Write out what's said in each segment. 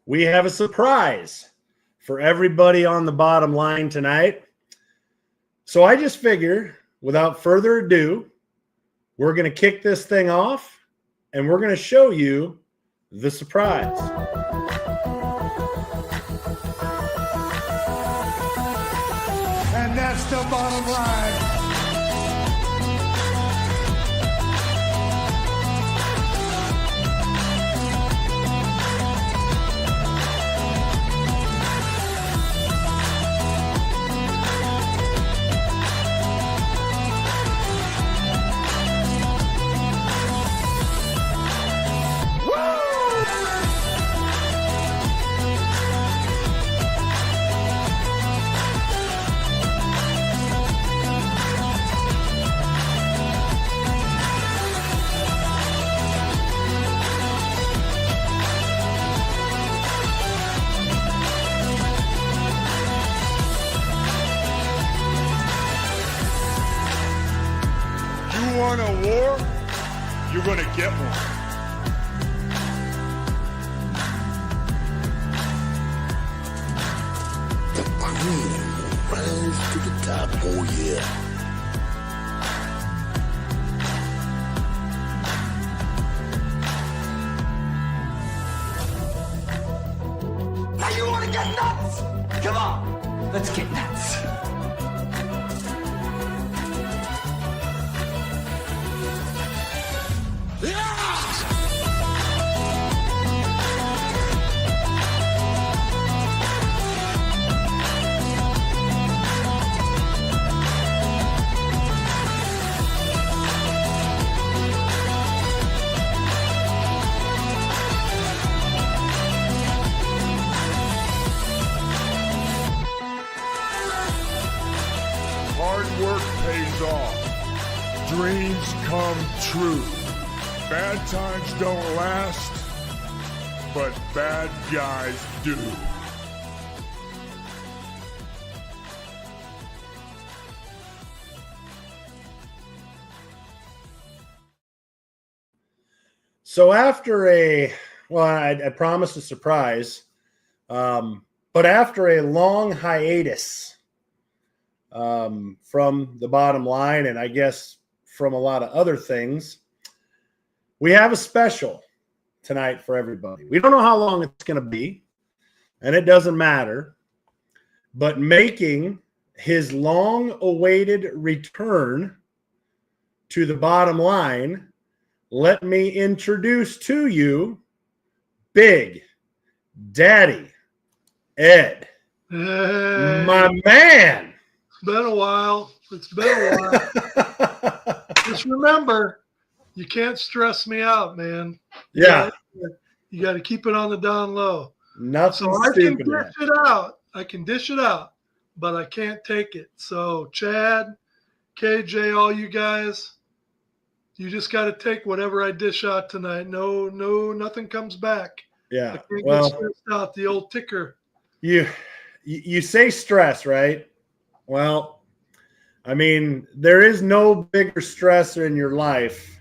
we have a surprise for everybody on the bottom line tonight. So I just figure, without further ado, we're going to kick this thing off and we're going to show you the surprise. And that's the bottom line. You want a war? You're gonna get one. The queen will rise to the top, oh yeah. Now you want to get nuts? Come on, let's get nuts. Hard work pays off. Dreams come true. Bad times don't last, but bad guys do. So after I promised a surprise, but after a long hiatus from the bottom line, and I guess from a lot of other things, we have a special tonight for everybody. We don't know how long it's going to be, and it doesn't matter, but making his long-awaited return to the bottom line, let me introduce to you Big Daddy Ed. Hey, My man. it's been a while. It's been a while. Just remember, you can't stress me out, man. Yeah. You got to keep it on the down low. Nothing So I can stupid. dish it out. I can dish it out, but I can't take it. So Chad, KJ, all you guys, you just got to take whatever I dish out tonight. No, nothing comes back. I Yeah. can't get Well, stressed out. The old ticker. you say stress, right? Well, I mean, there is no bigger stressor in your life,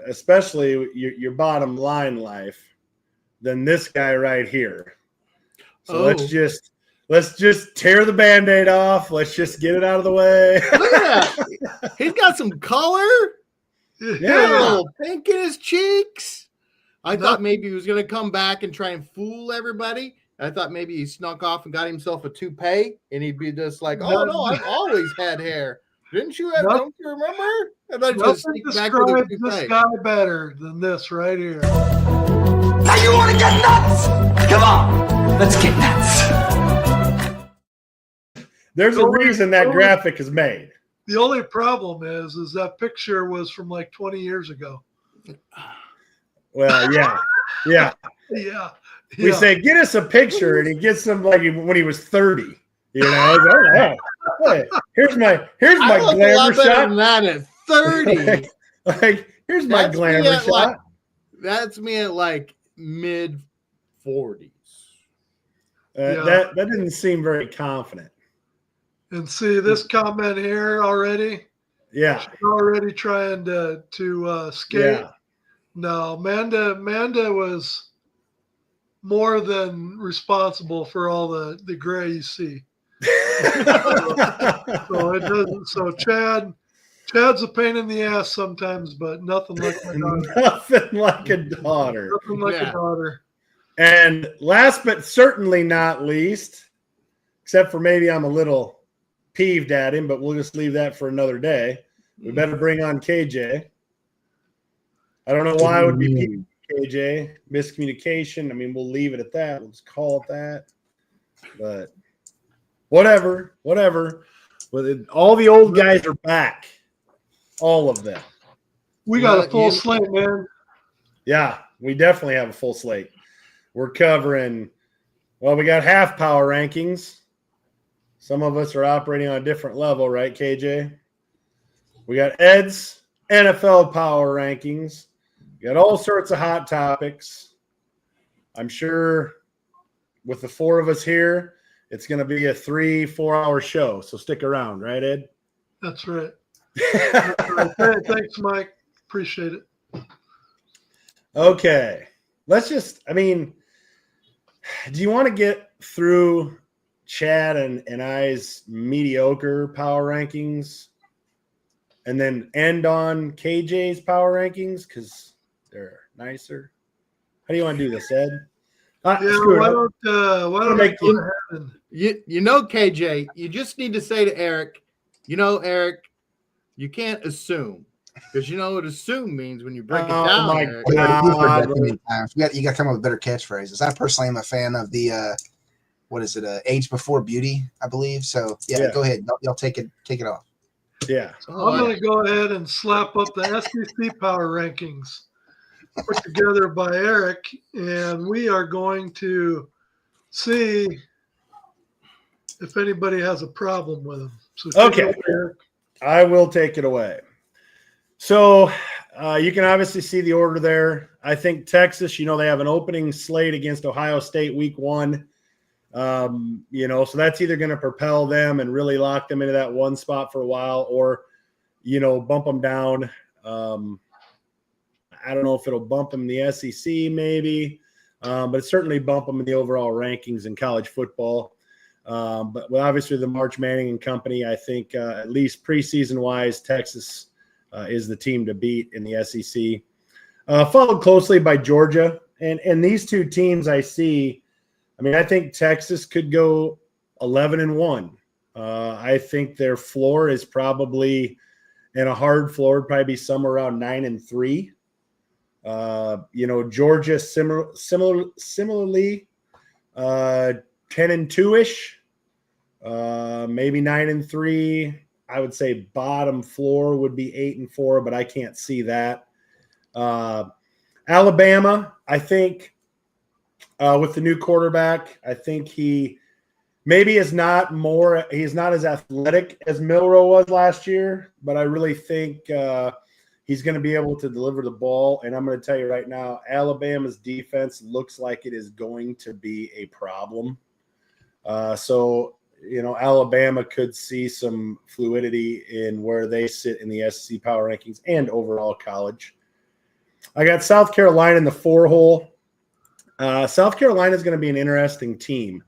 especially your bottom line life, than this guy right here. So let's just tear the Band-Aid off. Let's just get it out of the way. Look at that. He's got some color. Got a Yeah. little pink in his cheeks. I thought maybe he was going to come back and try and fool everybody. I thought maybe he snuck off and got himself a toupee, and he'd be just like, "Oh no, I've always had hair. Didn't you? Don't you remember?" And I just Nothing sneak back with a describes this toupee. guy better than this right here. Now you want to get nuts? Come on, let's get nuts. There's a Only- reason that only- graphic is made. The only problem is that picture was from like 20 years ago. Well, yeah. Yeah. We say, get us a picture, and he gets them like when he was 30. You know, like, oh, hey, here's my I look a glamour lot better shot. than that at 30. like, here's my That's me glamour at, shot. like, that's me at like mid 40s. That didn't seem very confident. And see this comment here already. Yeah. She's already trying to skate. Yeah. No, Amanda more than responsible for all the gray you see. So it doesn't. So Chad's a pain in the ass sometimes, but nothing like my daughter. Nothing like a daughter. Nothing like Yeah. a daughter. And last but certainly not least, except for maybe I'm a little peeved at him, but we'll just leave that for another day. We better bring on KJ. I don't know why I would be peeved, KJ. Miscommunication. I mean, we'll leave it at that. We'll just call it that. But whatever. But all the old guys are back. All of them. We got a full slate, man. Yeah, we definitely have a full slate. We're covering, well, we got half power rankings. Some of us are operating on a different level, right, KJ? We got Ed's NFL power rankings. We got all sorts of hot topics. I'm sure with the four of us here, it's going to be a 3-4 hour show. So stick around, right, Ed? That's right. That's right. Hey, thanks, Mike. Appreciate it. Okay. Let's just, I mean, do you want to get through Chad and I's mediocre power rankings and then end on KJ's power rankings because they're nicer? How do you want to do this, Ed? Yeah, why don't I go ahead and You know, KJ, you just need to say to Eric, Eric, you can't assume. Because you know what assume means when you break it down. My Eric. God. You've heard that too many times. You got to come up with better catchphrases. I personally am a fan of the what is it? Age Before Beauty, I believe. So yeah. Go ahead. Y'all take it off. Yeah. I'm going to go ahead and slap up the SEC power rankings put together by Eric, and we are going to see if anybody has a problem with them. So take it Okay. away, Eric. I will take it away. So you can obviously see the order there. I think Texas, they have an opening slate against Ohio State week 1. So that's either going to propel them and really lock them into that one spot for a while or, bump them down. I don't know if it'll bump them in the SEC maybe, but certainly bump them in the overall rankings in college football. But obviously the March Manning and company, I think at least preseason wise, Texas is the team to beat in the SEC. Followed closely by Georgia. And these two teams I see, I think Texas could go 11-1. I think their floor is probably, and a hard floor would probably be somewhere around 9-3. Georgia similarly 10-2-ish, maybe 9-3. I would say bottom floor would be 8-4, but I can't see that. Alabama, I think with the new quarterback, I think he maybe he's not as athletic as Milroe was last year, but I really think he's going to be able to deliver the ball. And I'm going to tell you right now, Alabama's defense looks like it is going to be a problem. Alabama could see some fluidity in where they sit in the SEC power rankings and overall college. I got South Carolina in the 4 hole. South Carolina is going to be an interesting team.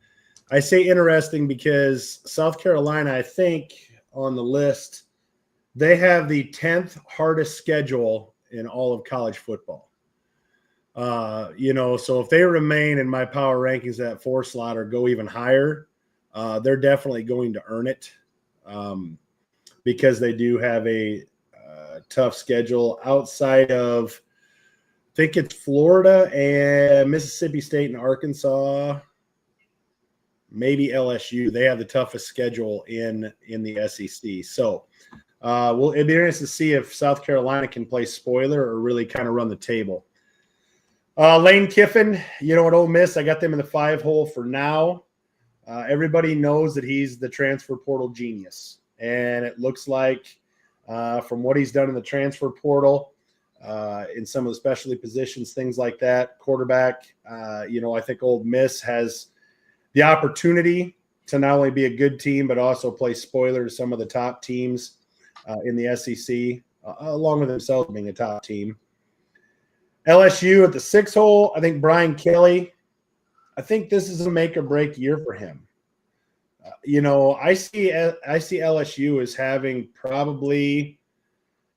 I say interesting because South Carolina, I think on the list, they have the 10th hardest schedule in all of college football. So if they remain in my power rankings at 4 slot or go even higher, they're definitely going to earn it because they do have a tough schedule outside of, I think it's Florida and Mississippi State and Arkansas, maybe LSU. They have the toughest schedule in the SEC. So it'd be interesting to see if South Carolina can play spoiler or really kind of run the table. Lane Kiffin, at Ole Miss, I got them in the 5 hole for now. Everybody knows that he's the transfer portal genius. And it looks like from what he's done in the transfer portal, in some of the specialty positions, things like that, quarterback, I think Ole Miss has the opportunity to not only be a good team, but also play spoiler to some of the top teams in the SEC, along with themselves being a top team. LSU at the 6 hole, I think Brian Kelly I think this is a make or break year for him. I see LSU as having probably.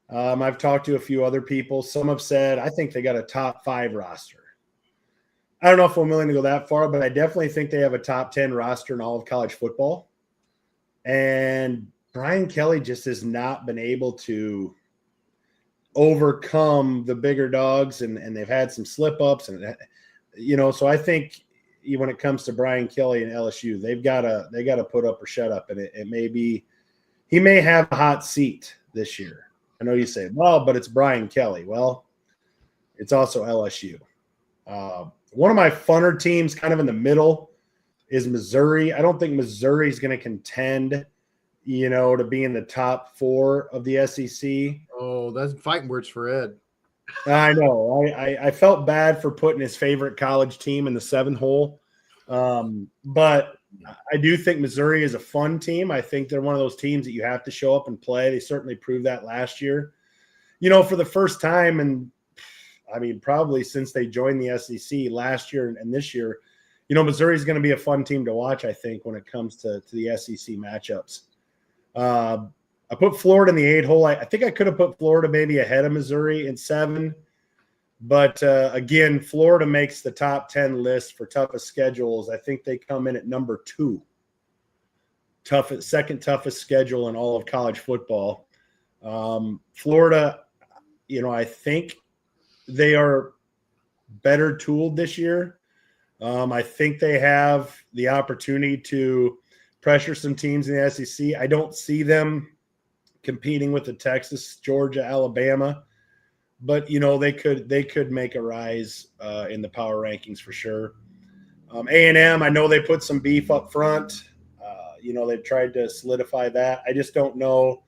I've talked to a few other people. Some have said I think they got a top 5 roster. I don't know if I'm willing to go that far, but I definitely think they have a top 10 roster in all of college football. And Brian Kelly just has not been able to overcome the bigger dogs, and they've had some slip ups, and so I think when it comes to Brian Kelly and LSU, they got to put up or shut up, and it may be he may have a hot seat this year. I know you say, well, but it's Brian Kelly. Well, it's also LSU. One of my funner teams, kind of in the middle, is Missouri. I don't think Missouri is going to contend, to be in the top 4 of the SEC. Oh, that's fighting words for Ed. I know. I felt bad for putting his favorite college team in the 7th hole. But I do think Missouri is a fun team. I think they're one of those teams that you have to show up and play. They certainly proved that last year. For the first time, and probably since they joined the SEC last year and this year, Missouri is going to be a fun team to watch, I think, when it comes to the SEC matchups. I put Florida in the 8 hole. I think I could have put Florida maybe ahead of Missouri in 7. But, again, Florida makes the top 10 list for toughest schedules. I think they come in at number 2. Second toughest schedule in all of college football. Florida, I think they are better tooled this year. I think they have the opportunity to pressure some teams in the SEC. I don't see them competing with the Texas, Georgia, Alabama, but they could make a rise in the power rankings for sure. A&M, I know they put some beef up front. They've tried to solidify that. I just don't know.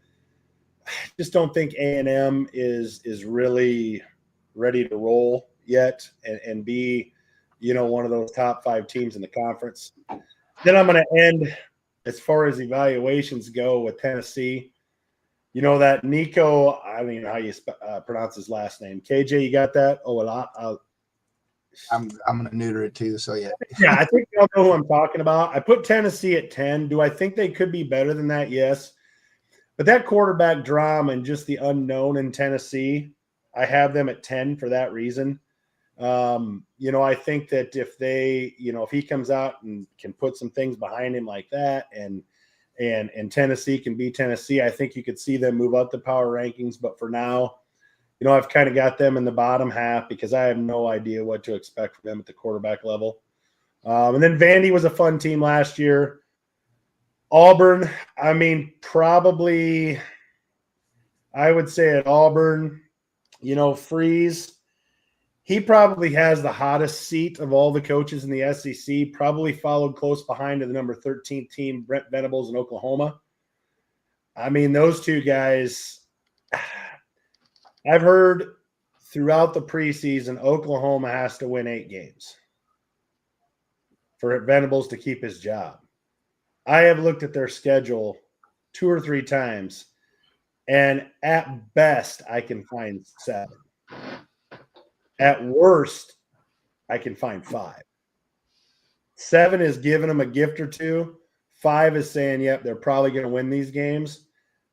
I just don't think A&M is really ready to roll yet and be, one of those top 5 teams in the conference. Then I'm going to end as far as evaluations go with Tennessee. That Nico, I don't even know how you pronounce his last name. KJ, you got that? I'm going to neuter it too. So, yeah. Yeah, I think y'all know who I'm talking about. I put Tennessee at 10. Do I think they could be better than that? Yes. But that quarterback drama and just the unknown in Tennessee, I have them at 10 for that reason. I think that if if he comes out and can put some things behind him like that and Tennessee can be Tennessee, I think you could see them move up the power rankings. But for now, I've kind of got them in the bottom half because I have no idea what to expect from them at the quarterback level. And then Vandy was a fun team last year. Auburn, probably I would say at Auburn, Freeze, he probably has the hottest seat of all the coaches in the SEC, probably followed close behind to the number 13 team, Brent Venables in Oklahoma. Those two guys, I've heard throughout the preseason, Oklahoma has to win 8 games for Venables to keep his job. I have looked at their schedule 2 or 3 times, and at best, I can find 7. At worst, I can find 5. 7 is giving them a gift or 2. 5 is saying, yep, they're probably going to win these games.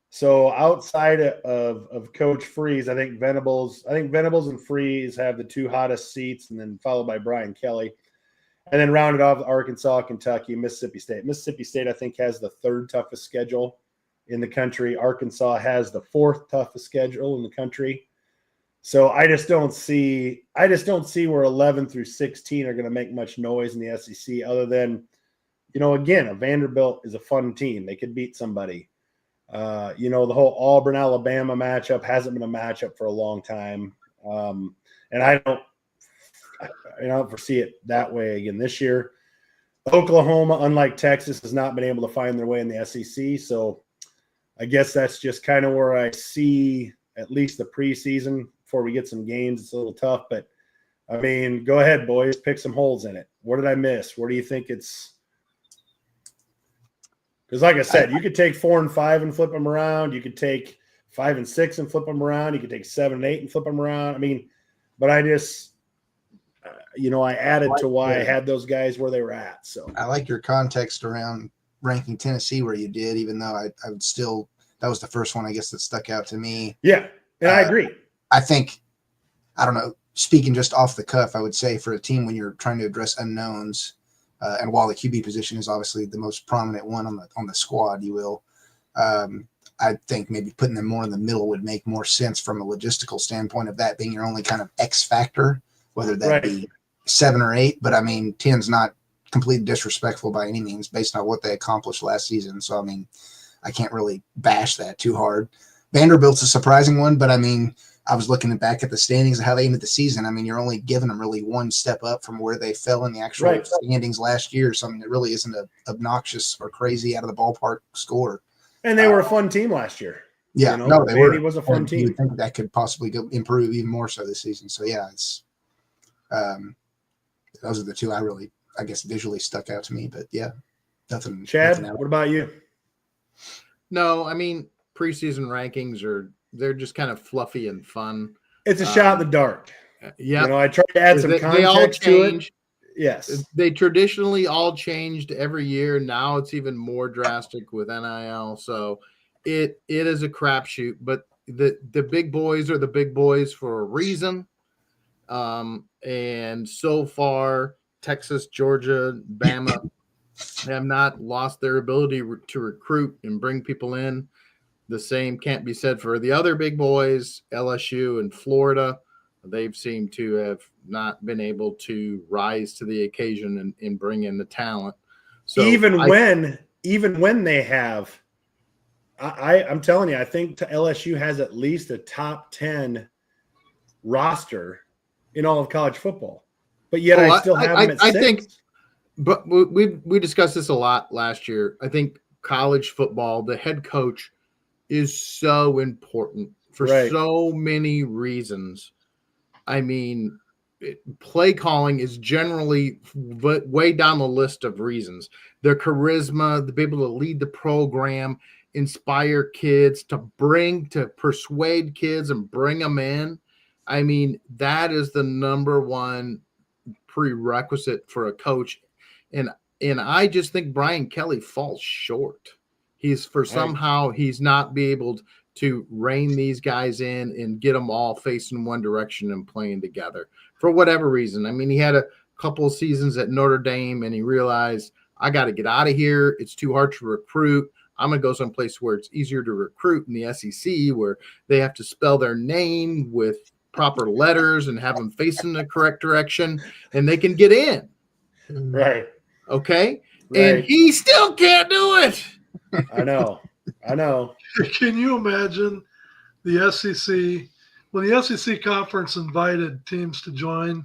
So outside of Coach Freeze, I think Venables and Freeze have the 2 hottest seats, and then followed by Brian Kelly. And then rounded off Arkansas, Kentucky, Mississippi State. Mississippi State, I think, has the 3rd toughest schedule in the country. Arkansas has the 4th toughest schedule in the country. So I just don't see where 11 through 16 are going to make much noise in the SEC other than, again, a Vanderbilt is a fun team. They could beat somebody. The whole Auburn-Alabama matchup hasn't been a matchup for a long time. And I don't foresee it that way again this year. Oklahoma, unlike Texas, has not been able to find their way in the SEC. So I guess that's just kind of where I see at least the preseason. Before we get some games, it's a little tough. But, go ahead, boys. Pick some holes in it. What did I miss? Where do you think it's – because like I said, you could take 4 and 5 and flip them around. You could take 5 and 6 and flip them around. You could take 7 and 8 and flip them around. But I added to why I had those guys where they were at. So I like your context around ranking Tennessee where you did, even though I would still, that was the first one I guess that stuck out to me. Yeah, and I agree. I think, I don't know, speaking just off the cuff, I would say for a team when you're trying to address unknowns, and while the QB position is obviously the most prominent one on the squad, you will, I think maybe putting them more in the middle would make more sense from a logistical standpoint of that being your only kind of X factor, whether that be 7 or 8. But I mean, 10's not completely disrespectful by any means based on what they accomplished last season. So, I mean, I can't really bash that too hard. Vanderbilt's a surprising one, but I mean, I was looking back at the standings and how they ended the season. I mean, you're only giving them really one step up from where they fell in the actual standings last year. So, I mean, it really isn't an obnoxious or crazy out of the ballpark score. And they were a fun team last year. Yeah, no, they were. Vandy was a fun team. You would think that could possibly improve even more so this season. So, yeah, it's those are the two I really, I guess, visually stuck out to me. But, yeah, nothing. Chad, what about you? No, I mean, preseason rankings they're just kind of fluffy and fun. It's a shot in the dark. Yeah. I tried to add some context they all change. to it. Yes. They traditionally all changed every year. Now it's even more drastic with NIL. So it is a crapshoot, but the big boys are the big boys for a reason. And so far, Texas, Georgia, Bama have not lost their ability to recruit and bring people in. The same can't be said for the other big boys, LSU and Florida. They've seemed to have not been able to rise to the occasion and bring in the talent. So even when they have, I'm telling you, I think LSU has at least a top 10 roster in all of college football. But yet I still have them at 6. I think, but we discussed this a lot last year. I think college football, the head coach is so important for so many reasons. I mean, play calling is generally way down the list of reasons. Their charisma, to be able to lead the program, inspire kids, to persuade kids and bring them in. I mean, that is the number one prerequisite for a coach. And I just think Brian Kelly falls short. He's not be able to rein these guys in and get them all facing one direction and playing together for whatever reason. I mean, he had a couple of seasons at Notre Dame and he realized, I got to get out of here. It's too hard to recruit. I'm going to go someplace where it's easier to recruit in the SEC, where they have to spell their name with proper letters and have them facing the correct direction, and they can get in. Right. Okay. Right. And he still can't do it. I know. Can you imagine the SEC, when the SEC conference invited teams to join,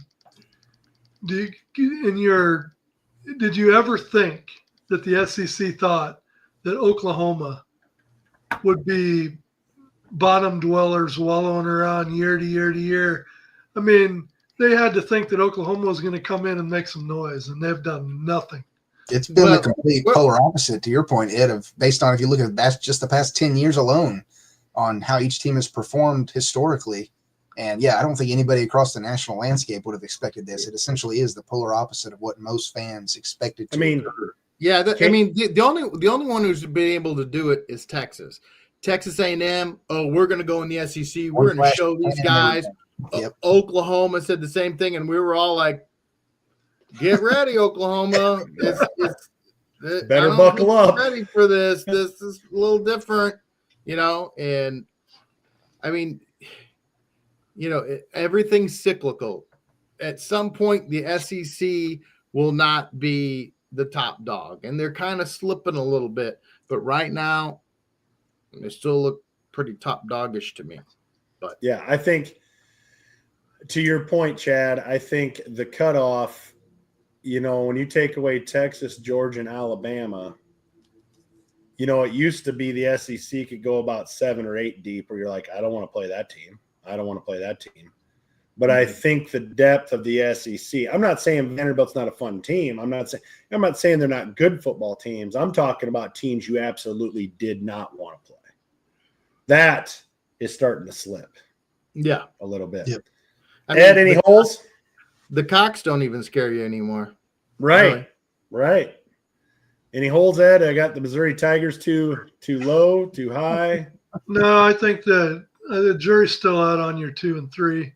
did you ever think that the SEC thought that Oklahoma would be bottom dwellers wallowing around year to year to year? I mean, they had to think that Oklahoma was going to come in and make some noise, and they've done nothing. It's been the complete polar opposite to your point, Ed, based on if you look at just the past 10 years alone on how each team has performed historically. And, yeah, I don't think anybody across the national landscape would have expected this. It essentially is the polar opposite of what most fans expected to occur. Yeah, the only one who's been able to do it is Texas. Texas A&M, we're going to go in the SEC. We're going to show these guys. Yep. Oklahoma said the same thing, and we were all like, get ready, Oklahoma. Better buckle up. Ready for this. This is a little different, and I mean, everything's cyclical. At some point, the SEC will not be the top dog, and they're kind of slipping a little bit, but right now they still look pretty top doggish to me. But yeah, I think to your point, Chad, I think the cutoff, when you take away Texas, Georgia, and Alabama, it used to be the SEC could go about 7 or 8 deep where you're like, I don't want to play that team. I don't want to play that team. But I think the depth of the SEC, I'm not saying Vanderbilt's not a fun team. I'm not saying they're not good football teams. I'm talking about teams you absolutely did not want to play. That is starting to slip. Yeah. A little bit. Yep. Ed, any holes? The cocks don't even scare you anymore. Right. Really. Right. Any holes, Ed? I got the Missouri Tigers too low, too high. No, I think that the jury's still out on your 2 and 3.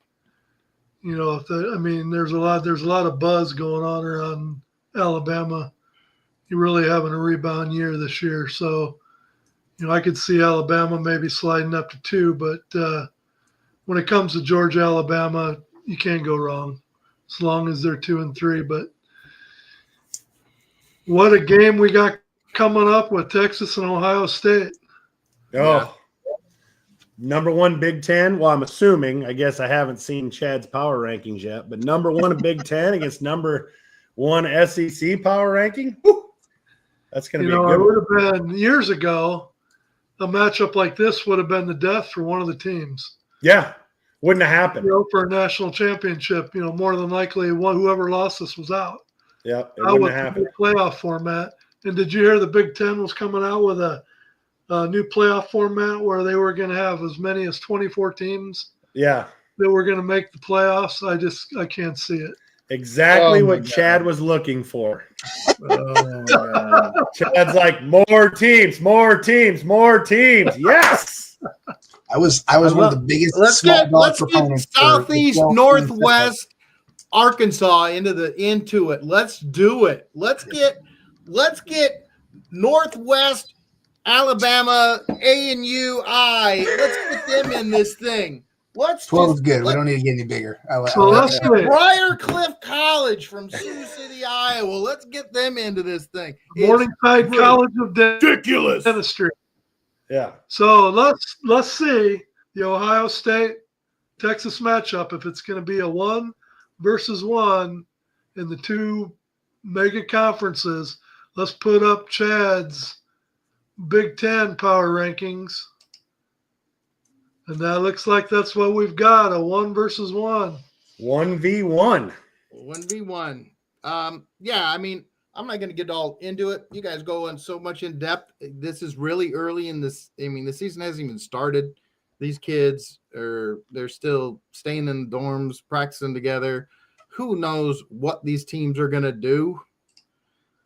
You know, there's a lot of buzz going on around Alabama. You're really having a rebound year this year, so I could see Alabama maybe sliding up to 2, but when it comes to Georgia, Alabama, you can't go wrong as long as they're 2 and 3. But what a game we got coming up with Texas and Ohio State. Oh, Yeah. number 1 Big Ten. Well, I'm assuming. I guess I haven't seen Chad's power rankings yet, but number 1 in Big Ten against number 1 SEC power ranking. Woo! That's going to be a good it one. would have been years ago. A matchup like this would have been the death for one of the teams. Yeah, wouldn't have happened. For a national championship, more than likely, whoever lost this was out. Yep, it That wouldn't was have the happened. new playoff format. And did you hear the Big Ten was coming out with a new playoff format where they were going to have as many as 24 teams Yeah, that were going to make the playoffs? I can't see it. exactly Oh, my what Chad was looking for. Oh, God. Chad's like, more teams, more teams, more teams. Yes. I was one of the biggest. Let's small get dog proponents for the Southeast, 12 teams Northwest, Arkansas into it. Let's do it. Let's get Northwest, Alabama, ANUI. Let's get them in this thing. Let's 12 is good. We don't need to get any bigger. Let's get Briar Cliff College from Sioux City, Iowa. Let's get them into this thing. Morningside College of Ridiculous. Dentistry. Yeah. So let's see the Ohio State Texas matchup, if it's going to be a 1 versus 1 in the 2 mega conferences. Let's put up Chad's Big Ten power rankings. And that looks like that's what we've got, a 1 versus 1. 1v1. 1v1. Yeah, I mean, I'm not going to get all into it. You guys go on so much in depth. This is really early in this. I mean, the season hasn't even started. These kids they're still staying in the dorms, practicing together. Who knows what these teams are going to do?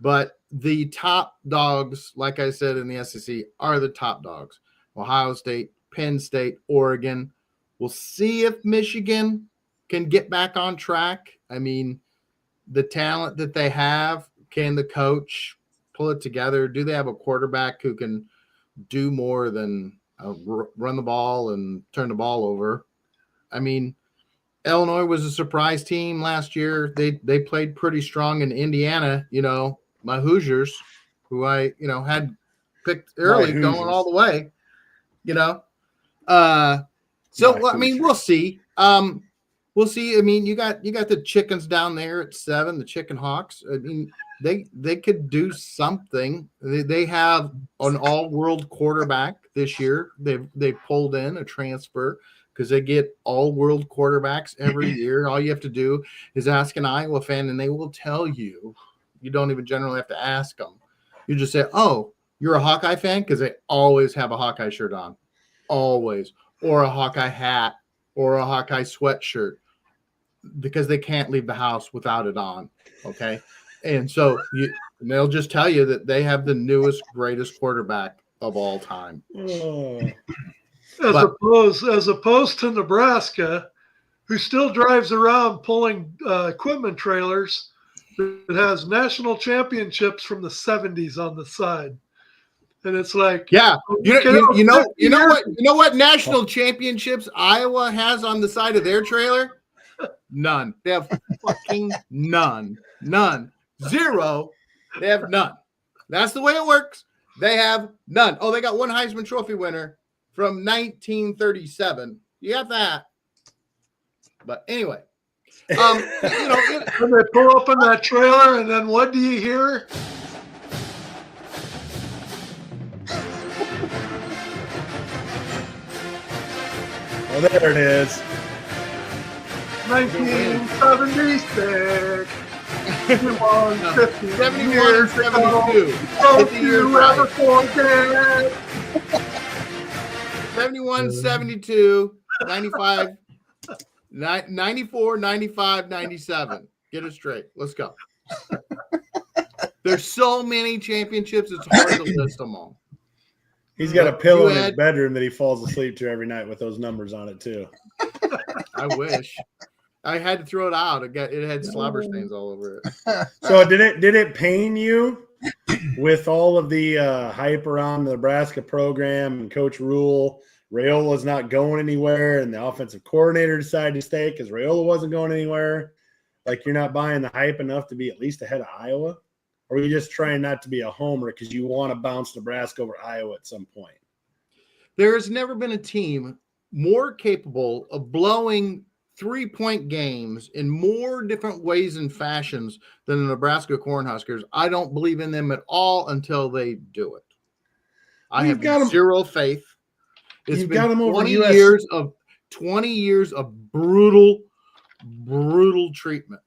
But the top dogs, like I said in the SEC, are the top dogs. Ohio State, Penn State, Oregon. We'll see if Michigan can get back on track. I mean, the talent that they have, can the coach pull it together? Do they have a quarterback who can do more than run the ball and turn the ball over? I mean, Illinois was a surprise team last year. They played pretty strong in Indiana. My Hoosiers, who I had picked early, going all the way. So I mean, we'll see. We'll see. I mean, you got the chickens down there at 7, the Chicken Hawks. I mean, they could do something. They have an all-world quarterback this year. They pulled in a transfer because they get all-world quarterbacks every year. All you have to do is ask an Iowa fan, and they will tell you. You don't even generally have to ask them. You just say, "Oh, you're a Hawkeye fan," because they always have a Hawkeye shirt on, always, or a Hawkeye hat, or a Hawkeye sweatshirt, because they can't leave the house without it on. Okay. And so they'll just tell you that they have the newest, greatest quarterback of all time. As opposed to Nebraska, who still drives around pulling equipment trailers that has national championships from the 70s on the side. And it's like, yeah, you know what national championships Iowa has on the side of their trailer? None. They have fucking none. Zero. They have none. That's the way it works. They have none. Oh, they got one Heisman Trophy winner from 1937. You got that. But anyway, when they pull up in that trailer, and then what do you hear? Well, there it is. 1976. 71 or 72. Don't you ever forget. 71, 72, 95. 94, 95, 97. Get it straight. Let's go. There's so many championships, it's hard to list them all. He's got a pillow in his had- bedroom that he falls asleep to every night with those numbers on it too. I wish. I had to throw it out. It had slobber stains all over it. So did it pain you with all of the hype around the Nebraska program and Coach Rule? Rayola's not going anywhere, and the offensive coordinator decided to stay because Rayola wasn't going anywhere. Like, you're not buying the hype enough to be at least ahead of Iowa? Or are you just trying not to be a homer because you want to bounce Nebraska over Iowa at some point? There has never been a team more capable of blowing 3-point games in more different ways and fashions than the Nebraska Cornhuskers. I don't believe in them at all until they do it. I have zero faith. It's been got 20 years of brutal treatment,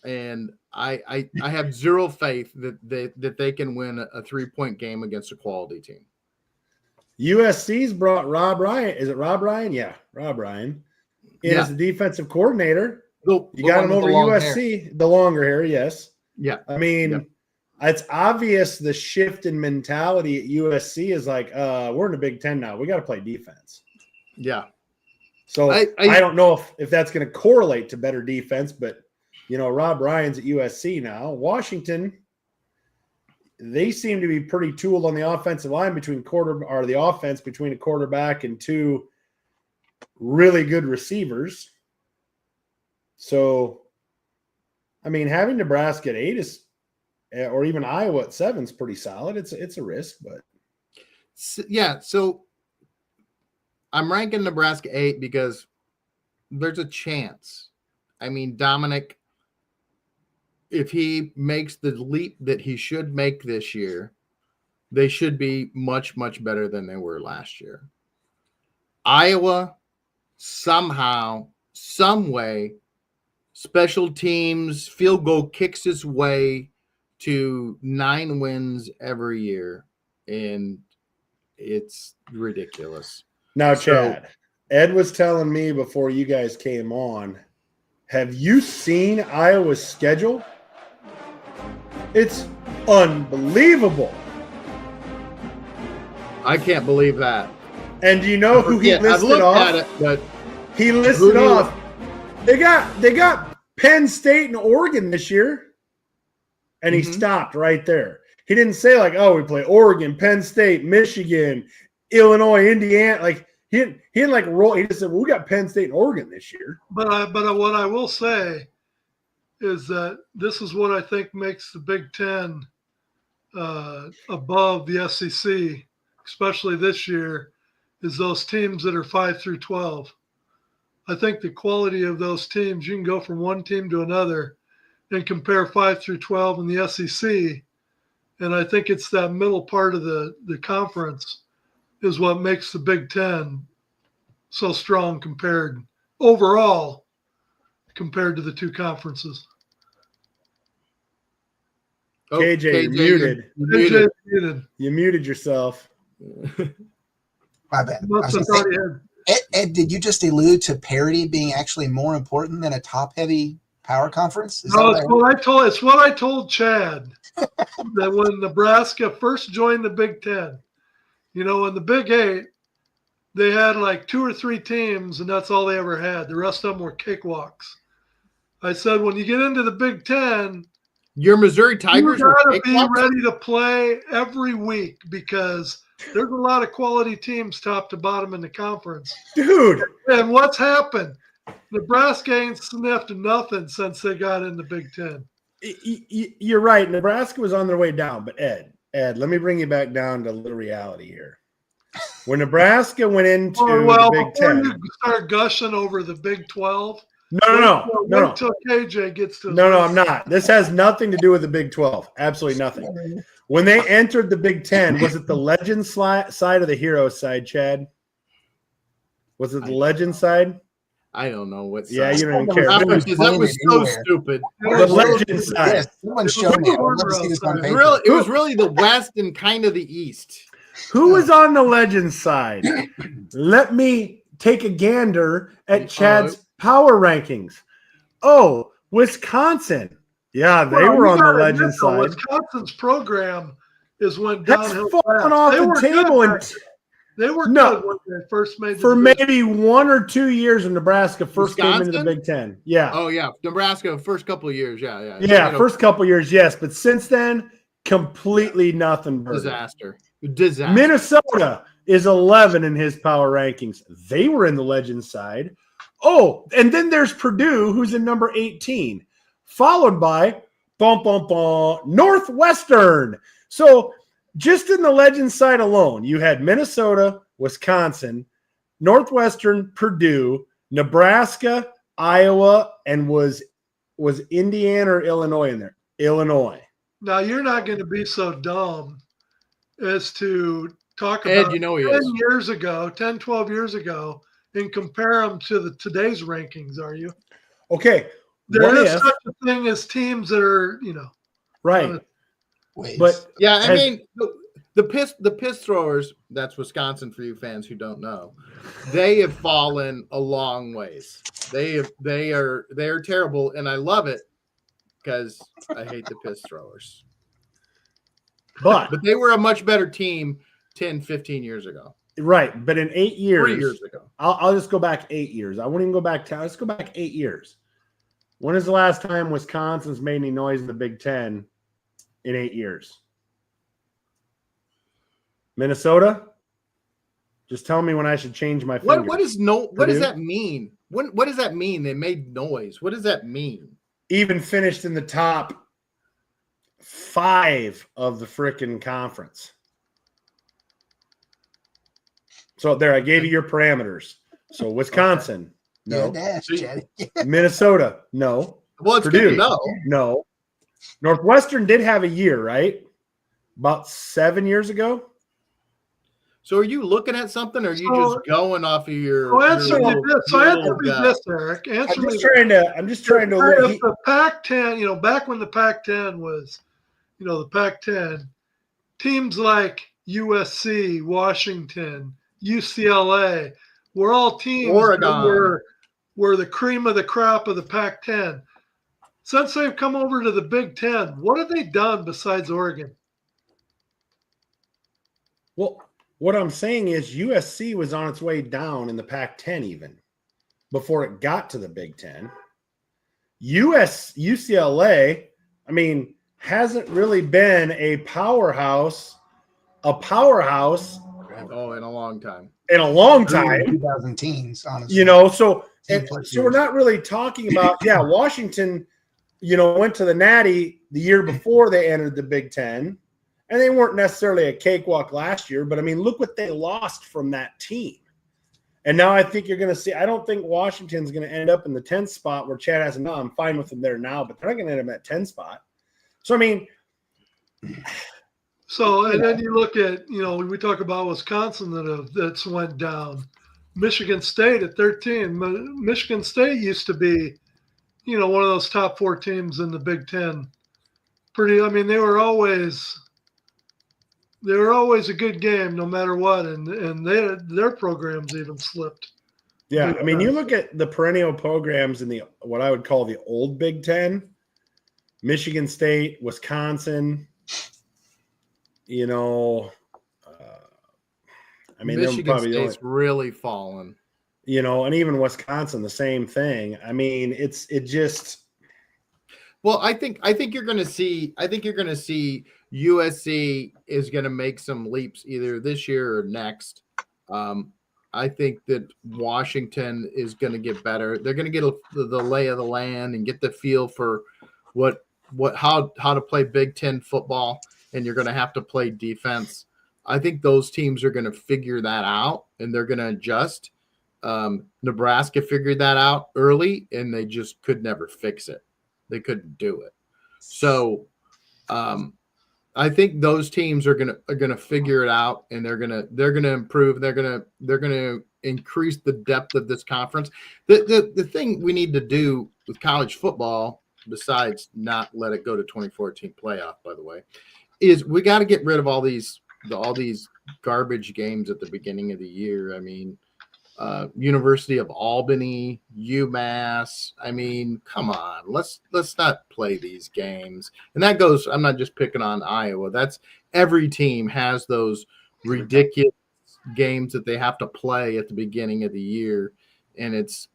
and I have zero faith that they can win a 3-point game against a quality team. USC's brought Rob Ryan. Is it Rob Ryan? Yeah, Rob Ryan. As the defensive coordinator. You got him over USC. The longer hair, yes. Yeah. I mean, it's obvious the shift in mentality at USC is like, we're in the Big Ten now. We got to play defense. Yeah. So I don't know if that's going to correlate to better defense, but, Rob Ryan's at USC now. Washington, they seem to be pretty tooled on the offensive line between the offense between a quarterback and two really good receivers. So, I mean, having Nebraska at 8 is, or even Iowa at 7 is pretty solid. It's a risk, but yeah. So I'm ranking Nebraska 8 because there's a chance. I mean, Dominic, if he makes the leap that he should make this year, they should be much, much better than they were last year. Iowa, somehow, some way, special teams, field goal kicks his way to 9 wins every year, and it's ridiculous. Now, Chad, Ed was telling me before you guys came on, have you seen Iowa's schedule? It's unbelievable. I can't believe that. And do you know who he listed I've looked off? at it, but he listed off. They got Penn State and Oregon this year, and he stopped right there. He didn't say like, "Oh, we play Oregon, Penn State, Michigan, Illinois, Indiana." Like he didn't like roll. He just said, well, "We got Penn State and Oregon this year." But what I will say is that this is what I think makes the Big Ten above the SEC, especially this year, is those teams that are 5 through 12. I think the quality of those teams, you can go from one team to another and compare 5 through 12 in the SEC. And I think it's that middle part of the conference is what makes the Big Ten so strong overall compared to the two conferences. Oh, KJ, you're muted. KJ, muted. You muted yourself. My bad. Must have thought he had Ed, did you just allude to parity being actually more important than a top-heavy power conference? No, it's what I told Chad that when Nebraska first joined the Big Ten, in the Big 8, they had like 2 or 3 teams, and that's all they ever had. The rest of them were cakewalks. I said, when you get into the Big Ten, your Missouri Tigers you were got to be ready to play every week because there's a lot of quality teams top to bottom in the conference. Dude. And what's happened? Nebraska ain't sniffed nothing since they got in the Big Ten. You're right. Nebraska was on their way down. But, Ed, let me bring you back down to a little reality here. When Nebraska went into the Big Ten. Before you start gushing over the Big 12. No. Until KJ gets to. No, I'm not. This has nothing to do with the Big 12. Absolutely nothing. When they entered the Big Ten, was it the legend side or the hero side, Chad? Was it the legend side? I don't know what. Yeah, you don't even care. That was so stupid. The legend side. Someone show me. I'd love to see this on paper. It was really the West and kind of the East. Who was on the legend side? Let me take a gander at Chad's Power rankings. Oh, Wisconsin. Yeah, they were you on the gotta legend admit, though, side. Wisconsin's program went That's downhill fallen fast. off They the were table good and back then. They were No. good when they first made the for division. maybe 1 or 2 years when Nebraska first came into the Wisconsin? Big Ten. Yeah. Oh yeah, Nebraska first couple of years. Yeah. Yeah, You know, first couple years, yes. But since then, completely nothing burger. disaster. Minnesota is 11 in his power rankings. They were in the legend side. Oh, and then there's Purdue, who's in number 18, followed by Northwestern. So just in the legend side alone, you had Minnesota, Wisconsin, Northwestern, Purdue, Nebraska, Iowa, and was Indiana or Illinois in there? Illinois. Now you're not going to be so dumb as to talk Ed, about you know he 10 is. years ago, 10, 12 years ago, and compare them to today's rankings, are you? Okay. There what is if, such a thing as teams that are, right. Waves. But Yeah, I has- mean the piss throwers. That's Wisconsin for you fans who don't know. They have fallen a long ways. They are terrible, and I love it because I hate the piss throwers. but But they were a much better team 10, 15 years ago. right. But in 8 years, 3 years ago. I'll just go back 8 years. I won't even go back 10. Let's go back 8 years. When is the last time Wisconsin's made any noise in the Big Ten in 8 years? Minnesota? Just tell me when I should change my finger. What does Purdue? that mean? What does that mean? They made noise. What does that mean? Even finished in the top 5 of the frickin' conference. So there, I gave you your parameters. So Wisconsin, no. Dash, Chad. Minnesota, no. Well, it's Purdue, good to know. no. Northwestern did have a year, right? About 7 years ago. So are you looking at something, or are you So- just going off of your? So answer me little- this. So your answer little me gut? this, Eric. Answer I'm me just this. trying to If the Pac-10, back when the Pac-10 was, the Pac-10, teams like USC, Washington, UCLA were all teams Oregon. that were the cream of the crop of the Pac-10. Since they've come over to the Big Ten, what have they done besides Oregon? Well, what I'm saying is USC was on its way down in the Pac-10 even before it got to the Big Ten. UCLA, I mean, hasn't really been a powerhouse Oh, in a long time. in a long time. 2000 teens, honestly. So we're not really talking about, Washington, went to the Natty the year before they entered the Big Ten, and they weren't necessarily a cakewalk last year, but I mean, look what they lost from that team. And now I think you're going to see, I don't think Washington's going to end up in the 10th spot where Chad has, no, I'm fine with them there now, but they're not going to end up at 10 spot. So, I mean, And then you look at, we talk about Wisconsin that's went down. Michigan State at 13. Michigan State used to be, one of those top 4 teams in the Big Ten. They were always a good game no matter what, and their programs even slipped. yeah, I mean, you look at the perennial programs in the what I would call the old Big Ten, Michigan State, Wisconsin, Michigan State's really fallen. And even Wisconsin, the same thing. I mean, it just. Well, I think you're going to see. I think you're going to see USC is going to make some leaps either this year or next. I think that Washington is going to get better. They're going to get the lay of the land and get the feel for how to play Big Ten football, and you're going to have to play defense. I think those teams are going to figure that out, and they're going to adjust. Nebraska figured that out early, and they just could never fix it. They couldn't do it. So I think those teams are gonna figure it out, and they're gonna improve. They're gonna increase the depth of this conference. The thing we need to do with college football, besides not let it go to 2014 playoff, by the way, is we got to get rid of all these garbage games at the beginning of the year. I mean, University of Albany, UMass. I mean, come on, let's not play these games. And that goes. I'm not just picking on Iowa. That's every team has those ridiculous games that they have to play at the beginning of the year, and it's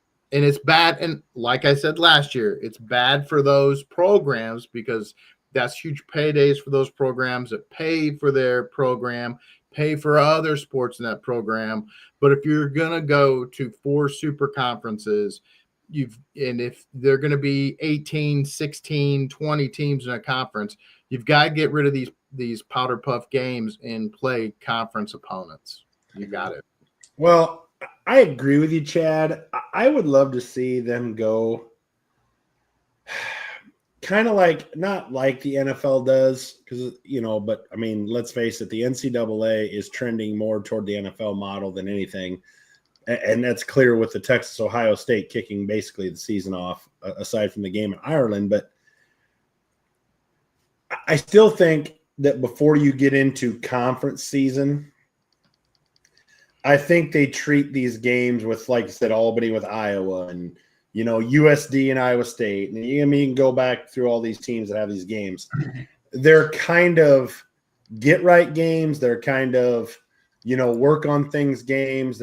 bad. And like I said last year, it's bad for those programs because that's huge paydays for those programs that pay for their program, pay for other sports in that program. But if you're going to go to 4 super conferences, and if they're going to be 18, 16, 20 teams in a conference, you've got to get rid of these powder puff games and play conference opponents. You got it. Well, I agree with you, Chad. I would love to see them go kind of like, not like the NFL does, because, but I mean, let's face it, the NCAA is trending more toward the NFL model than anything. And that's clear with the Texas-Ohio State kicking basically the season off, aside from the game in Ireland. But I still think that before you get into conference season, I think they treat these games with, like I said, Albany with Iowa and, USD and Iowa State. And you can go back through all these teams that have these games. They're kind of get-right games. They're kind of, work on things games.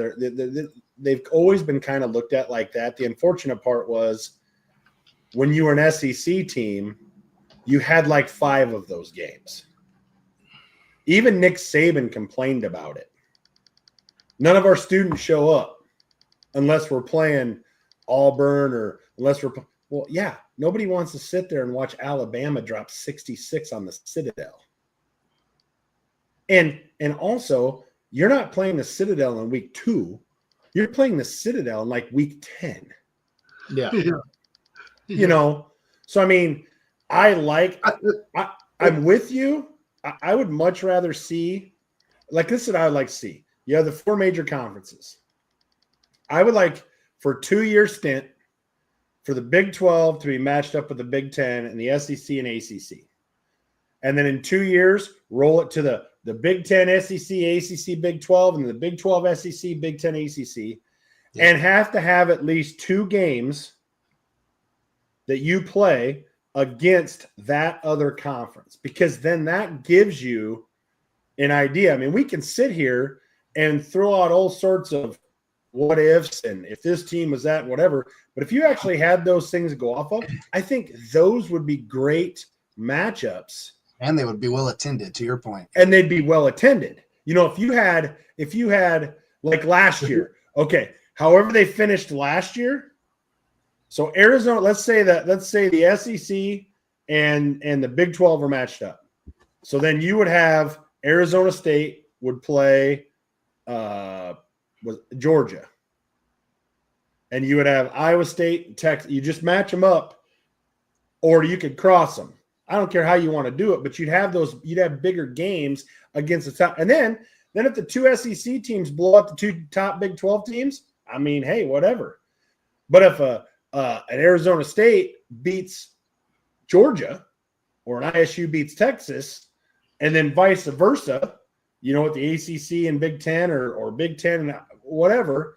They've always been kind of looked at like that. The unfortunate part was when you were an SEC team, you had like 5 of those games. Even Nick Saban complained about it. None of our students show up unless we're playing Auburn or unless we're – well, yeah, nobody wants to sit there and watch Alabama drop 66 on the Citadel. And also, you're not playing the Citadel in week 2. You're playing the Citadel in like week 10. Yeah. So I mean, I'm with you. I would much rather see, like this is what I would like to see. You have the 4 major conferences. I would like for a 2-year stint for the Big 12 to be matched up with the Big 10 and the SEC and ACC. And then in 2 years, roll it to the Big 10, SEC, ACC, Big 12, and the Big 12, SEC, Big 10, ACC, and have to have at least 2 games that you play against that other conference, because then that gives you an idea. I mean, we can sit here and throw out all sorts of what ifs and if this team was that, whatever. But if you actually had those things to go off of, I think those would be great matchups. And they would be well attended, to your point. And they'd be well attended. If you had like last year, okay, however they finished last year. So Arizona, let's say the SEC and the Big 12 are matched up. So then you would have Arizona State would play Georgia. And you would have Iowa State and Texas. You just match them up, or you could cross them. I don't care how you want to do it, but you'd have bigger games against the top. And then if the 2 SEC teams blow up the 2 top Big 12 teams, I mean, hey, whatever. But if an Arizona State beats Georgia or an ISU beats Texas, and then vice versa, with the ACC and Big 10 or Big 10 and whatever,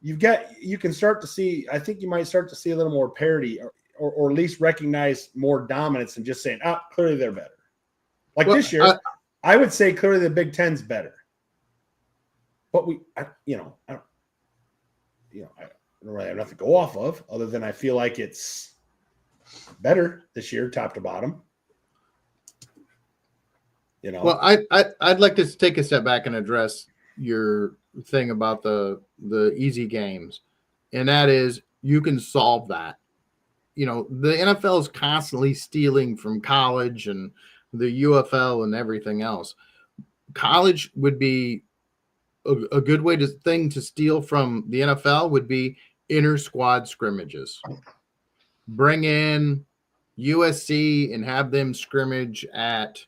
you can start to see, I think you might start to see a little more parity or at least recognize more dominance than just saying, clearly they're better. This year, I would say clearly the Big Ten's better. But I don't really have nothing to go off of other than I feel like it's better this year, top to bottom. Well, I'd like to take a step back and address your thing about the easy games, and that is you can solve that. The NFL is constantly stealing from college and the UFL and everything else. College would be a good thing to steal from the NFL would be inter-squad scrimmages. Bring in USC and have them scrimmage at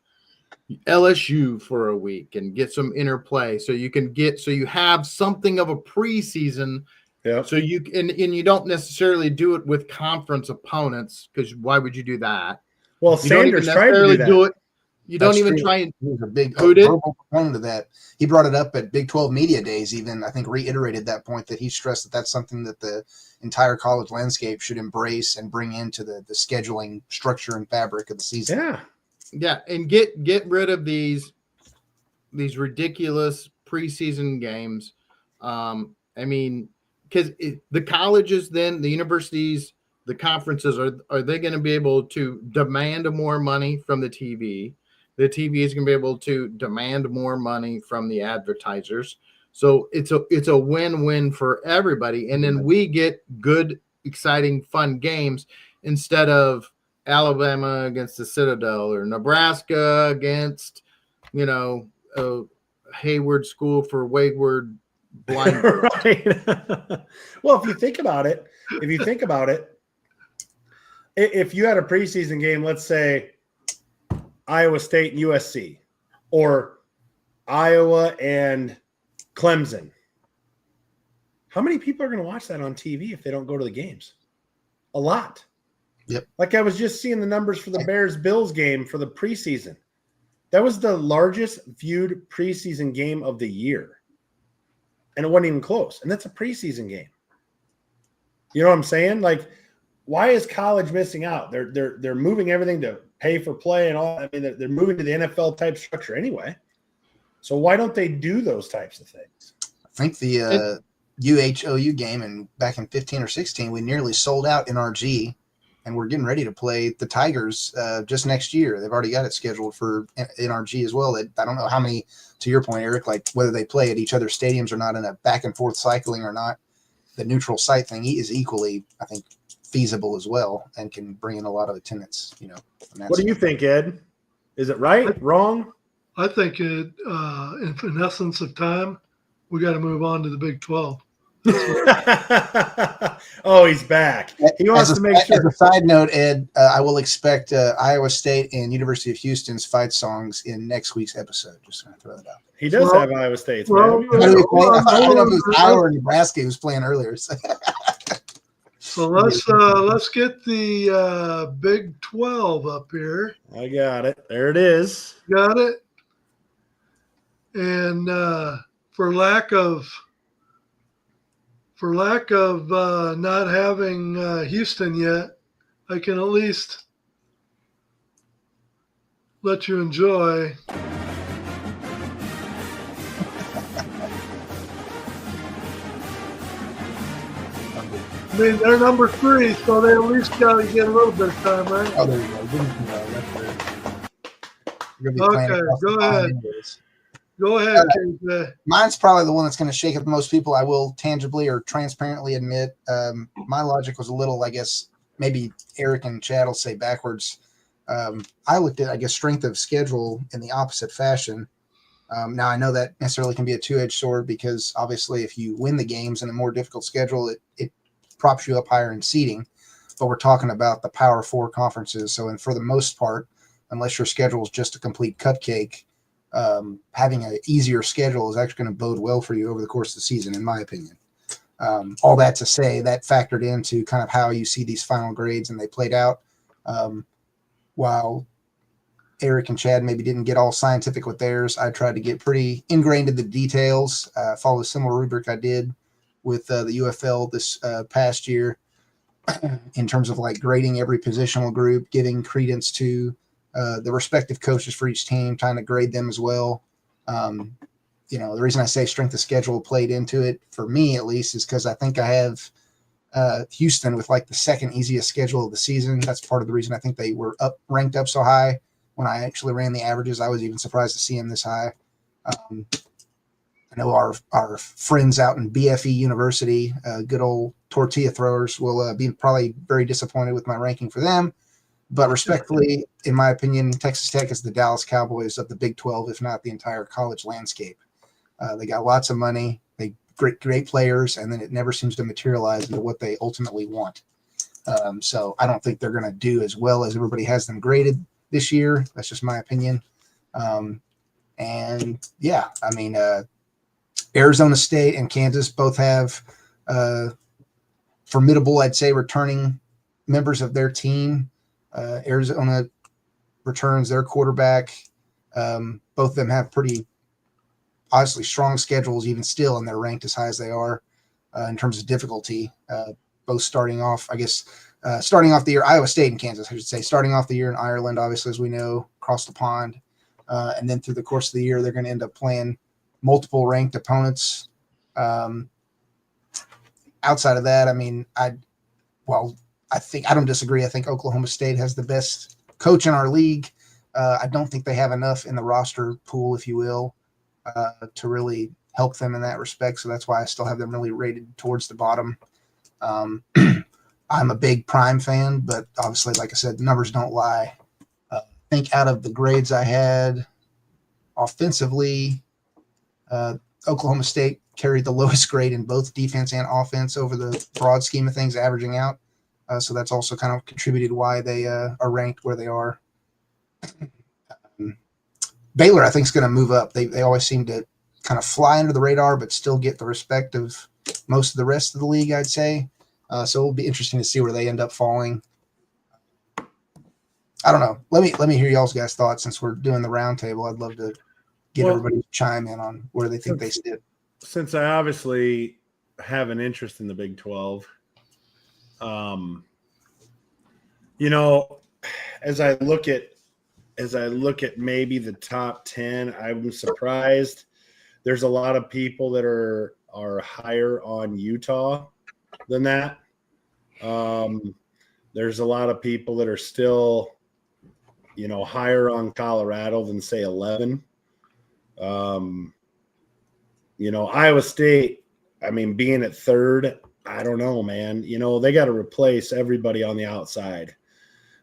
LSU for a week and get some interplay so you have something of a preseason. Yeah. So you you don't necessarily do it with conference opponents, because why would you do that? Well, Sanders tried to do that. You don't That's even true. try and He was a big Who did? verbal proponent of that. He brought it up at Big 12 Media Days, even, I think, reiterated that point, that he stressed that that's something that the entire college landscape should embrace and bring into the scheduling structure and fabric of the season. Yeah. Yeah, and get rid of these ridiculous preseason games. I mean, because the colleges, then the universities, the conferences, are they going to be able to demand more money from the TV? The TV is going to be able to demand more money from the advertisers. So it's a win-win for everybody, and then we get good, exciting, fun games instead of Alabama against the Citadel or Nebraska against, Hayward School for Wayward Blind Girls. Right. Well, if you think about it, if you had a preseason game, let's say Iowa State and USC, or Iowa and Clemson, how many people are going to watch that on TV if they don't go to the games? A lot. Yep. Like I was just seeing the numbers for the Bears-Bills game for the preseason. That was the largest viewed preseason game of the year. And it wasn't even close. And that's a preseason game. You know what I'm saying? Like, why is college missing out? They're moving everything to pay for play and all. I mean, they're moving to the NFL type structure anyway. So why don't they do those types of things? I think the UHOU game and back in 15 or 16, we nearly sold out NRG, and we're getting ready to play the Tigers just next year. They've already got it scheduled for NRG as well. I don't know how many, to your point, Eric, like whether they play at each other's stadiums or not in a back and forth cycling or not. The neutral site thing is equally, I think, feasible as well and can bring in a lot of attendance. What do you think, Ed? Is it right? Wrong? I think in essence of time, we got to move on to the Big 12. Oh, he's back. He wants to make sure. As a side note, Ed, I will expect Iowa State and University of Houston's fight songs in next week's episode. Just going to throw that out. He does have Iowa State. Well, Man. I don't know if it was Iowa or Nebraska who was playing earlier. So let's get the Big 12 up here. I got it. There it is. Got it. And for lack of not having Houston yet, I can at least let you enjoy. I mean, they're number 3, so they at least got to get a little bit of time, right? Oh, there you go. Okay, go ahead. Go ahead, KJ. Mine's probably the one that's going to shake up most people. I will tangibly or transparently admit my logic was a little, I guess, maybe Eric and Chad will say backwards. I looked at, I guess, strength of schedule in the opposite fashion. Now, I know that necessarily can be a two-edged sword because obviously if you win the games in a more difficult schedule, it props you up higher in seeding. But we're talking about the Power 4 conferences. So, and for the most part, unless your schedule is just a complete cupcake, having an easier schedule is actually going to bode well for you over the course of the season, in my opinion. All that to say, that factored into kind of how you see these final grades and they played out. While Eric and Chad maybe didn't get all scientific with theirs, I tried to get pretty ingrained in the details, follow a similar rubric I did with the UFL this past year in terms of like grading every positional group, giving credence to the respective coaches for each team, trying to grade them as well. The reason I say strength of schedule played into it, for me at least, is because I think I have Houston with like the second easiest schedule of the season. That's part of the reason I think they were ranked up so high. When I actually ran the averages, I was even surprised to see them this high. I know our friends out in BFE University, good old tortilla throwers, will be probably very disappointed with my ranking for them. But respectfully, in my opinion, Texas Tech is the Dallas Cowboys of the Big 12, if not the entire college landscape. They got lots of money, they great players, and then it never seems to materialize into what they ultimately want. So I don't think they're going to do as well as everybody has them graded this year. That's just my opinion. Arizona State and Kansas both have formidable, I'd say, returning members of their team. Arizona returns their quarterback. Both of them have pretty obviously strong schedules, even still, and they're ranked as high as they are in terms of difficulty. Both starting off, I guess, starting off the year, Iowa State and Kansas, I should say, starting off the year in Ireland, obviously, as we know, across the pond. And then through the course of the year, they're going to end up playing multiple ranked opponents. Outside of that, I mean, I don't disagree. I think Oklahoma State has the best coach in our league. I don't think they have enough in the roster pool, if you will, to really help them in that respect. So that's why I still have them really rated towards the bottom. I'm a big Prime fan, but obviously, like I said, the numbers don't lie. I think out of the grades I had offensively, Oklahoma State carried the lowest grade in both defense and offense over the broad scheme of things, averaging out. So that's also kind of contributed why they are ranked where they are. Baylor, I think, is going to move up. They always seem to kind of fly under the radar, but still get the respect of most of the rest of the league, I'd say. So it'll be interesting to see where they end up falling. I don't know. Let me hear y'all's guys' thoughts since we're doing the roundtable. I'd love to get everybody to chime in on where they think they sit. Since I obviously have an interest in the Big 12, as I look at maybe the top 10, I'm surprised there's a lot of people that are higher on Utah than that. There's a lot of people that are still, higher on Colorado than, say, 11. Iowa State, I mean, being at third, I don't know, man. They got to replace everybody on the outside.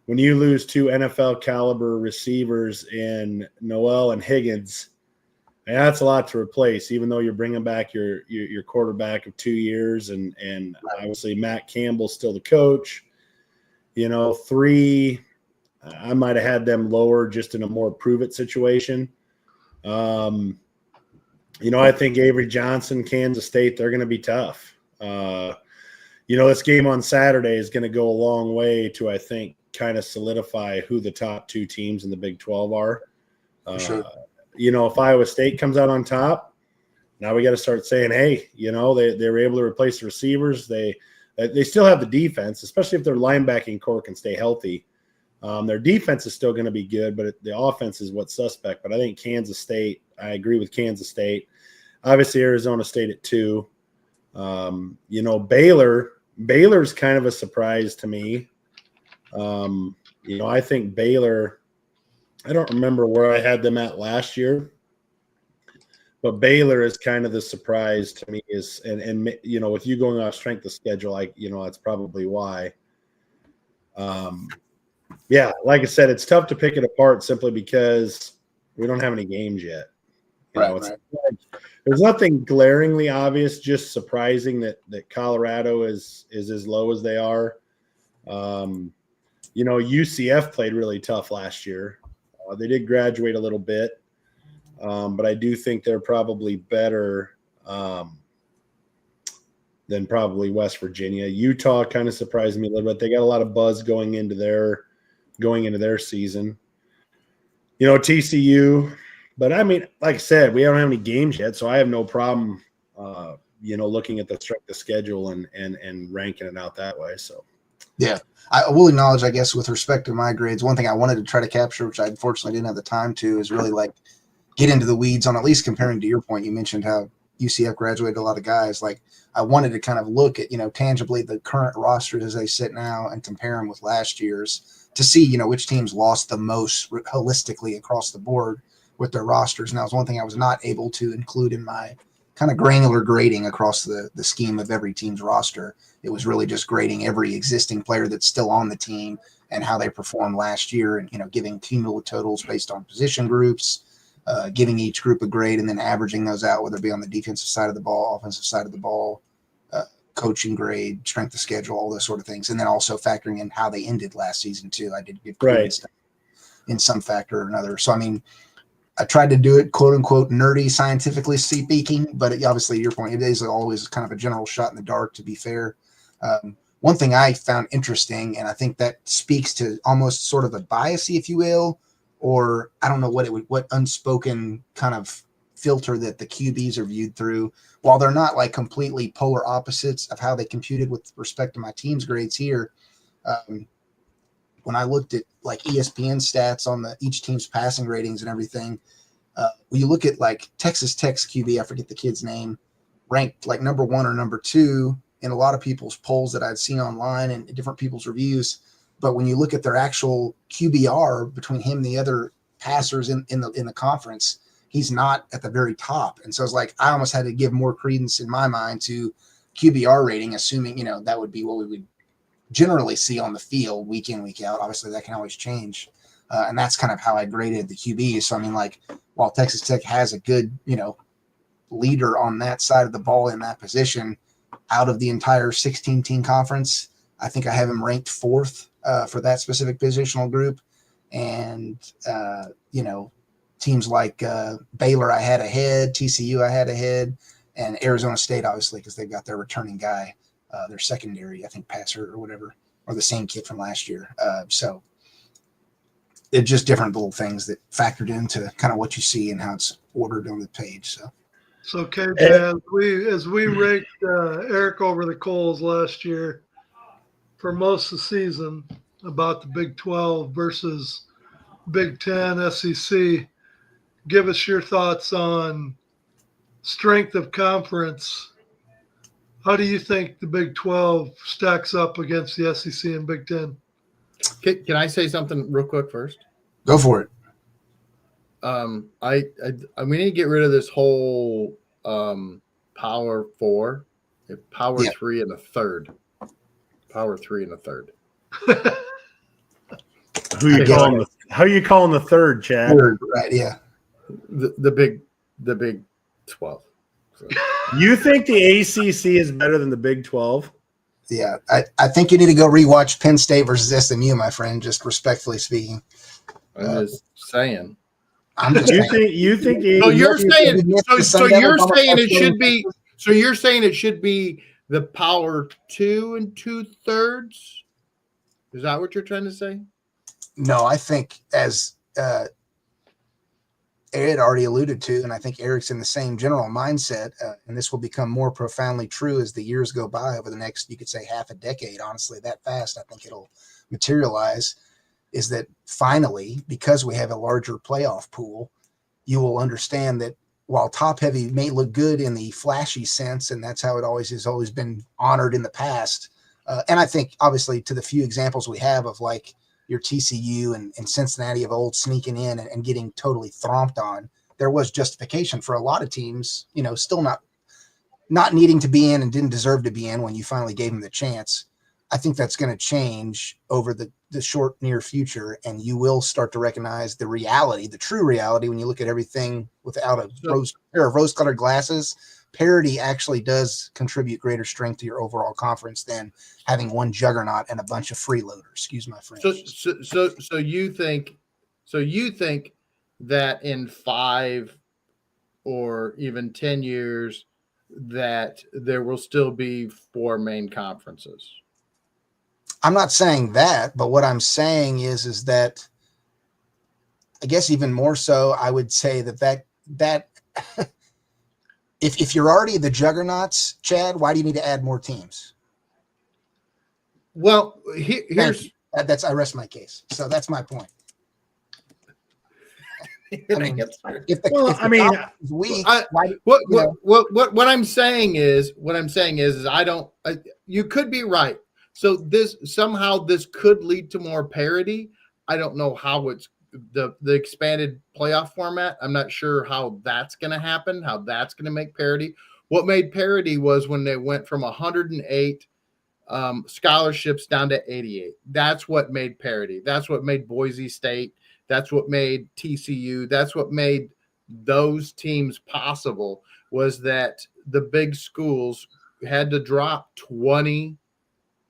When you lose two NFL caliber receivers in Noel and Higgins, that's a lot to replace, even though you're bringing back your quarterback of 2 years and obviously Matt Campbell's still the coach. 3, I might have had them lower just in a more prove-it situation. I think Avery Johnson, Kansas State, they're going to be tough. This game on Saturday is going to go a long way to, I think, kind of solidify who the top 2 teams in the Big 12 are. Sure. If Iowa State comes out on top, now we got to start saying, hey, they were able to replace the receivers. They still have the defense, especially if their linebacking core can stay healthy. Their defense is still going to be good, but the offense is what's suspect. But I think Kansas State, I agree with Kansas State. Obviously, Arizona State at 2. Baylor's kind of a surprise to me. I think Baylor, I don't remember where I had them at last year, but Baylor is kind of the surprise to me and with you going off strength of schedule, that's probably why. Like I said, it's tough to pick it apart simply because we don't have any games yet. There's nothing glaringly obvious, just surprising that Colorado is as low as they are. UCF played really tough last year. They did graduate a little bit, but I do think they're probably better than probably West Virginia. Utah kind of surprised me a little bit. They got a lot of buzz going into their season. TCU, but I mean, like I said, we don't have any games yet, so I have no problem, looking at the strength of schedule and ranking it out that way. So, yeah. I will acknowledge, I guess, with respect to my grades, one thing I wanted to try to capture, which I unfortunately didn't have the time to, is really get into the weeds on at least comparing to your point. You mentioned how UCF graduated a lot of guys. I wanted to kind of look at, tangibly the current rosters as they sit now and compare them with last year's to see, which teams lost the most holistically across the board with their rosters. And that was one thing I was not able to include in my kind of granular grading across the scheme of every team's roster. It was really just grading every existing player that's still on the team and how they performed last year and, giving cumulative totals based on position groups, giving each group a grade and then averaging those out, whether it be on the defensive side of the ball, offensive side of the ball, coaching grade, strength of schedule, all those sort of things. And then also factoring in how they ended last season too. I did give credence in some factor or another. So, I mean, I tried to do it, quote unquote, nerdy, scientifically speaking, but obviously your point, it is always kind of a general shot in the dark, to be fair. One thing I found interesting, and I think that speaks to almost sort of a bias, if you will, or I don't know what unspoken kind of filter that the QBs are viewed through. While they're not like completely polar opposites of how they computed with respect to my team's grades here, when I looked at like ESPN stats on each team's passing ratings and everything, when you look at like Texas Tech's QB, I forget the kid's name, ranked like number 1 or number 2 in a lot of people's polls that I'd seen online and different people's reviews. But when you look at their actual QBR between him and the other passers in the conference, he's not at the very top. And so it's like I almost had to give more credence in my mind to QBR rating, assuming, that would be what we would generally see on the field week in, week out. Obviously, that can always change. And that's kind of how I graded the QB. So, I mean, like, while Texas Tech has a good, leader on that side of the ball in that position, out of the entire 16-team conference, I think I have him ranked 4th for that specific positional group. And, teams like Baylor I had ahead, TCU I had ahead, and Arizona State, obviously, because they've got their returning guy, their secondary, I think, passer or whatever, or the same kid from last year. So it's just different little things that factored into kind of what you see and how it's ordered on the page. So KJ, as we raked Eric over the coals last year for most of the season about the Big 12 versus Big 10, SEC, give us your thoughts on strength of conference. How do you think the Big 12 stacks up against the SEC and Big 10? Can I say something real quick first? Go for it. We need to get rid of this whole power 4, power 3 and a third. Power 3 and a third. How are you calling the third, Chad? Third, right? Yeah. The Big 12. So. You think the ACC is better than the Big 12? Yeah, I think you need to go rewatch Penn State versus SMU, my friend. Just respectfully speaking. I'm just saying. I'm just you think so you're saying it should be. So you're saying it should be the power 2 and 2/3. Is that what you're trying to say? No, I think as Ed already alluded to, and I think Eric's in the same general mindset, and this will become more profoundly true as the years go by over the next, you could say, half a decade. Honestly, that fast, I think it'll materialize. Is that finally, because we have a larger playoff pool, you will understand that while top heavy may look good in the flashy sense, and that's how it has always been honored in the past. And I think obviously to the few examples we have of like your TCU and Cincinnati of old sneaking in and getting totally thromped on, there was justification for a lot of teams, still not needing to be in and didn't deserve to be in when you finally gave them the chance. I think that's going to change over the short near future, and you will start to recognize the reality, the true reality, when you look at everything without a pair of rose-colored glasses. Parity actually does contribute greater strength to your overall conference than having one juggernaut and a bunch of freeloaders. Excuse my French. So you think that in 5 or even 10 years that there will still be 4 main conferences? I'm not saying that, but what I'm saying is that I guess even more so, I would say that if you're already the juggernauts, Chad, why do you need to add more teams? Well, here's I rest my case. So that's my point. What I'm saying is you could be right. So this could lead to more parity. I don't know how it's the expanded playoff format. I'm not sure how that's going to happen, how that's going to make parity. What made parity was when they went from 108 scholarships down to 88. That's what made parity. That's what made Boise State. That's what made TCU. That's what made those teams possible, was that the big schools had to drop 20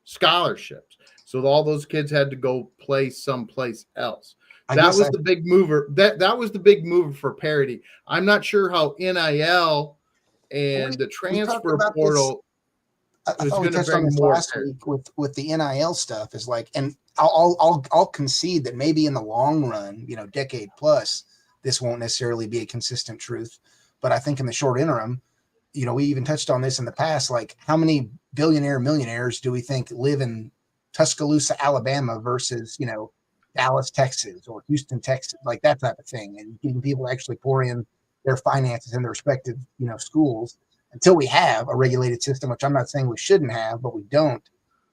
scholarships. So all those kids had to go play someplace else. That was the big mover. That was the big mover for parity. I'm not sure how NIL and the transfer portal. I It's thought we gonna touched on bring this more last parity. week with the NIL stuff. Is like, and I'll concede that maybe in the long run, decade plus, this won't necessarily be a consistent truth. But I think in the short interim, we even touched on this in the past. Like, how many millionaires do we think live in Tuscaloosa, Alabama versus Dallas, Texas, or Houston, Texas, like that type of thing, and getting people to actually pour in their finances in their respective schools. Until we have a regulated system, which I'm not saying we shouldn't have, but we don't,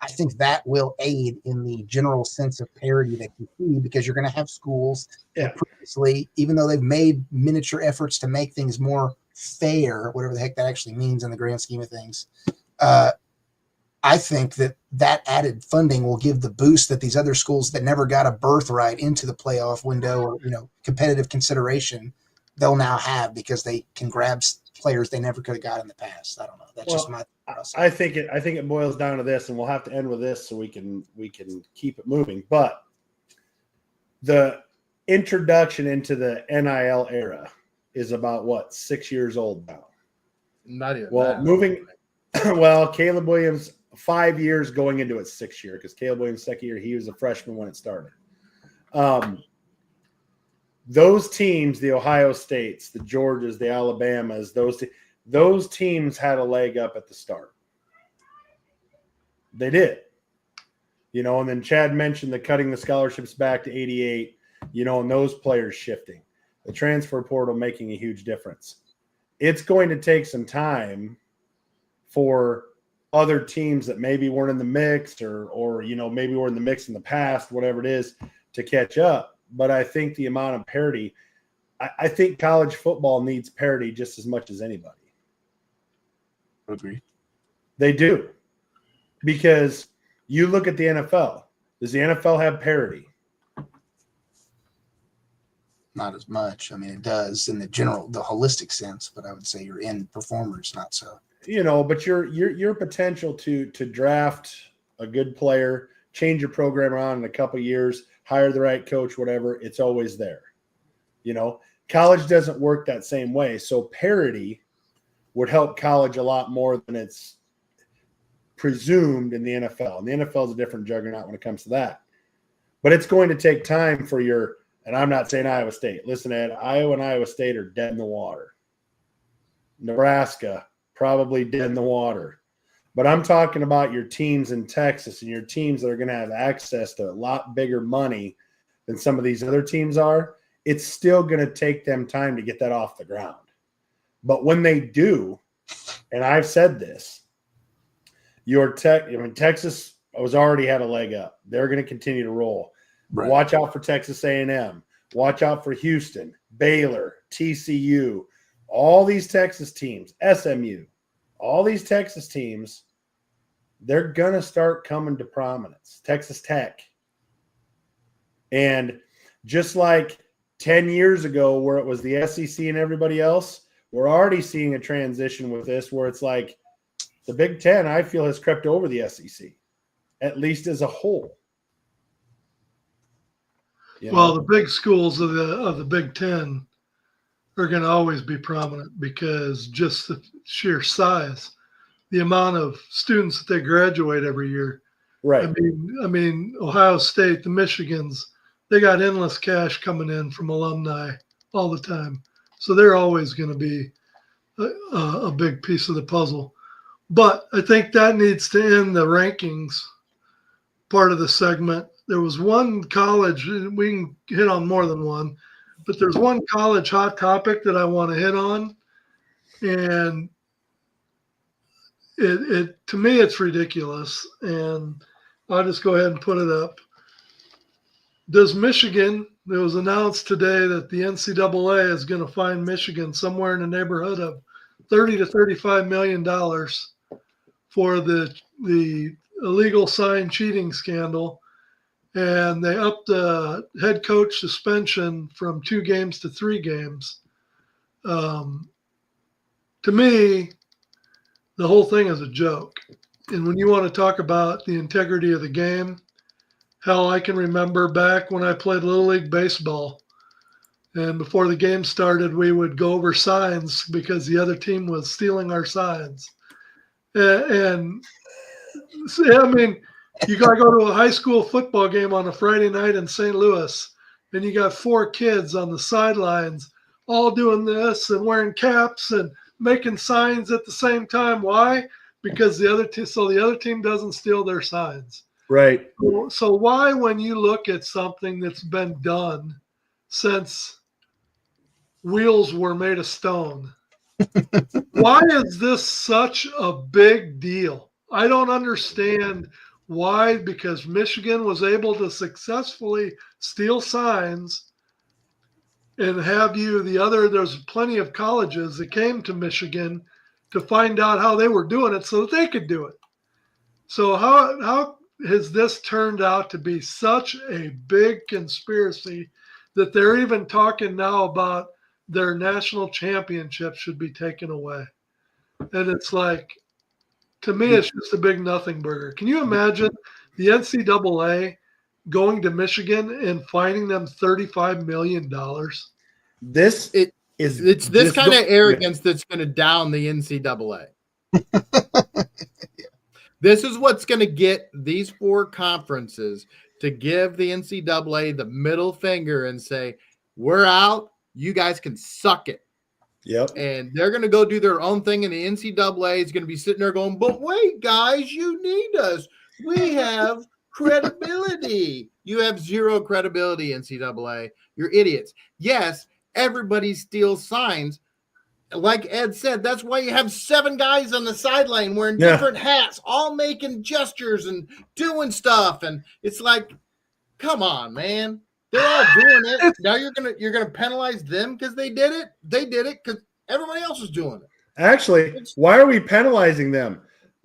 I think that will aid in the general sense of parity that you see, because you're going to have schools that previously, even though they've made miniature efforts to make things more fair, whatever the heck that actually means in the grand scheme of things, I think that added funding will give the boost that these other schools that never got a birthright into the playoff window or competitive consideration, they'll now have, because they can grab players they never could have got in the past. I don't know. That's just my process. I think it boils down to this, and we'll have to end with this so we can keep it moving. But the introduction into the NIL era is about 6 years old now. Not even. Well, that. moving. Well, Caleb Williams, 5 years going into its 6th year, because Caleb Williams' second year, he was a freshman when it started. Those teams, the Ohio States, the Georgias, the Alabamas, those teams had a leg up at the start. They did. And then Chad mentioned the cutting the scholarships back to 88, and those players shifting. The transfer portal making a huge difference. It's going to take some time for other teams that maybe weren't in the mix or maybe were in the mix in the past, whatever it is, to catch up. But I think the amount of parity, I think college football needs parity just as much as anybody. Agree. They do. Because you look at the NFL. Does the NFL have parity? Not as much. I mean, it does in the holistic sense, but I would say your end performers, not so. But your potential to draft a good player, change your program around in a couple of years, hire the right coach, whatever, it's always there. College doesn't work that same way. So parity would help college a lot more than it's presumed in the NFL. And the NFL is a different juggernaut when it comes to that. But it's going to take time for and I'm not saying Iowa State. Listen, Ed, Iowa and Iowa State are dead in the water. Nebraska, probably dead in the water. But I'm talking about your teams in Texas and your teams that are going to have access to a lot bigger money than some of these other teams are. It's still going to take them time to get that off the ground. But when they do, and I've said this, Texas was already had a leg up. They're going to continue to roll. Right. Watch out for Texas A&M. Watch out for Houston, Baylor, TCU, all these Texas teams, SMU. All these Texas teams, they're going to start coming to prominence. Texas Tech. And just like 10 years ago where it was the SEC and everybody else, we're already seeing a transition with this where it's like the Big Ten, I feel, has crept over the SEC, at least as a whole. Well, the big schools of the Big Ten are going to always be prominent because just the sheer size, the amount of students that they graduate every year. Right. I mean, Ohio State, the Michigans, they got endless cash coming in from alumni all the time. So they're always going to be a big piece of the puzzle. But I think that needs to end the rankings part of the segment. There was one college, we can hit on more than one, but there's one college hot topic that I want to hit on. And it to me, it's ridiculous. And I'll just go ahead and put it up. Does Michigan, it was announced today that the NCAA is going to fine Michigan somewhere in the neighborhood of $30 to $35 million for the illegal sign cheating scandal. And they upped the head coach suspension from 2 games to 3 games. To me, the whole thing is a joke. And when you want to talk about the integrity of the game, hell, I can remember back when I played Little League Baseball. And before the game started, we would go over signs because the other team was stealing our signs. And See, I mean, you got to go to a high school football game on a Friday night in St. Louis, and you got 4 kids on the sidelines all doing this and wearing caps and making signs at the same time. Why? Because the other team doesn't steal their signs. Right. So why, when you look at something that's been done since wheels were made of stone, why is this such a big deal? I don't understand why, because Michigan was able to successfully steal signs and have there's plenty of colleges that came to Michigan to find out how they were doing it so that they could do it. So how has this turned out to be such a big conspiracy that they're even talking now about their national championship should be taken away? And it's like, to me, it's just a big nothing burger. Can you imagine the NCAA going to Michigan and fining them $35 million? It's this kind of arrogance that's going to down the NCAA. This is what's going to get these 4 conferences to give the NCAA the middle finger and say, we're out. You guys can suck it. Yep. And they're going to go do their own thing, and the NCAA is going to be sitting there going, but wait, guys, you need us. We have credibility. You have zero credibility, NCAA. You're idiots. Yes, everybody steals signs. Like Ed said, that's why you have 7 guys on the sideline wearing different hats, all making gestures and doing stuff. And it's like, come on, man. They're all doing it. Now you're gonna penalize them because they did it. They did it because everybody else was doing it. Actually, why are we penalizing them?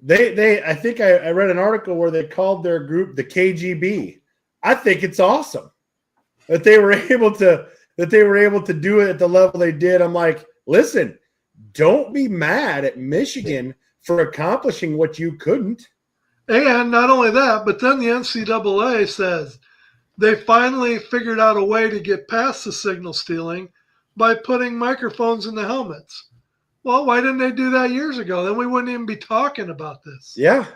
I think I read an article where they called their group the KGB. I think it's awesome that they were able to do it at the level they did. I'm like, listen, don't be mad at Michigan for accomplishing what you couldn't. And not only that, but then the NCAA says they finally figured out a way to get past the signal stealing by putting microphones in the helmets. Well, why didn't they do that years ago? Then we wouldn't even be talking about this. Yeah.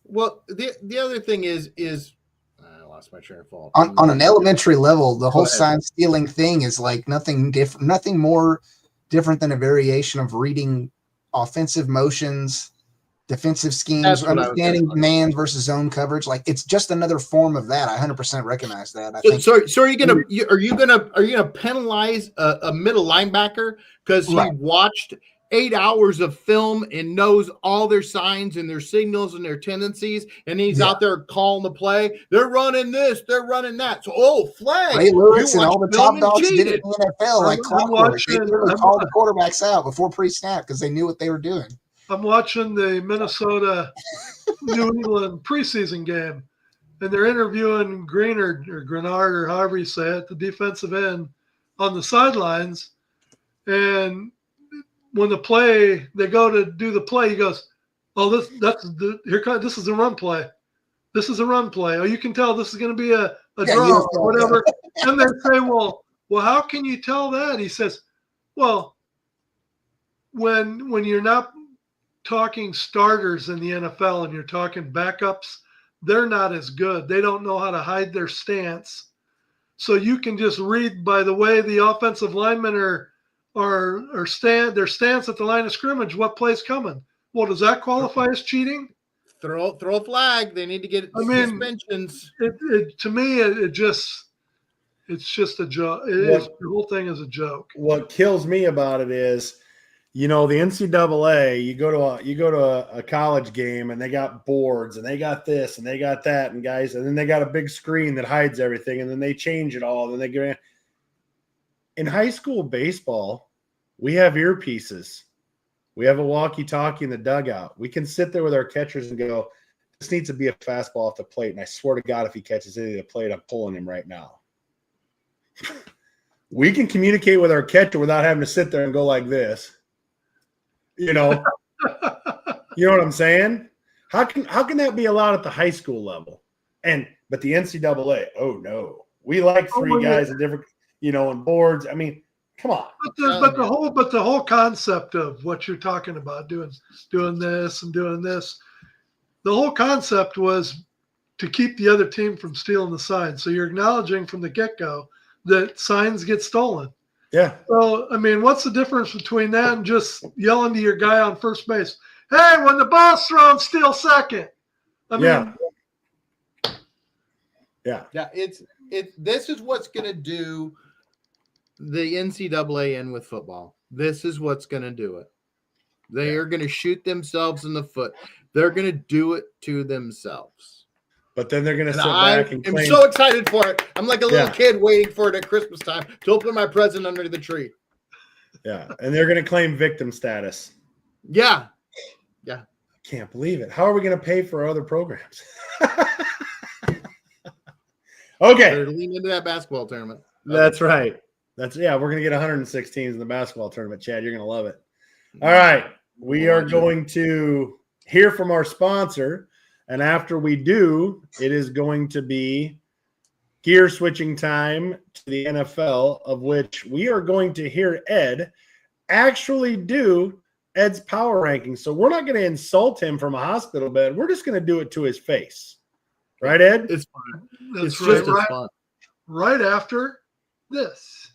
Well, the other thing is I lost my train of thought. On an elementary level, the whole sign stealing thing is like nothing different, nothing more different than a variation of reading offensive motions, defensive schemes, understanding man versus zone coverage. Like it's just another form of that. I 100% recognize that. I think. So are you gonna penalize a middle linebacker because he watched 8 hours of film and knows all their signs and their signals and their tendencies, and he's out there calling the play? They're running this, they're running that. So flag. Ray Lewis and all the top dogs did it in the NFL like clockwork. They literally called the quarterbacks out before pre-snap because they knew what they were doing. I'm watching the Minnesota New England preseason game, and they're interviewing Greenard or Grenard or however you say it, the defensive end on the sidelines. And when they go to do the play, he goes, "Oh, this is a run play. This is a run play. Oh, you can tell this is going to be a draw or whatever." And they say, "Well, how can you tell that?" He says, "Well, when you're not talking starters in the NFL and you're talking backups, they're not as good. They don't know how to hide their stance. So you can just read by the way the offensive linemen their stance at the line of scrimmage, what play's coming. Well, does that qualify as cheating?" Throw a flag. They need to get suspensions. To me, it's just a joke. The whole thing is a joke. What kills me about it is, the NCAA, you go to a college game and they got boards and they got this and they got that and then they got a big screen that hides everything and then they change it all. And then they go in high school baseball, we have earpieces. We have a walkie-talkie in the dugout. We can sit there with our catchers and go, this needs to be a fastball off the plate. And I swear to God, if he catches any of the plate, I'm pulling him right now. We can communicate with our catcher without having to sit there and go like this. You know what I'm saying? How can that be allowed at the high school level? But the NCAA, oh no, we like 3 guys in different, and boards. I mean, come on. But the whole concept of what you're talking about, doing this and doing this, the whole concept was to keep the other team from stealing the sign. So you're acknowledging from the get-go that signs get stolen. Yeah. So, I mean, what's the difference between that and just yelling to your guy on first base, hey, when the ball's thrown, steal second? I mean, yeah. This is what's going to do the NCAA in with football. This is what's going to do it. They are going to shoot themselves in the foot. They're going to do it to themselves. But then they're going to sit I back and am claim. so excited for it. I'm like a little kid waiting for it at Christmas time to open my present under the tree. Yeah, and they're going to claim victim status. Yeah. I can't believe it. How are we going to pay for other programs? Okay. They're leaning into that basketball tournament. That's right. We're going to get 116s in the basketball tournament, Chad. You're going to love it. All right. We are going to hear from our sponsor. And after we do, it is going to be gear switching time to the NFL, of which we are going to hear Ed actually do Ed's power rankings. So we're not going to insult him from a hospital bed. We're just going to do it to his face. Right, Ed? It's fun. that's It's right. fun. Right after this.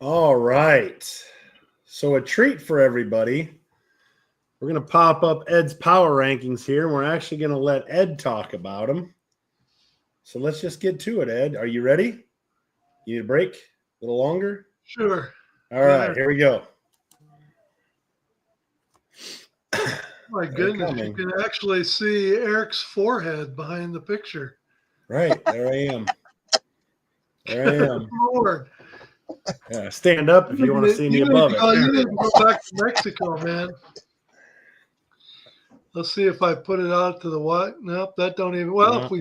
All right. So a treat for everybody. We're going to pop up Ed's power rankings here, and we're actually going to let Ed talk about them. So let's just get to it, Ed. Are you ready? You need a break? A little longer? Sure. All right, here we go. My goodness, you can actually see Eric's forehead behind the picture. Right, there I am. There I am. Lord. Yeah, stand up if you want to see me above it. You need to go back to Mexico, man. Let's see if I put it out to the what? Nope, that don't even. Well, No. if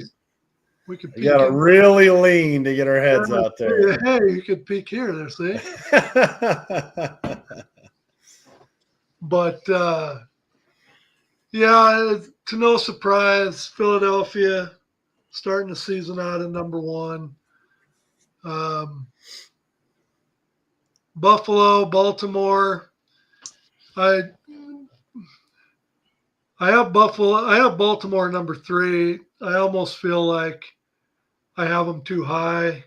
we could. We got to really lean to get our heads out there. Hey, you could peek here. There, see. But yeah, to no surprise, Philadelphia starting the season out at number one. Buffalo, Baltimore. I have Buffalo. I have Baltimore number 3. I almost feel like I have them too high,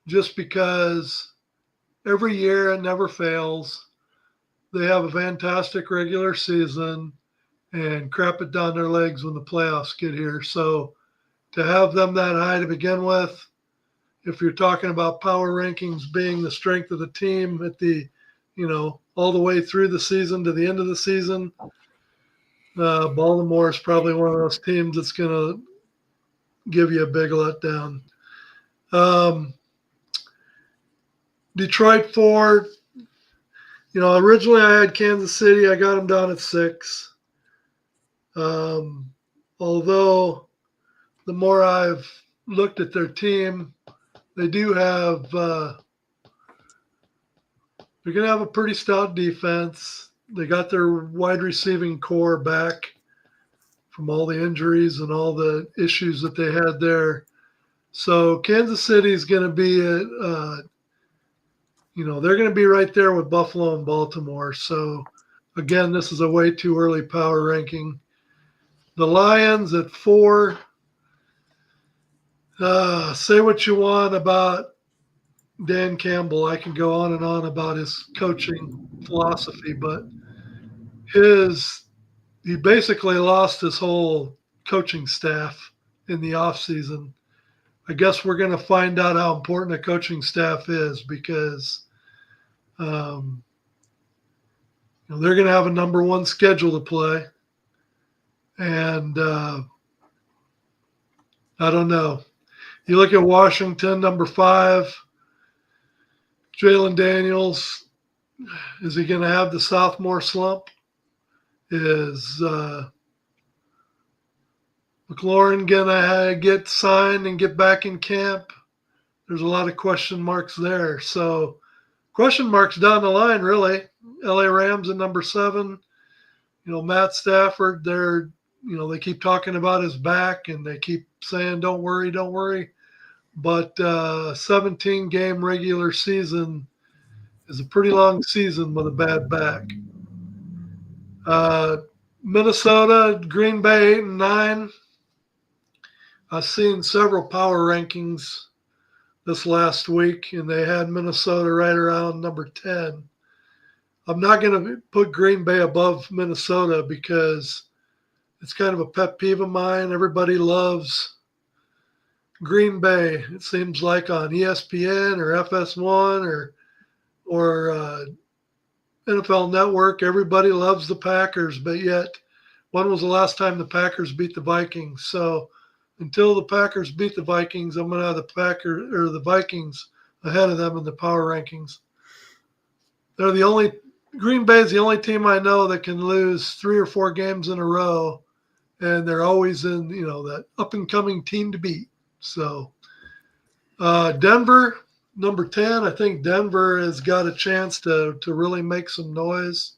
just because every year it never fails. They have a fantastic regular season and crap it down their legs when the playoffs get here. So to have them that high to begin with, if you're talking about power rankings being the strength of the team at the, all the way through the season to the end of the season, Baltimore is probably one of those teams that's going to give you a big letdown. Detroit 4, originally I had Kansas City. I got them down at 6. Although the more I've looked at their team, they do have they're going to have a pretty stout defense. They got their wide receiving core back from all the injuries and all the issues that they had there. So Kansas City is going to be they're going to be right there with Buffalo and Baltimore. So again, this is a way too early power ranking. The Lions at 4. Say what you want about Dan Campbell, I can go on and on about his coaching philosophy, but he basically lost his whole coaching staff in the offseason. I guess we're going to find out how important a coaching staff is because they're going to have a number one schedule to play. And I don't know. You look at Washington, number 5, Jalen Daniels. Is he going to have the sophomore slump? Is McLaurin going to get signed and get back in camp? There's a lot of question marks there. So question marks down the line, really. LA Rams at number 7. Matt Stafford, they keep talking about his back and they keep saying, don't worry, don't worry. But 17-game regular season is a pretty long season with a bad back. Minnesota, Green Bay 8 and 9. I've seen several power rankings this last week, and they had Minnesota right around number 10. I'm not going to put Green Bay above Minnesota because it's kind of a pet peeve of mine. Everybody loves Green Bay. It seems like on ESPN or FS1 or NFL Network, everybody loves the Packers, but yet when was the last time the Packers beat the Vikings? So until the Packers beat the Vikings, I'm going to have the Vikings ahead of them in the power rankings. Green Bay is the only team I know that can lose 3 or 4 games in a row, and they're always in, that up-and-coming team to beat. So Denver, number 10, I think Denver has got a chance to really make some noise.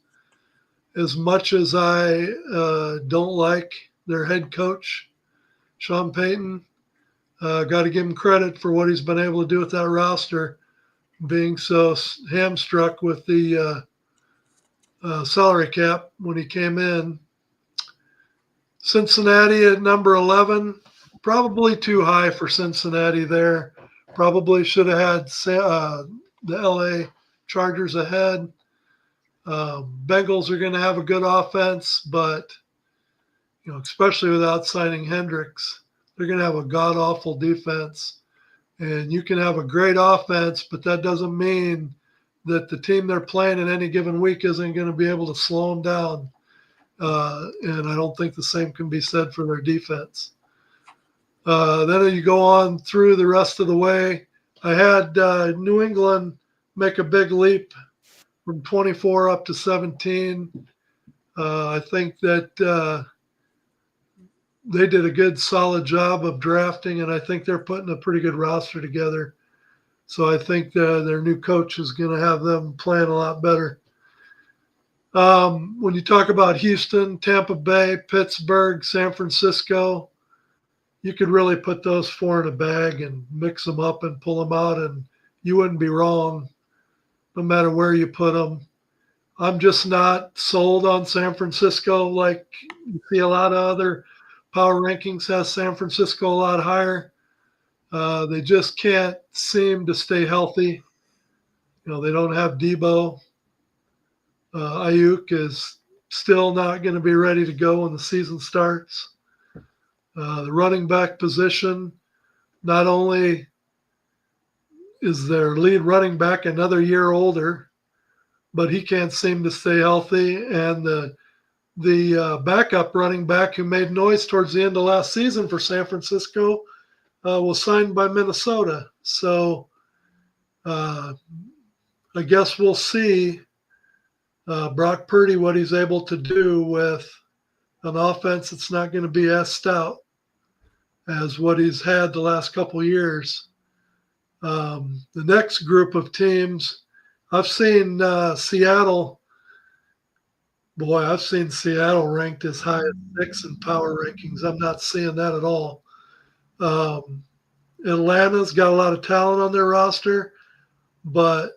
As much as I don't like their head coach, Sean Payton, got to give him credit for what he's been able to do with that roster, being so hamstruck with the salary cap when he came in. Cincinnati at number 11, probably too high for Cincinnati there. Probably should have had the LA Chargers ahead. Bengals are going to have a good offense, but especially without signing Hendricks, they're going to have a god-awful defense. And you can have a great offense, but that doesn't mean that the team they're playing in any given week isn't going to be able to slow them down. And I don't think the same can be said for their defense. Then you go on through the rest of the way. I had New England make a big leap from 24 up to 17. I think that they did a good, solid job of drafting, and I think they're putting a pretty good roster together. So I think their new coach is going to have them playing a lot better. When you talk about Houston, Tampa Bay, Pittsburgh, San Francisco, you could really put those 4 in a bag and mix them up and pull them out, and you wouldn't be wrong no matter where you put them. I'm just not sold on San Francisco like you see a lot of other power rankings has San Francisco a lot higher. They just can't seem to stay healthy. They don't have Debo. Ayuk is still not going to be ready to go when the season starts. The running back position, not only is their lead running back another year older, but he can't seem to stay healthy. And the backup running back who made noise towards the end of last season for San Francisco was signed by Minnesota. So I guess we'll see Brock Purdy, what he's able to do with an offense that's not going to be as stout as what he's had the last couple of years. The next group of teams, I've seen Seattle. Boy, I've seen Seattle ranked as high as 6 in power rankings. I'm not seeing that at all. Atlanta's got a lot of talent on their roster, but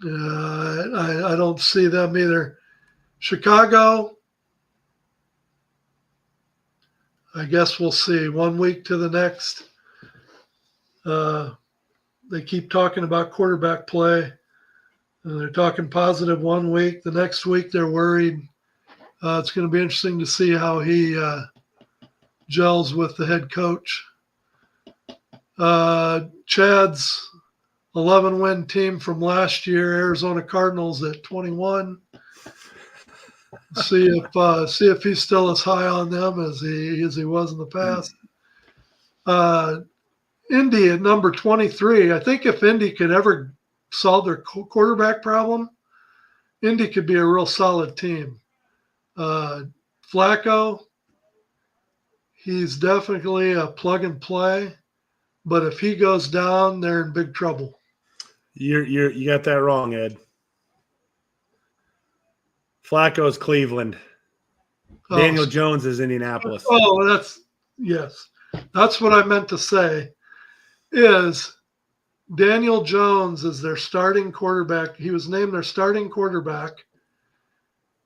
I don't see them either. Chicago, I guess we'll see. One week to the next. they keep talking about quarterback play. They're talking positive one week. The next week they're worried. It's going to be interesting to see how he gels with the head coach. Chad's 11-win team from last year, Arizona Cardinals at 21. See if he's still as high on them as he was in the past. Indy at number 23. I think if Indy could ever solve their quarterback problem, Indy could be a real solid team. Flacco, he's definitely a plug and play, but if he goes down, they're in big trouble. You got that wrong, Ed. Flacco's Cleveland. Daniel Jones is Indianapolis. Oh, yes. That's what I meant to say. Is Daniel Jones is their starting quarterback. He was named their starting quarterback.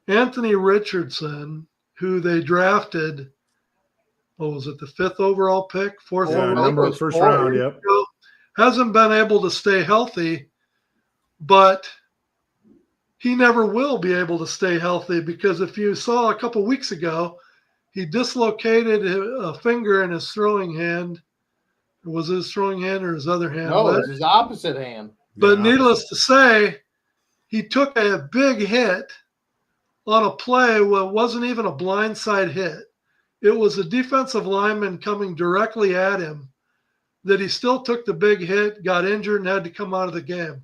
Anthony Richardson, who they drafted, what was it, the 5th overall pick, 4th overall pick? First round, yep. Hasn't been able to stay healthy, but he never will be able to stay healthy because if you saw a couple weeks ago, he dislocated a finger in his throwing hand. Was it his throwing hand or his other hand? No, it was his opposite hand. But needless to say, he took a big hit on a play where it wasn't even a blindside hit. It was a defensive lineman coming directly at him that he still took the big hit, got injured, and had to come out of the game.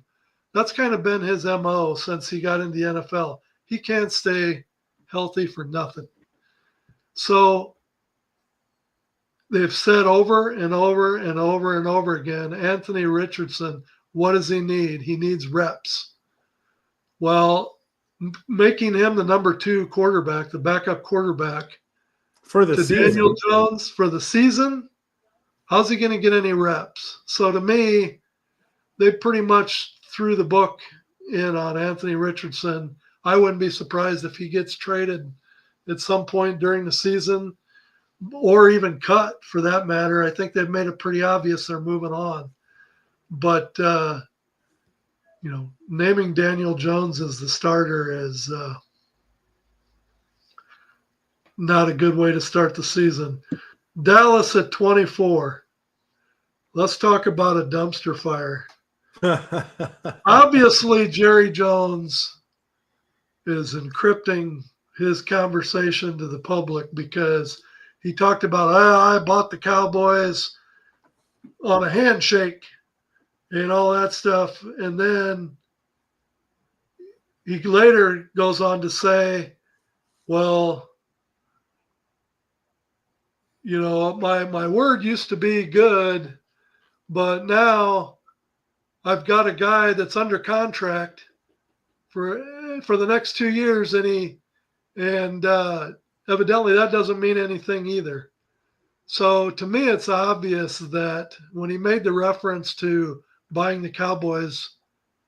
That's kind of been his MO since he got into the NFL. He can't stay healthy for nothing. So they've said over and over and over and over again, Anthony Richardson, what does he need? He needs reps. Well, making him the number 2 quarterback, the backup quarterback for the season. Daniel Jones for the season, how's he going to get any reps? So to me, they pretty much threw the book in on Anthony Richardson. I wouldn't be surprised if he gets traded at some point during the season or even cut for that matter. I think they've made it pretty obvious they're moving on. But, naming Daniel Jones as the starter is not a good way to start the season. Dallas at 24. Let's talk about a dumpster fire. Obviously, Jerry Jones is encrypting his conversation to the public because he talked about, I bought the Cowboys on a handshake and all that stuff. And then he later goes on to say, well, my word used to be good, but now I've got a guy that's under contract for the next 2 years, and evidently that doesn't mean anything either. So to me, it's obvious that when he made the reference to buying the Cowboys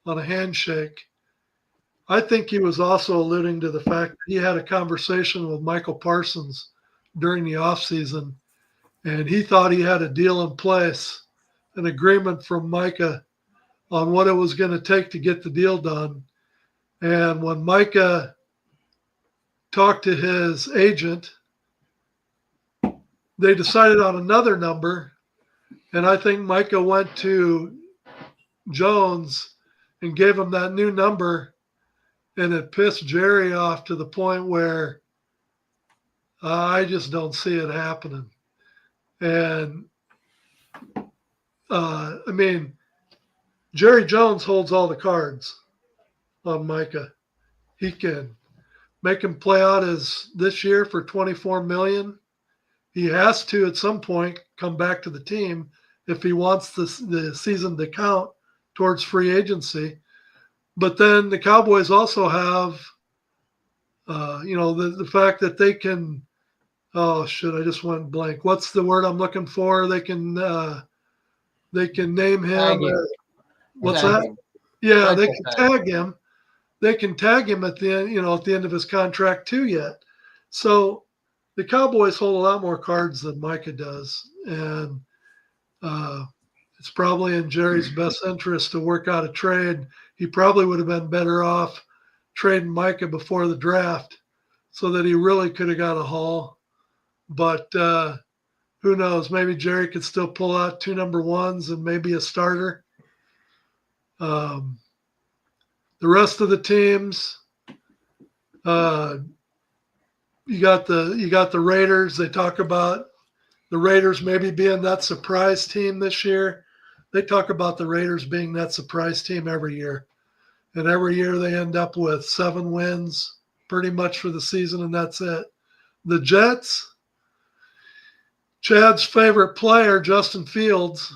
on a handshake, I think he was also alluding to the fact that he had a conversation with Michael Parsons during the offseason, and he thought he had a deal in place, an agreement from Micah on what it was going to take to get the deal done. And when Micah talked to his agent, they decided on another number. And I think Micah went to Jones and gave him that new number. And it pissed Jerry off to the point where I just don't see it happening. And, Jerry Jones holds all the cards on Micah. He can make him play out as this year for $24 million. He has to at some point come back to the team if he wants the season to count towards free agency. But then the Cowboys also have, the fact that they can. Oh shit! I just went blank. What's the word I'm looking for? They can name him. What's that? Him. Yeah, they can tag him. They can tag him at the end, at the end of his contract too. Yet, so the Cowboys hold a lot more cards than Micah does, and it's probably in Jerry's best interest to work out a trade. He probably would have been better off trading Micah before the draft so that he really could have got a haul. But who knows? Maybe Jerry could still pull out 2 number ones and maybe a starter. The rest of the teams, you got the Raiders. They talk about the Raiders maybe being that surprise team this year. They talk about the Raiders being that surprise team every year. And every year they end up with 7 wins pretty much for the season, and that's it. The Jets, Chad's favorite player, Justin Fields,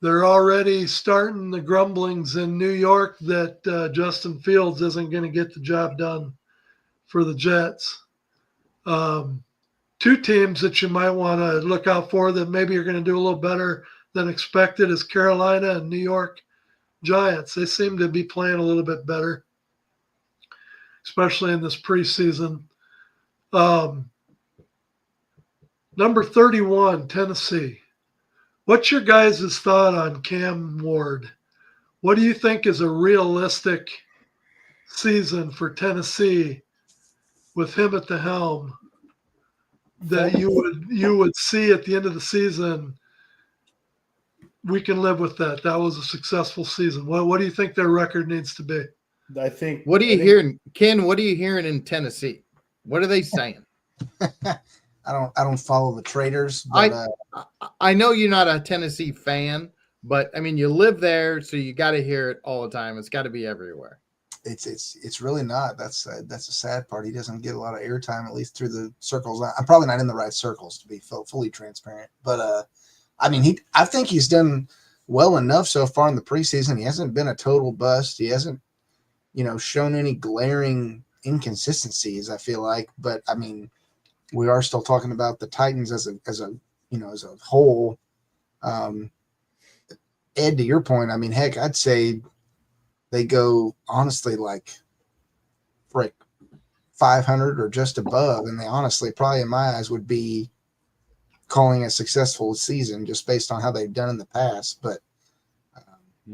they're already starting the grumblings in New York that Justin Fields isn't going to get the job done for the Jets. 2 teams that you might want to look out for that maybe you're going to do a little better than expected is Carolina and New York Giants. They seem to be playing a little bit better, especially in this preseason. Number 31, Tennessee. What's your guys' thought on Cam Ward? What do you think is a realistic season for Tennessee with him at the helm that you would see at the end of the season? We can live with that. That was a successful season. What do you think their record needs to be? I think. What are you hearing, Ken? What are you hearing in Tennessee? What are they saying? I don't follow the traders. But, I know you're not a Tennessee fan, but I mean you live there, so you got to hear it all the time. It's got to be everywhere. It's really not. That's a sad part. He doesn't get a lot of airtime, at least through the circles. I'm probably not in the right circles to be fully transparent. But I mean, I think he's done well enough so far in the preseason. He hasn't been a total bust. He hasn't, shown any glaring inconsistencies, I feel like. But I mean, we are still talking about the Titans as a whole. Ed, to your point, I mean, heck, I'd say they go honestly like 500 or just above, and they honestly probably in my eyes would be calling a successful season just based on how they've done in the past. But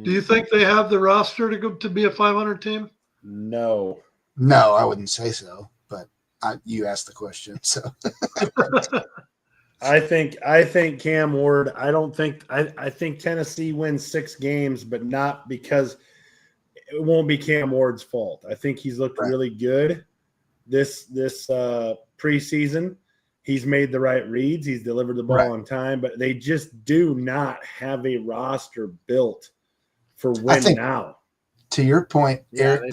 do you think they have the roster to be a 500 team? No, I wouldn't say so. But you asked the question, so I think Cam Ward. I think Tennessee wins 6 games, but not because it won't be Cam Ward's fault. I think he's looked really good this preseason. He's made the right reads. He's delivered the ball on time, but they just do not have a roster built for win now. To your point, Eric,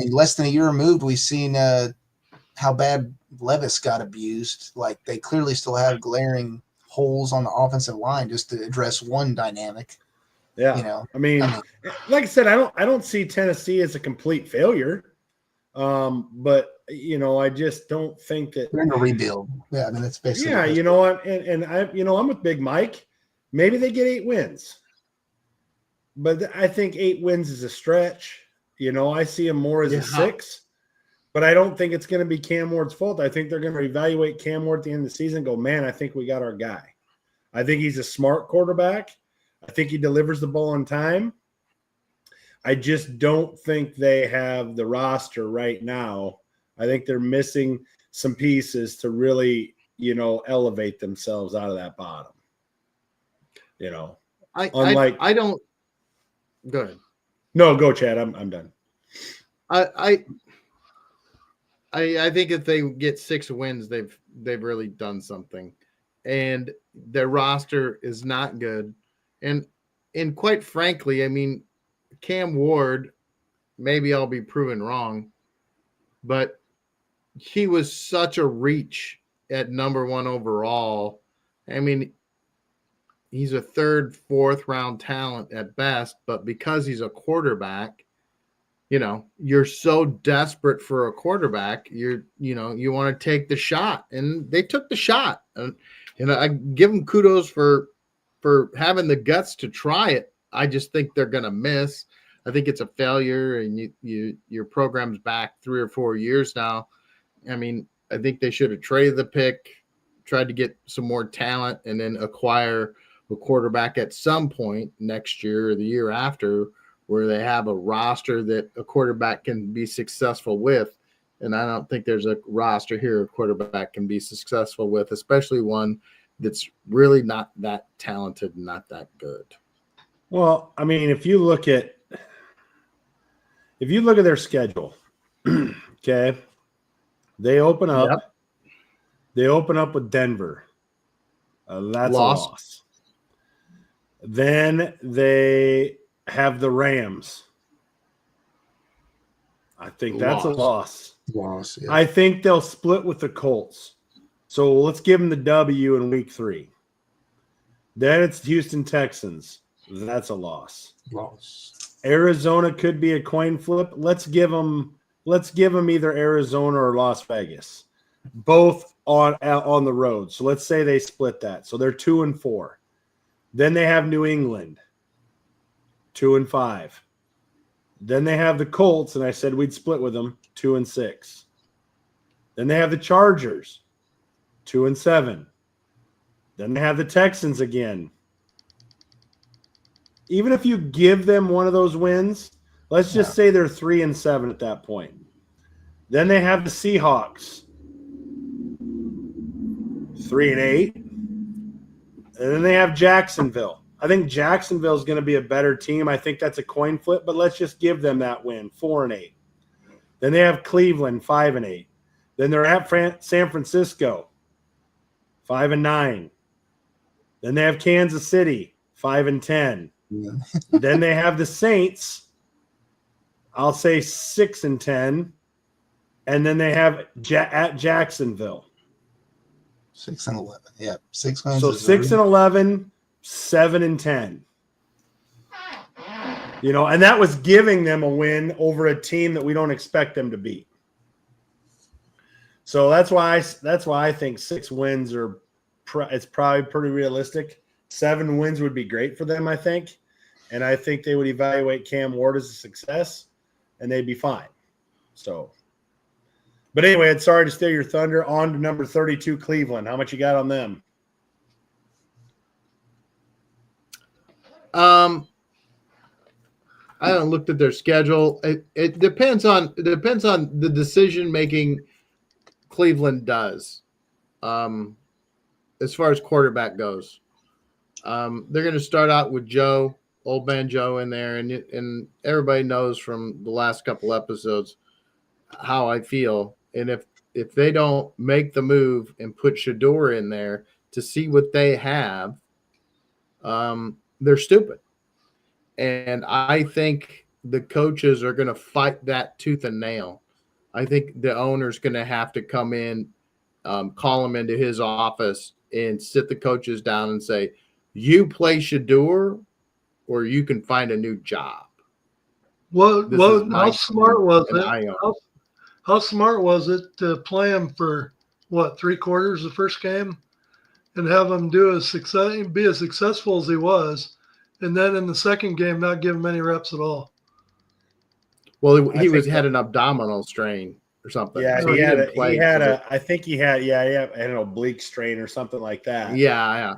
less than a year removed, we've seen how bad Levis got abused. Like they clearly still have glaring holes on the offensive line just to address one dynamic. Yeah, I mean, like I said, I don't see Tennessee as a complete failure. But I just don't think that they're in a rebuild. Yeah, I mean that's basically. Yeah, you know what, and I'm with Big Mike. Maybe they get 8 wins, but I think 8 wins is a stretch. I see them more as a 6. But I don't think it's going to be Cam Ward's fault. I think they're going to evaluate Cam Ward at the end of the season and go, man, I think we got our guy. I think he's a smart quarterback. I think he delivers the ball on time. I just don't think they have the roster right now. I think they're missing some pieces to really, elevate themselves out of that bottom. I don't. Go ahead. No, go, Chad. I'm done. I think if they get 6 wins, they've really done something, and their roster is not good, and quite frankly, I mean, Cam Ward, maybe I'll be proven wrong, but he was such a reach at number 1 overall. I mean, he's a 3rd, 4th round talent at best, but because he's a quarterback, you're so desperate for a quarterback, you want to take the shot, and they took the shot. And I give them kudos for having the guts to try it. I just think they're going to miss. I think it's a failure, and your program's back 3 or 4 years now. I mean, I think they should have traded the pick, tried to get some more talent, and then acquire a quarterback at some point next year or the year after where they have a roster that a quarterback can be successful with. And I don't think there's a roster here a quarterback can be successful with, especially one that's really not that talented and not that good. Well, I mean, if you look at their schedule, okay, they open up. Yep. They open up with Denver. That's Loss. a loss. Then they have the Rams. I think that's a loss. Loss. Yeah. I think they'll split with the Colts. So let's give them the W in week 3. Then it's Houston Texans. That's a loss. Loss. Arizona could be a coin flip. Let's give them either Arizona or Las Vegas. Both on the road. So let's say they split that. So they're 2-4. Then they have New England, 2-5. Then they have the Colts, and I said we'd split with them, 2-6. Then they have the Chargers, 2-7. Then they have the Texans again. Even if you give them one of those wins, let's just say they're 3-7 at that point. Then they have the Seahawks, 3-8. And then they have Jacksonville. I think Jacksonville is going to be a better team. I think that's a coin flip, but let's just give them that win, 4-8. Then they have Cleveland, 5-8. Then they're at San Francisco, 5-9. Then they have Kansas City, 5-10. Yeah. Then they have the Saints, I'll say 6-10. And then they have at Jacksonville. 6-11. Yeah, 6 wins. So 6-11, 7-10. You know, and that was giving them a win over a team that we don't expect them to beat. So that's why I think 6 wins it's probably pretty realistic. 7 wins would be great for them, I think. And I think they would evaluate Cam Ward as a success, and they'd be fine. So, but anyway, I'm sorry to steal your thunder. On to number 32, Cleveland. How much you got on them? I haven't looked at their schedule. It depends on the decision making Cleveland does. As far as quarterback goes, they're going to start out with Joe, old man Joe, in there, and everybody knows from the last couple episodes how I feel. And if they don't make the move and put Shador in there to see what they have, they're stupid. And I think the coaches are going to fight that tooth and nail. I think the owner's going to have to come in, call him into his office and sit the coaches down and say, you play Shador or you can find a new job. Well, how smart was it? How smart was it to play him for, 3 quarters the first game and have him be as successful as he was, and then in the second game not give him any reps at all? Well, he had an abdominal strain or something. Yeah, so he had an oblique strain or something like that. Yeah.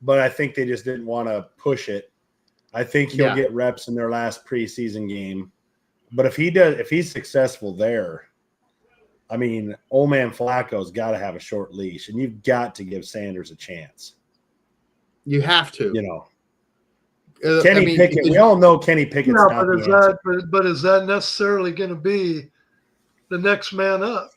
But I think they just didn't want to push it. I think he'll get reps in their last preseason game. But if he's successful there, I mean, old man Flacco's got to have a short leash, and you've got to give Sanders a chance. You have to. You know. Kenny Pickett, we all know Kenny Pickett's not the answer. But is that necessarily going to be the next man up?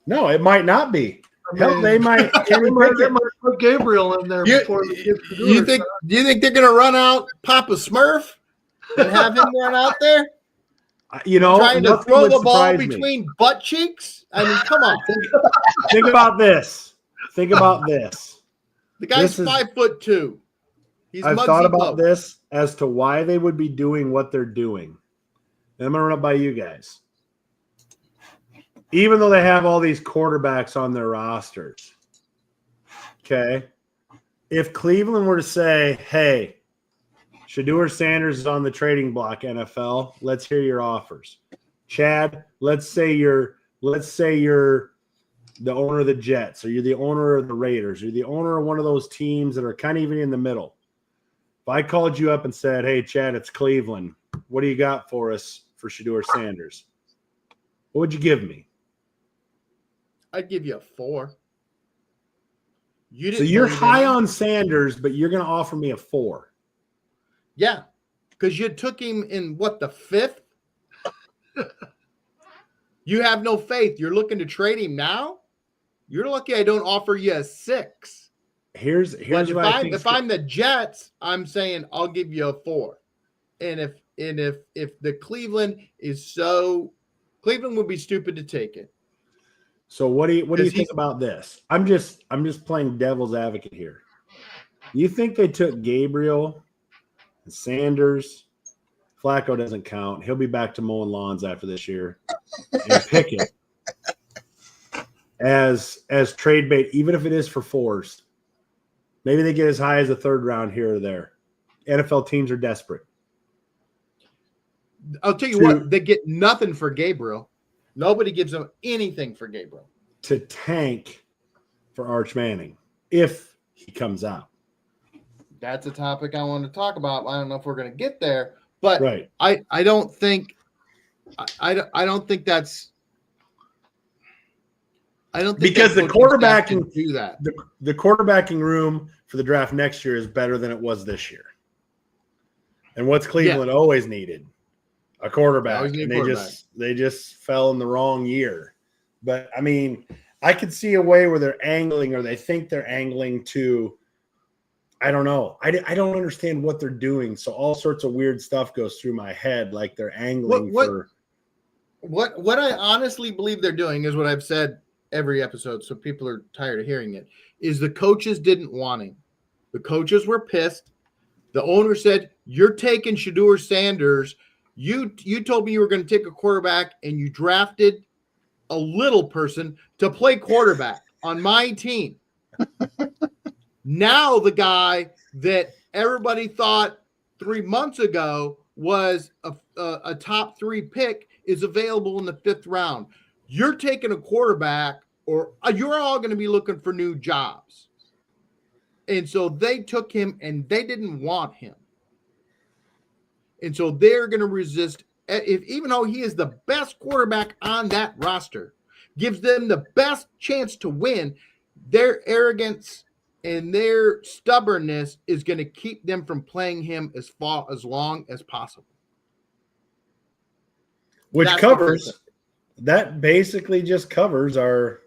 No, it might not be. Hell, they might. They might put Gabriel in there before they get to do it. Do you think they're going to run out Papa Smurf and have him run out there? Trying to throw the ball between butt cheeks? I mean, come on. Think about this. The guy's 5'2". I've thought about this as to why they would be doing what they're doing. And I'm going to run it by you guys. Even though they have all these quarterbacks on their rosters, okay, if Cleveland were to say, hey, Shador Sanders is on the trading block, NFL, let's hear your offers. Chad, let's say you're the owner of the Jets, or you're the owner of the Raiders, or you're the owner of one of those teams that are kind of even in the middle. If I called you up and said, hey, Chad, it's Cleveland. What do you got for us for Shedeur Sanders? What would you give me? I'd give you a 4. So you're high on Sanders, but you're going to offer me a 4. Yeah, because you took him in, what, the 5th? You have no faith. You're looking to trade him now? You're lucky I don't offer you a 6. Here's But what I think. if I'm the Jets, I'm saying I'll give you a 4. And if the Cleveland is so, Cleveland would be stupid to take it. So what do you think about this? I'm just playing devil's advocate here. You think they took Gabriel and Sanders? Flacco doesn't count. He'll be back to mowing lawns after this year. And Pickett as trade bait, even if it is for 4s. Maybe they get as high as a 3rd round here or there. NFL teams are desperate. I'll tell you what, they get nothing for Gabriel. Nobody gives them anything for Gabriel. To tank for Arch Manning if he comes out. That's a topic I want to talk about. I don't know if we're going to get there, but right. I don't think that's. I don't think because the quarterbacking do that. The quarterbacking room for the draft next year is better than it was this year. And what's Cleveland always needed? A quarterback. And they just fell in the wrong year. But I mean, I could see a way where they're angling, or they think they're angling to, I don't know. I don't understand what they're doing. So all sorts of weird stuff goes through my head, like they're angling for. What I honestly believe they're doing is what I've said every episode, so people are tired of hearing it, is the coaches didn't want him. The coaches were pissed. The owner said, you're taking Shedeur Sanders. You told me you were going to take a quarterback, and you drafted a little person to play quarterback on my team. Now the guy that everybody thought 3 months ago was a top 3 pick is available in the 5th round. You're taking a quarterback, or you're all going to be looking for new jobs. And so they took him, and they didn't want him. And so they're going to resist. Even though he is the best quarterback on that roster, gives them the best chance to win, their arrogance and their stubbornness is going to keep them from playing him as long as possible. Which that basically just covers our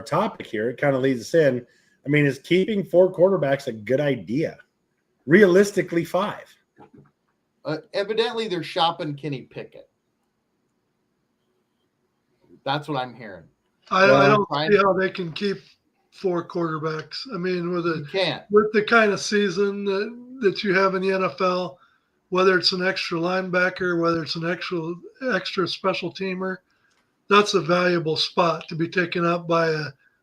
topic here. It kind of leads us in. I mean, is keeping 4 quarterbacks a good idea? Realistically, 5. Evidently, they're shopping Kenny Pickett. That's what I'm hearing. I don't see how they can keep 4 quarterbacks. I mean, with the kind of season that you have in the NFL, whether it's an extra linebacker, whether it's an extra special teamer, that's a valuable spot to be taken up by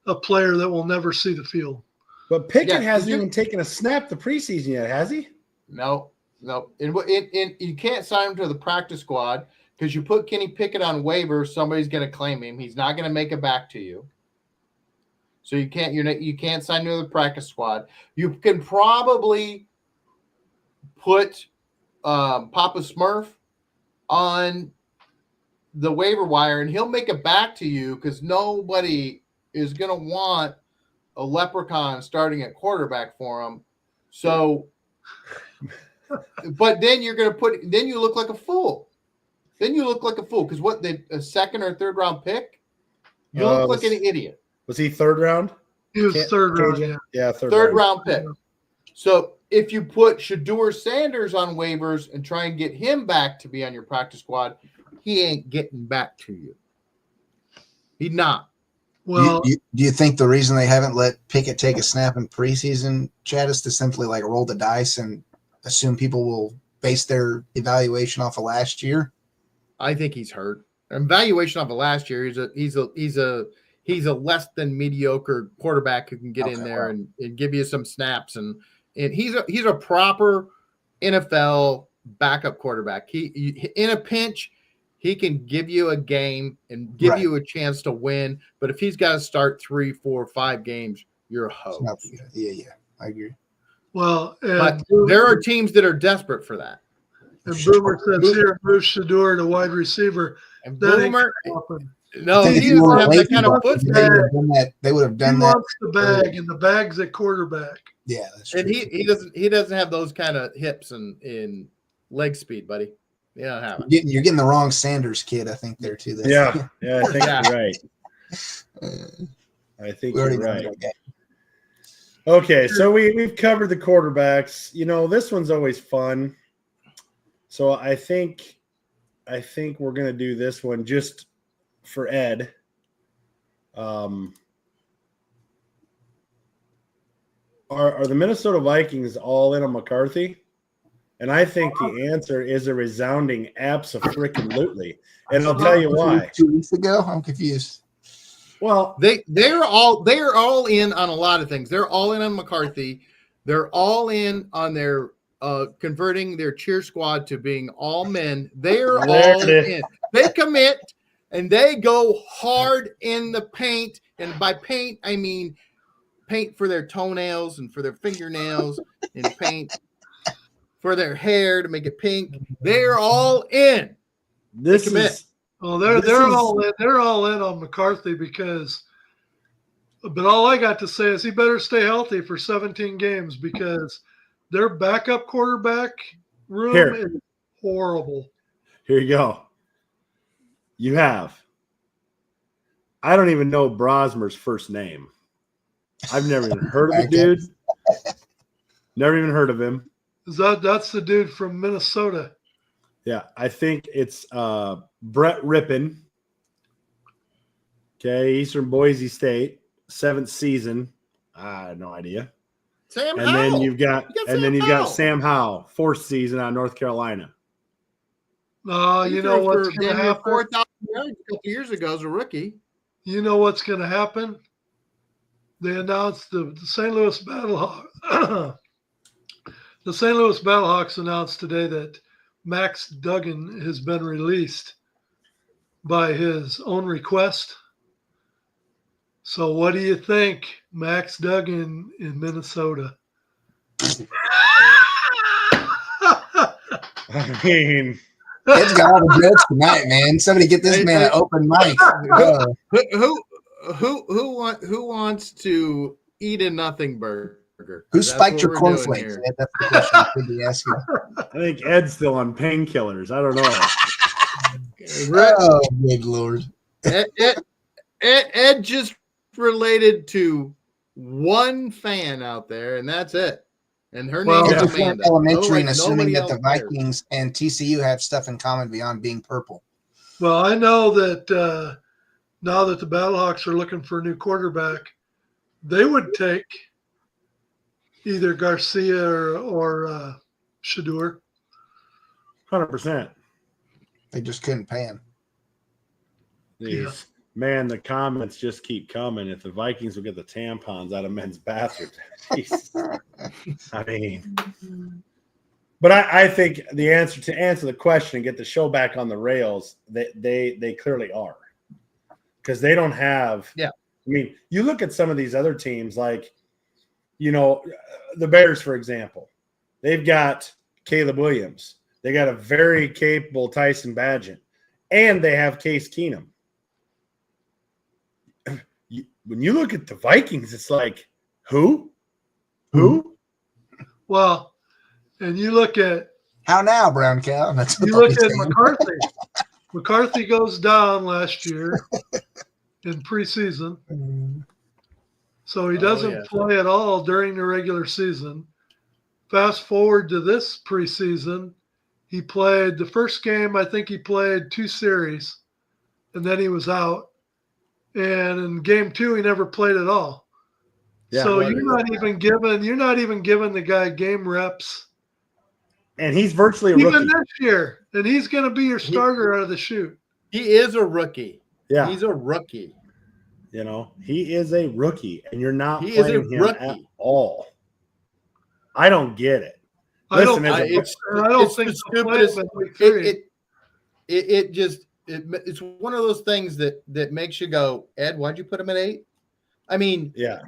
a player that will never see the field. But Pickett hasn't even taken a snap the preseason yet, has he? No. And you can't sign him to the practice squad because you put Kenny Pickett on waivers. Somebody's going to claim him. He's not going to make it back to you. So you can't sign him to the practice squad. You can probably put Papa Smurf on the waiver wire, and he'll make it back to you because nobody is going to want a leprechaun starting at quarterback for him. So, but then you look like a fool. Then you look like a fool because a 2nd or 3rd round pick? You look like an idiot. Was he 3rd round? He was 3rd round. Yeah, third round pick. So if you put Shedeur Sanders on waivers and try and get him back to be on your practice squad, he ain't getting back to you. He's not. Well, do you think the reason they haven't let Pickett take a snap in preseason, Chad, is to simply like roll the dice and assume people will base their evaluation off of last year? I think he's hurt. Evaluation off of last year, he's a less than mediocre quarterback who can get in there and give you some snaps, and he's a proper NFL backup quarterback. He in a pinch, he can give you a game and give Right. you a chance to win. But if he's got to start 3, 4, 5 games, you're a It's host. not good. Yeah, I agree. Well, But and there are teams that are desperate for that. And Boomer says here, move Shador to wide receiver. And That ain't Boomer, gonna happen. no, Dude, if he you doesn't were have late that kind of enough, foot they speed. would have done that. They would have He done that. wants the bag, and the bag's at quarterback. Yeah, that's true. And he doesn't have those kind of hips and leg speed, buddy. You don't have it. You're getting the wrong Sanders kid, I think, there too. That's, Yeah, I think Yeah. you're right. I think we already you're know right. that guy. Okay, so we've covered the quarterbacks. This one's always fun. So I think we're gonna do this one just for Ed. Are the Minnesota Vikings all in on McCarthy? And I think the answer is a resounding abso-freaking-lutely. And I'll tell you why. 2 weeks ago, I'm confused. Well, They're all in on a lot of things. They're all in on McCarthy. They're all in on their converting their cheer squad to being all men. They're There all it is. in. They commit and they go hard in the paint. And by paint, I mean paint for their toenails and for their fingernails and paint for their hair to make it pink. They're all in. this They commit. is Well, This they're is- all in. They're all in on McCarthy because. But all I got to say is he better stay healthy for 17 games because their backup quarterback room Here. is horrible. here you go. You have. I don't even know Brosmer's first name. I've never even heard of the dude. Never even heard of him. That's the dude from Minnesota? Yeah, I think it's Brett Rippon. Okay, Eastern Boise State, 7th season. I have no idea. Sam And then Howell. you've got You got Sam Howell, 4th season out of North Carolina. You know what's going to happen? 4,000 yards a couple years ago as a rookie. You know what's going to happen? They announced the St. Louis Battlehawks. The St. Louis Battlehawks announced today that Max Duggan has been released by his own request. So, what do you think, Max Duggan in Minnesota? I mean, Ed's got all the jokes tonight, man. Somebody get this man an open mic. Who wants to eat a nothing burger? Who That's spiked what your we're cornflakes? doing here. Ed? That's the question I could be asking. I think Ed's still on painkillers. I don't know. Oh, good Lord. Ed just related to one fan out there, and that's it. And her Well, name Kids is are Amanda. elementary and assuming Nobody that the else cares. Vikings and TCU have stuff in common beyond being purple. Well, I know that now that the Battlehawks are looking for a new quarterback, they would take either Garcia or Shador. 100%. They just couldn't pay him. Yeah. Man, the comments just keep coming. If the Vikings will get the tampons out of men's bathrooms, Jesus. I mean, but I think the answer to answer the question and get the show back on the rails, they clearly are, because they don't have. Yeah. I mean, you look at some of these other teams, like, the Bears, for example. They've got Caleb Williams. They got a very capable Tyson Badgett, and they have Case Keenum. When you look at the Vikings, it's like, who? Well, and you look at How now, brown cow? That's what you they'll look be at saying. McCarthy. McCarthy goes down last year in preseason, so he doesn't yeah. play at all during the regular season. Fast forward to this preseason, he played the first game. I think he played 2 series, and then he was out. And in game 2, he never played at all. Yeah, So well, you're not even giving the guy game reps and he's virtually a even rookie. this year, and he's going to be your starter out of the chute. He is a rookie. Yeah, He's a rookie. he is a rookie, and you're not He is a playing him rookie. at all. I don't get it. I don't Listen, think it's they'll the play him stupidest. in week 3. It just it's one of those things that makes you go, Ed, why'd you put him at 8? I mean, Yeah.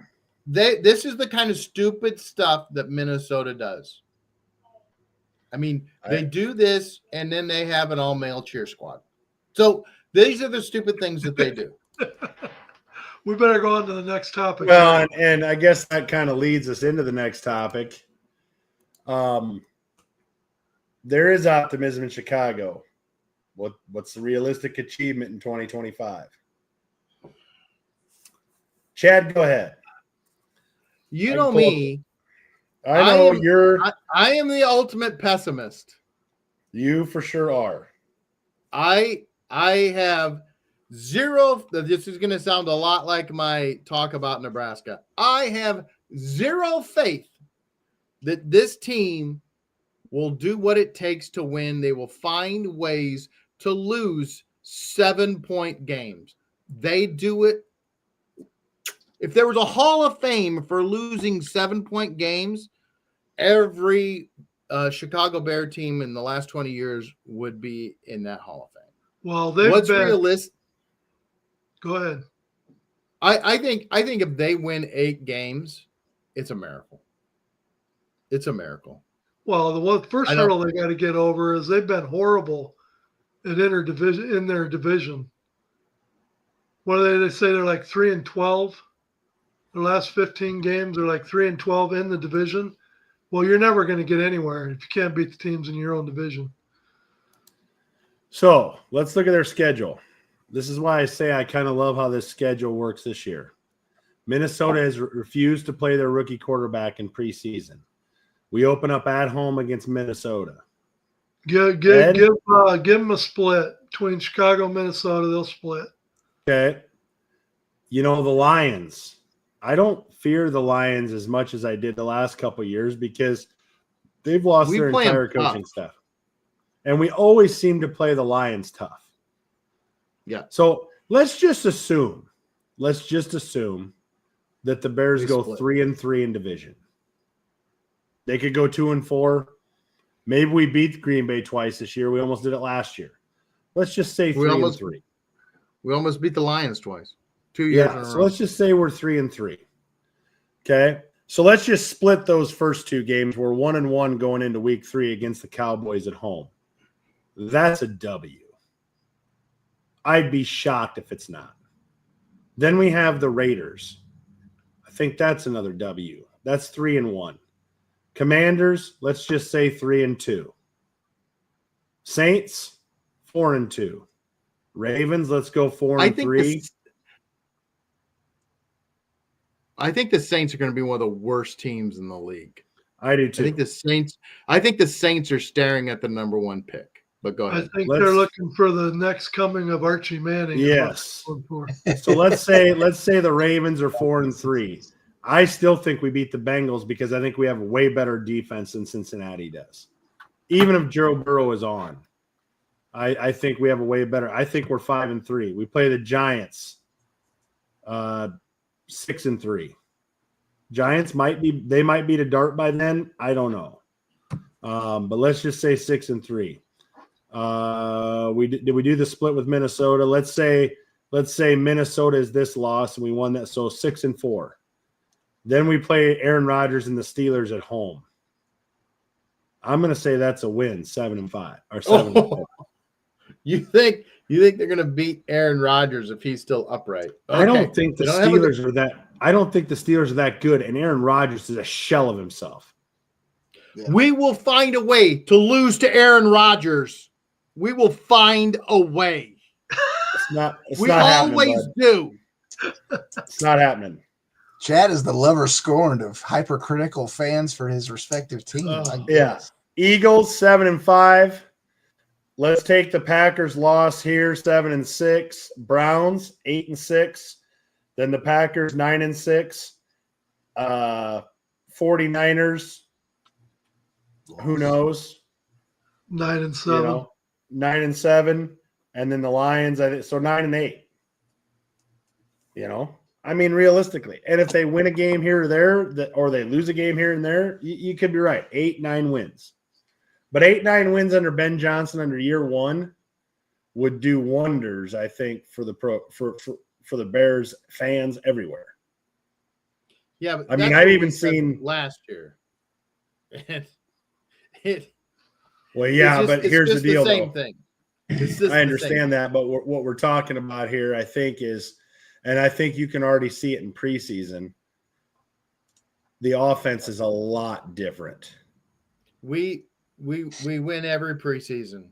This is the kind of stupid stuff that Minnesota does. I mean, they do this and then they have an all-male cheer squad. So these are the stupid things that they do. We better go on to the next topic. Well, and I guess that kind of leads us into the next topic. There is optimism in Chicago. What's the realistic achievement in 2025? Chad, go ahead. You know me. I know I am the ultimate pessimist. You for sure are. I have zero. This is going to sound a lot like my talk about Nebraska. I have zero faith that this team will do what it takes to win. They will find ways to lose 7-point games. They do it. If there was a Hall of Fame for losing 7-point games, every Chicago Bear team in the last 20 years would be in that Hall of Fame. Well, what's realistic? Go ahead. I think if they win 8 games, it's a miracle. It's a miracle. Well, the first hurdle they got to get over is they've been horrible in their division. What do they say? They're like 3-12. The last 15 games are like 3-12 in the division. Well, you're never going to get anywhere if you can't beat the teams in your own division. So let's look at their schedule. This is why I say I kind of love how this schedule works this year. Minnesota has refused to play their rookie quarterback in preseason. We open up at home against Minnesota. Give them a split between Chicago and Minnesota. They'll split. Okay. You know, the Lions. I don't fear the Lions as much as I did the last couple of years because they've lost their entire coaching staff. And we always seem to play the Lions tough. Yeah. So let's just assume that the Bears go 3-3 in division. They could go 2-4. Maybe we beat Green Bay twice this year. We almost did it last year. Let's just say 3-3. We almost beat the Lions twice. 2 years in a row. So let's just say we're 3-3. Okay. So let's just split those first 2 games. We're 1-1 going into week 3 against the Cowboys at home. That's a W. I'd be shocked if it's not. Then we have the Raiders. I think that's another W. That's 3-1. Commanders, let's just say 3-2. Saints, 4-2. Ravens, let's go 4-3. I think the Saints are going to be one of the worst teams in the league. I do too. I think the Saints are staring at the number 1 pick. But go ahead. I think they're looking for the next coming of Archie Manning. Yes. So let's say the Ravens are 4-3. I still think we beat the Bengals because I think we have a way better defense than Cincinnati does. Even if Joe Burrow is on, I think we have a way better. I think we're 5-3. We play the Giants 6-3. Giants might beat a dart by then. I don't know. But let's just say 6-3. Did we do the split with Minnesota? Let's say Minnesota is this loss and we won that. So 6-4. Then we play Aaron Rodgers and the Steelers at home. I'm going to say that's a win, 7-5 or 7-4. You think they're going to beat Aaron Rodgers if he's still upright? Okay. I don't think the Steelers are that. I don't think the Steelers are that good, and Aaron Rodgers is a shell of himself. Yeah. We will find a way to lose to Aaron Rodgers. We will find a way. We always do. It's not happening. Chad is the lover scorned of hypercritical fans for his respective teams. Yeah. Eagles 7-5. Let's take the Packers loss here, 7-6. Browns 8-6. Then the Packers 9-6. 49ers. Who knows? 9-7. You know, 9-7. And then the Lions, I think, so 9-8. You know, I mean, realistically, and if they win a game here or there, or they lose a game here and there, you could be right. 8-9 wins. But 8-9 wins under Ben Johnson under year 1 would do wonders, I think, for the Bears fans everywhere. Yeah, but I mean, that's I've what even we said seen last year. It well, yeah, but it's here's the just deal, same though. thing. It's just I the same. understand that, but what we're talking about here, I think, is, and I think you can already see it in preseason, the offense is a lot different. We win every preseason.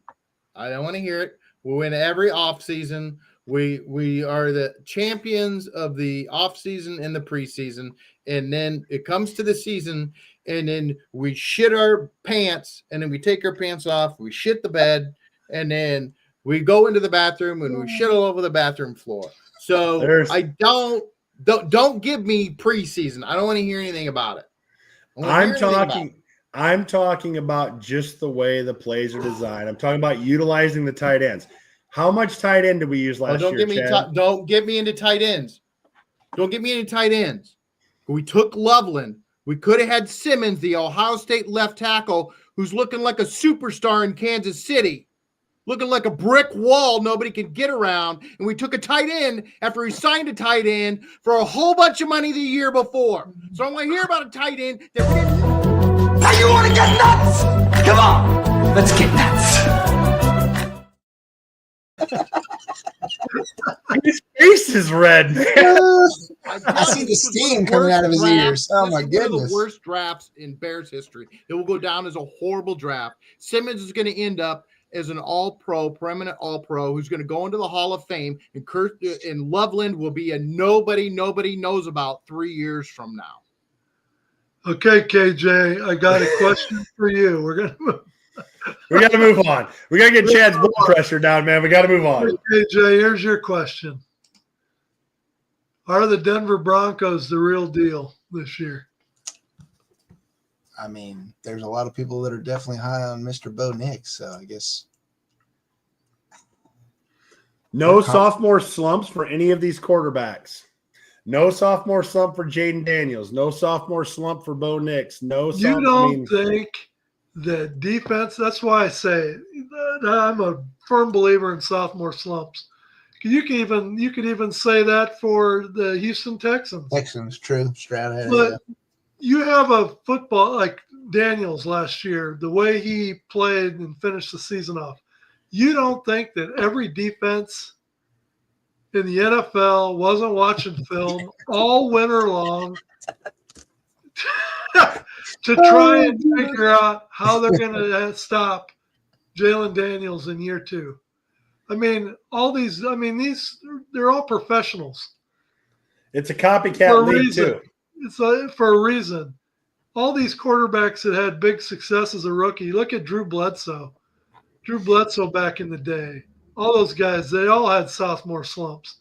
I don't want to hear it. We win every offseason. We are the champions of the offseason and the preseason. And then it comes to the season, and then we shit our pants, and then we take our pants off, we shit the bed, and then we go into the bathroom and we shit all over the bathroom floor. So I don't give me preseason. I don't want to hear anything about it. I'm talking about just the way the plays are designed. I'm talking about utilizing the tight ends. How much tight end did we use last year, Chad? Don't get me into tight ends. Don't get me into tight ends. We took Loveland. We could have had Simmons, the Ohio State left tackle, who's looking like a superstar in Kansas City, looking like a brick wall nobody can get around. And we took a tight end after he signed a tight end for a whole bunch of money the year before. So I want to hear about a tight end that we didn't. Now you want to get nuts? Come on, let's get nuts. His face is red, man. I see the steam coming out of his ears. Oh my One of goodness! the worst drafts in Bears history. It will go down as a horrible draft. Simmons is going to end up as an all-pro, preeminent all-pro, who's going to go into the Hall of Fame, and Loveland will be a nobody knows about 3 years from now. Okay, KJ, I got a question for you. We got to move on. We got to get Chad's blood pressure down, man. We got to move on. KJ, here's your question. Are the Denver Broncos the real deal this year? I mean, there's a lot of people that are definitely high on Mr. Bo Nix, so I guess. No sophomore slumps for any of these quarterbacks. No sophomore slump for Jaden Daniels. No sophomore slump for Bo Nix. You don't think that defense? That's why I say I'm a firm believer in sophomore slumps. You could even say that for the Houston Texans. Texans, true. Stroud had But it. you have a football like Daniels last year, the way he played and finished the season off. You don't think that every defense in the NFL wasn't watching film all winter long to try and figure out how they're going to stop Jalen Daniels in year 2? I mean, they're all professionals. It's a copycat league, too. It's for a reason. All these quarterbacks that had big success as a rookie, look at Drew Bledsoe. Drew Bledsoe back in the day. All those guys, they all had sophomore slumps.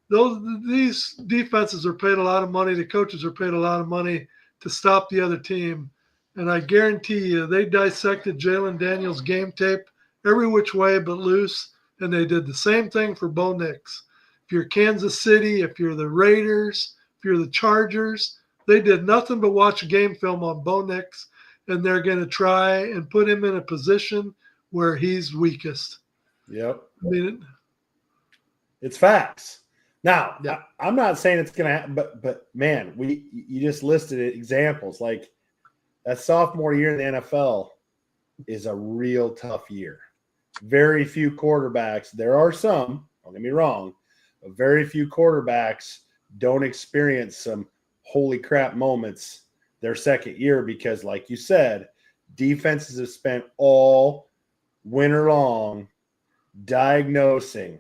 These defenses are paid a lot of money. The coaches are paid a lot of money to stop the other team. And I guarantee you, they dissected Jalen Daniels' game tape every which way but loose. And they did the same thing for Bo Nix. If you're Kansas City, if you're the Raiders, if you're the Chargers, they did nothing but watch game film on Bo Nix, and they're going to try and put him in a position where he's weakest. Yep. I mean, it's facts. Now, yeah. I'm not saying it's going to happen, but man, you just listed examples. Like that sophomore year in the NFL is a real tough year. Very few quarterbacks. There are some, don't get me wrong, but very few quarterbacks don't experience some holy crap moments their second year because, like you said, defenses have spent all winter long diagnosing,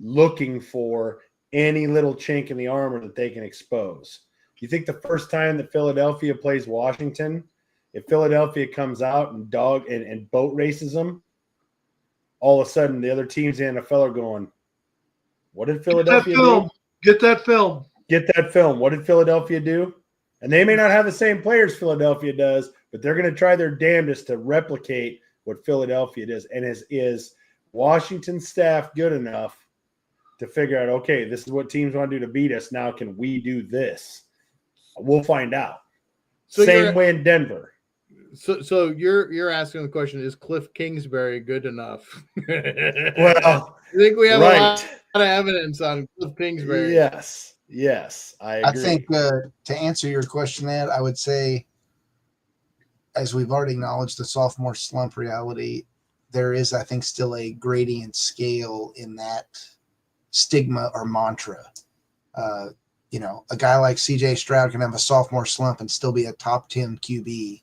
looking for any little chink in the armor that they can expose. You think the first time that Philadelphia plays Washington, if Philadelphia comes out and boat races them, all of a sudden the other teams in the NFL are going, what did Philadelphia do? Get that film. Get that film. What did Philadelphia do? And they may not have the same players Philadelphia does, but they're going to try their damnedest to replicate what Philadelphia does. And is Washington's staff good enough to figure out, okay, this is what teams want to do to beat us. Now can we do this? We'll find out. Same way in Denver. So you're asking the question: is Cliff Kingsbury good enough? Well, I think we have a lot right. of evidence on Cliff Kingsbury. Yes, I agree. I think to answer your question, Ed, I would say, as we've already acknowledged, the sophomore slump reality, there is, I think, still a gradient scale in that stigma or mantra. A guy like CJ Stroud can have a sophomore slump and still be a top 10 QB.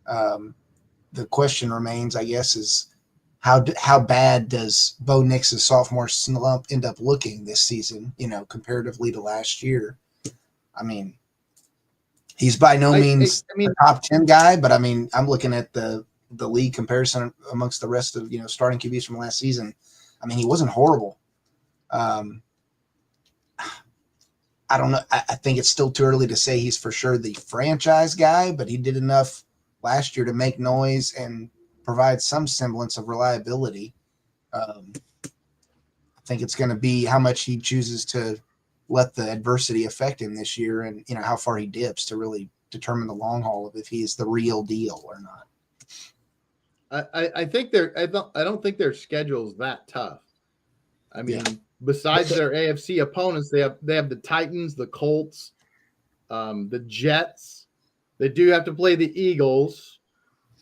The question remains, I guess, is how bad does Bo Nix's sophomore slump end up looking this season, comparatively to last year? I mean, he's by no means a top 10 guy, but I mean, I'm looking at the league comparison amongst the rest of, starting QBs from last season. I mean, he wasn't horrible. I don't know. I think it's still too early to say he's for sure the franchise guy, but he did enough last year to make noise and provide some semblance of reliability. I think it's going to be how much he chooses to let the adversity affect him this year, and how far he dips to really determine the long haul of if he is the real deal or not. I think I don't think their schedule's that tough. I mean, besides their AFC opponents, they have the Titans, the Colts, the Jets. They do have to play the Eagles,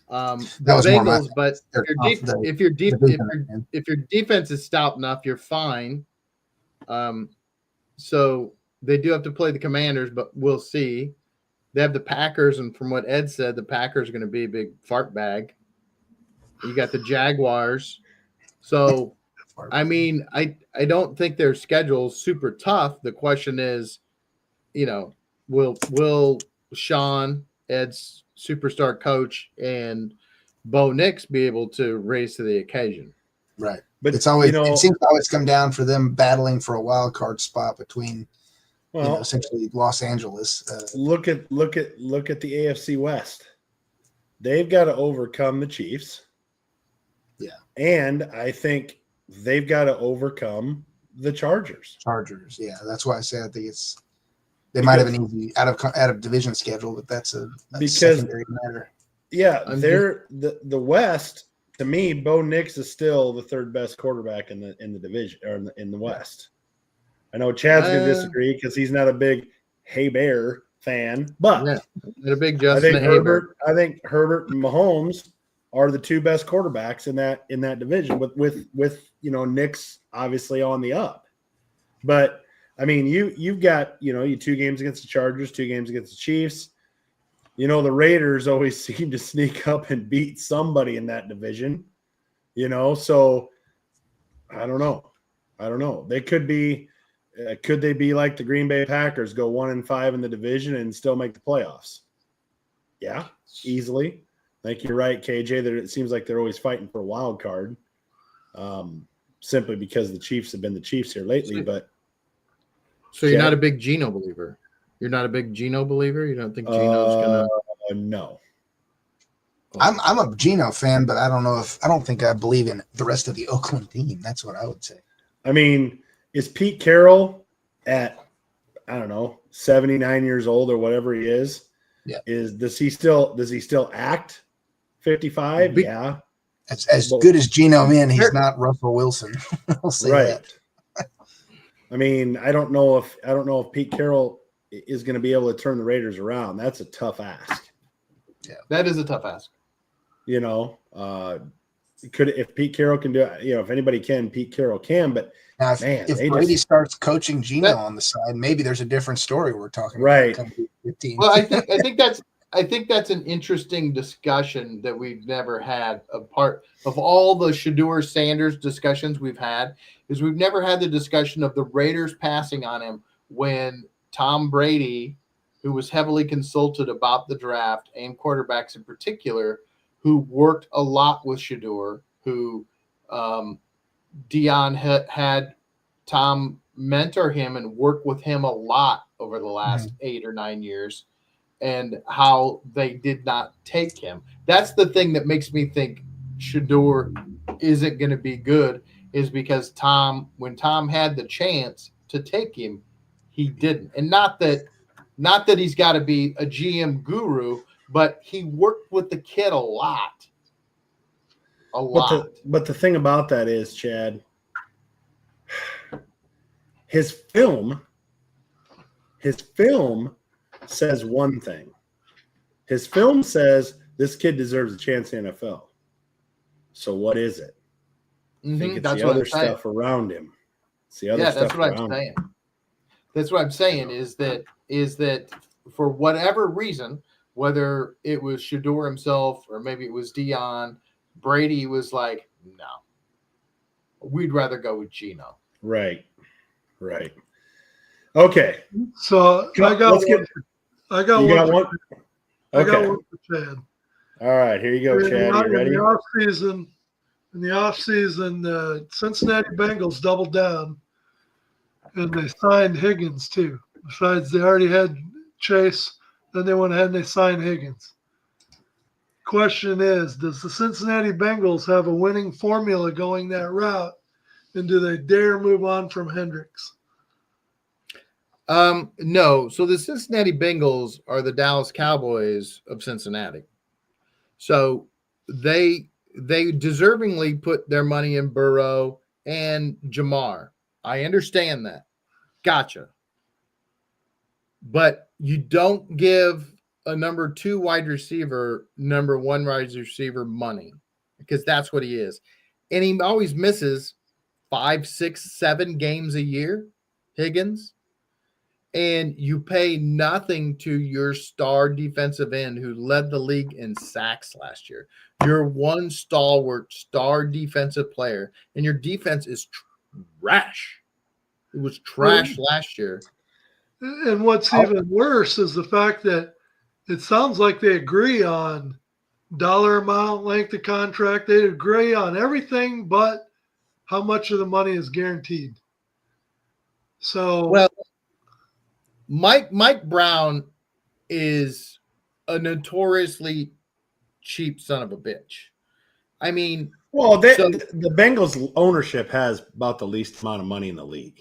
the Bengals. But if your defense is stout enough, you're fine. So they do have to play the Commanders, but we'll see. They have the Packers, and from what Ed said, the Packers are going to be a big fart bag. You got the Jaguars. So, I mean, I don't think their schedule is super tough. The question is, will Sean, Ed's superstar coach, and Bo Nix be able to raise to the occasion? Right. But it's always it seems to always come down for them battling for a wild card spot between essentially Los Angeles. Look at the AFC West. They've got to overcome the Chiefs. Yeah. And I think they've got to overcome the Chargers. Yeah. That's why I say I think they might have an easy out of division schedule, but that's a secondary matter. Yeah, the West. To me, Bo Nix is still the third best quarterback in the division or in the West. I know Chad's going to disagree because he's not a big Hey Bear fan, but a big Justin Herbert. I think Herbert and Mahomes are the two best quarterbacks in that division with Nix obviously on the up. But I mean, you've got you 2 games against the Chargers, 2 games against the Chiefs. The Raiders always seem to sneak up and beat somebody in that division, so I don't know. They could be, could they be like the Green Bay Packers, go 1-5 in the division and still make the playoffs? Yeah, easily. I think you're right, KJ, that it seems like they're always fighting for a wild card, simply because the Chiefs have been the Chiefs here lately. But so you're not a big Geno believer? You're not a big Geno believer? You don't think Geno's gonna? No. I'm a Geno fan, but I don't think I believe in the rest of the Oakland team. That's what I would say. I mean, is Pete Carroll at 79 years old or whatever he is? Yeah. Does he still act 55? Yeah. As good as Geno in, he's not Russell Wilson. I'll say that. I mean, I don't know if Pete Carroll is going to be able to turn the Raiders around. That's a tough ask. Yeah, that is a tough ask. If Pete Carroll can do it, if anybody can, Pete Carroll can. But now, if Brady starts coaching Geno on the side, maybe there's a different story we're talking about. Right. Well, I think that's an interesting discussion that we've never had. A part of all the Shedeur Sanders discussions we've had is we've never had the discussion of the Raiders passing on him when Tom Brady, who was heavily consulted about the draft and quarterbacks in particular, who worked a lot with Shedeur, who Dion had Tom mentor him and work with him a lot over the last 8 or 9 years, and how they did not take him. That's the thing that makes me think Shedeur isn't going to be good, is because when Tom had the chance to take him, he didn't. And not that he's got to be a GM guru, but he worked with the kid a lot. But the thing about that is, Chad, his film says one thing. His film says this kid deserves a chance in the NFL. So what is it? I think it's the other stuff around him. It's the other stuff that's what around I'm saying. him. That's what I'm saying is that for whatever reason, whether it was Shador himself or maybe it was Dion, Brady was like, no, we'd rather go with Geno. Right. Okay. So I got one. I got You one. got one? I got Okay. one for Chad. All right, here you go, Chad. You ready? In the offseason, the Cincinnati Bengals doubled down, and they signed Higgins too. Besides, they already had Chase. Then they went ahead and they signed Higgins. Question is, does the Cincinnati Bengals have a winning formula going that route, and do they dare move on from Hendricks? No. So the Cincinnati Bengals are the Dallas Cowboys of Cincinnati. So they deservingly put their money in Burrow and Jamar. I understand that. Gotcha. But you don't give a number 2 wide receiver, number 1 wide receiver money, because that's what he is. And he always misses 5, 6, 7 games a year, Higgins. And you pay nothing to your star defensive end who led the league in sacks last year. Your one stalwart star defensive player, and your defense is trash. It was trash last year. And what's even worse is the fact that it sounds like they agree on dollar amount, length of contract. They agree on everything but how much of the money is guaranteed. So, well, Mike Brown is a notoriously cheap son of a bitch. I mean, well, the Bengals ownership has about the least amount of money in the league.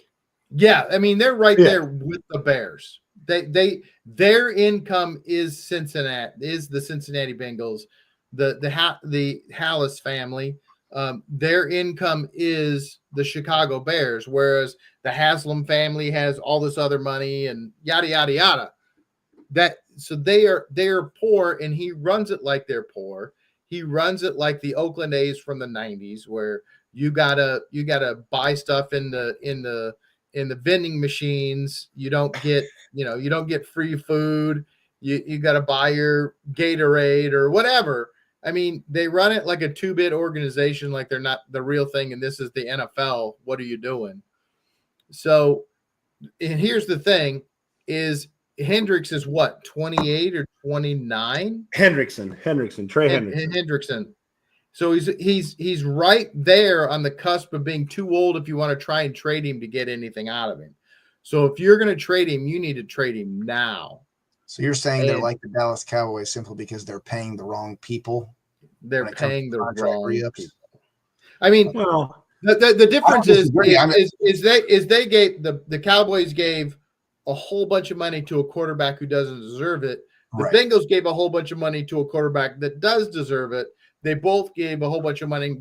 Yeah, I mean they're right there with the Bears. Their income is the Cincinnati Bengals, the Hallis family. Their income is the Chicago Bears, whereas the Haslam family has all this other money and yada yada yada. So they are poor, and he runs it like they're poor. He runs it like the Oakland A's from the 90s, where you gotta buy stuff in the vending machines. You don't get free food. You got to buy your Gatorade or whatever. I mean, they run it like a 2-bit organization, like they're not the real thing. And this is the NFL. What are you doing? So, and here's the thing: is Hendricks is what, 28 or 29? Hendrickson, Trey Hendrickson. Hendrickson. So he's right there on the cusp of being too old if you want to try and trade him to get anything out of him. So if you're going to trade him, you need to trade him now. So you're saying they're like the Dallas Cowboys simply because they're paying the wrong people? They're paying the wrong re-ups? people. I mean, well, the difference is they gave the Cowboys gave a whole bunch of money to a quarterback who doesn't deserve it. The Bengals gave a whole bunch of money to a quarterback that does deserve it. They both gave a whole bunch of money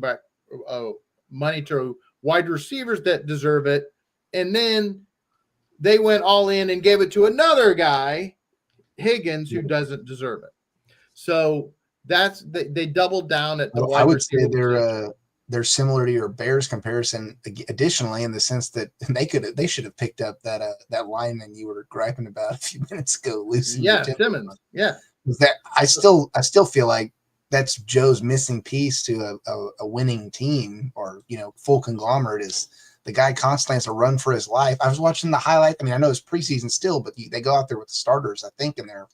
to wide receivers that deserve it. And then they went all in and gave it to another guy, Higgins, who doesn't deserve it. So they doubled down at the wide I would receiver say they're similar to your Bears comparison. Additionally, in the sense that they should have picked up that lineman you were griping about a few minutes ago, losing. Yeah, Simmons. Yeah, that I still feel like that's Joe's missing piece to a winning team, or full conglomerate, is the guy constantly has to run for his life. I was watching the highlight. I mean, I know it's preseason still, but they go out there with the starters, I think, in their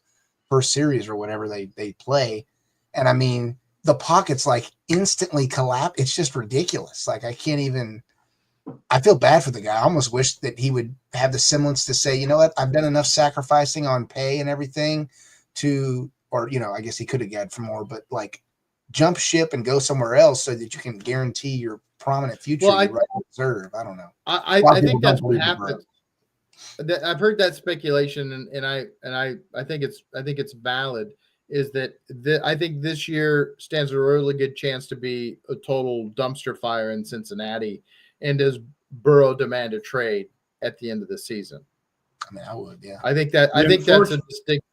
first series or whatever they play. And I mean, the pockets like instantly collapse. It's just ridiculous. Like I feel bad for the guy. I almost wish that he would have the semblance to say, you know what, I've done enough sacrificing on pay and everything or I guess he could have got for more, but like jump ship and go somewhere else so that you can guarantee your prominent future you deserve. I don't know. I think that's what happened. I've heard that speculation, and I think it's valid. is that I think this year stands a really good chance to be a total dumpster fire in Cincinnati. And does Burrow demand a trade at the end of the season? I mean, I would, yeah. I think that's a distinct.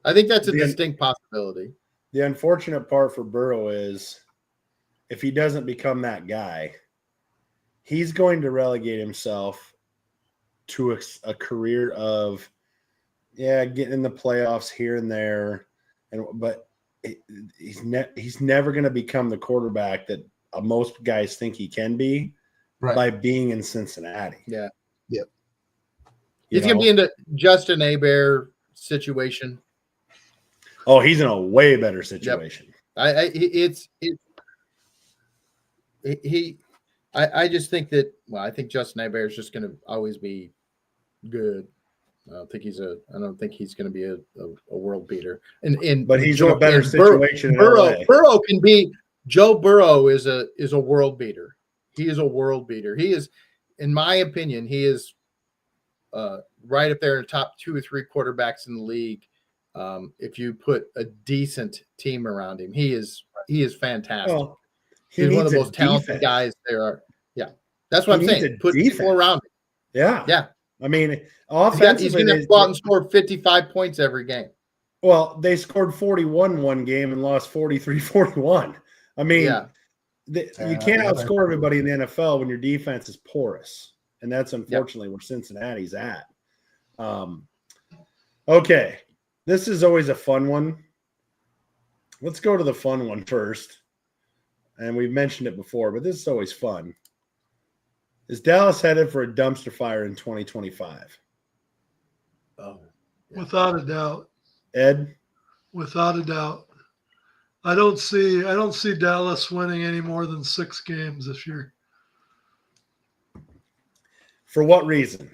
I think that's a distinct possibility. The unfortunate part for Burrow is if he doesn't become that guy, he's going to relegate himself to a career of, getting in the playoffs here and there, but he's never going to become the quarterback that most guys think he can be by being in Cincinnati. Yeah. Yep. He's going to be in the Justin Hebert situation. Oh, he's in a way better situation. Yep. I just think that. Well, I think Justin Hebert is just going to always be good. I don't think he's going to be a world beater. But he's in a better situation. Burrow can be. Joe Burrow is a world beater. He is a world beater. He is, in my opinion, he is right up there in the top 2 or 3 quarterbacks in the league. If you put a decent team around him, he is fantastic. Well, he's one of the most talented guys there are. Yeah, that's what I'm saying. Put people around him. Yeah. I mean, offensively, he's going to go out and score 55 points every game. Well, they scored 41 one game and lost 43-41. I mean, you can't outscore everybody in the NFL when your defense is porous, and that's unfortunately where Cincinnati's at. Okay, this is always a fun one. Let's go to the fun one first, and we've mentioned it before, but this is always fun. Is Dallas headed for a dumpster fire in 2025? Oh, yeah. Without a doubt. Ed? Without a doubt. I don't see Dallas winning any more than 6 games this year. For what reason?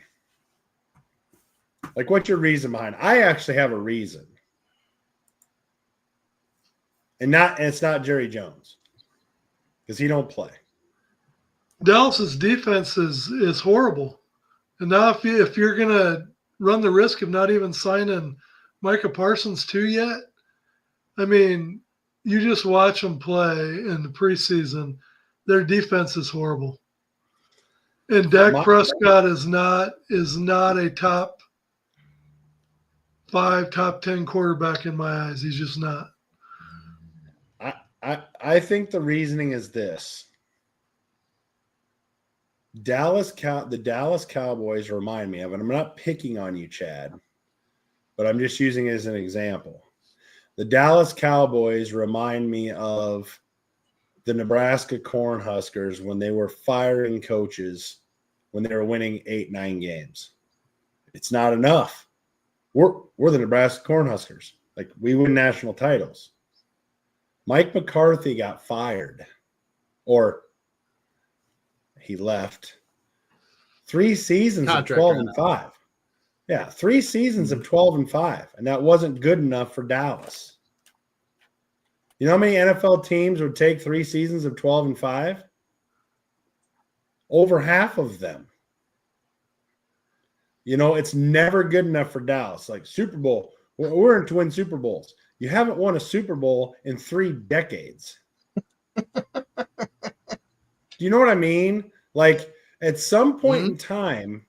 Like, what's your reason behind it? I actually have a reason. And it's not Jerry Jones. Because he don't play. Dallas's defense is horrible. And now if you're going to run the risk of not even signing Micah Parsons too yet, I mean, you just watch them play in the preseason. Their defense is horrible. And Dak Prescott is not a top 5, top 10 quarterback in my eyes. He's just not. I think the reasoning is this. The Dallas Cowboys remind me of, and I'm not picking on you, Chad, but I'm just using it as an example. The Dallas Cowboys remind me of the Nebraska Cornhuskers when they were firing coaches when they were winning 8-9 games. It's not enough. We're the Nebraska Cornhuskers. Like, we win national titles. Mike McCarthy got fired, or he left. 3 seasons of 12-5. Yeah, 3 seasons of 12-5, and that wasn't good enough for Dallas. You know how many NFL teams would take 3 seasons of 12-5? Over half of them. You know, it's never good enough for Dallas. Like, Super Bowl, we're in to win Super Bowls. You haven't won a Super Bowl in 3 decades. Do you know what I mean? Like, at some point in time,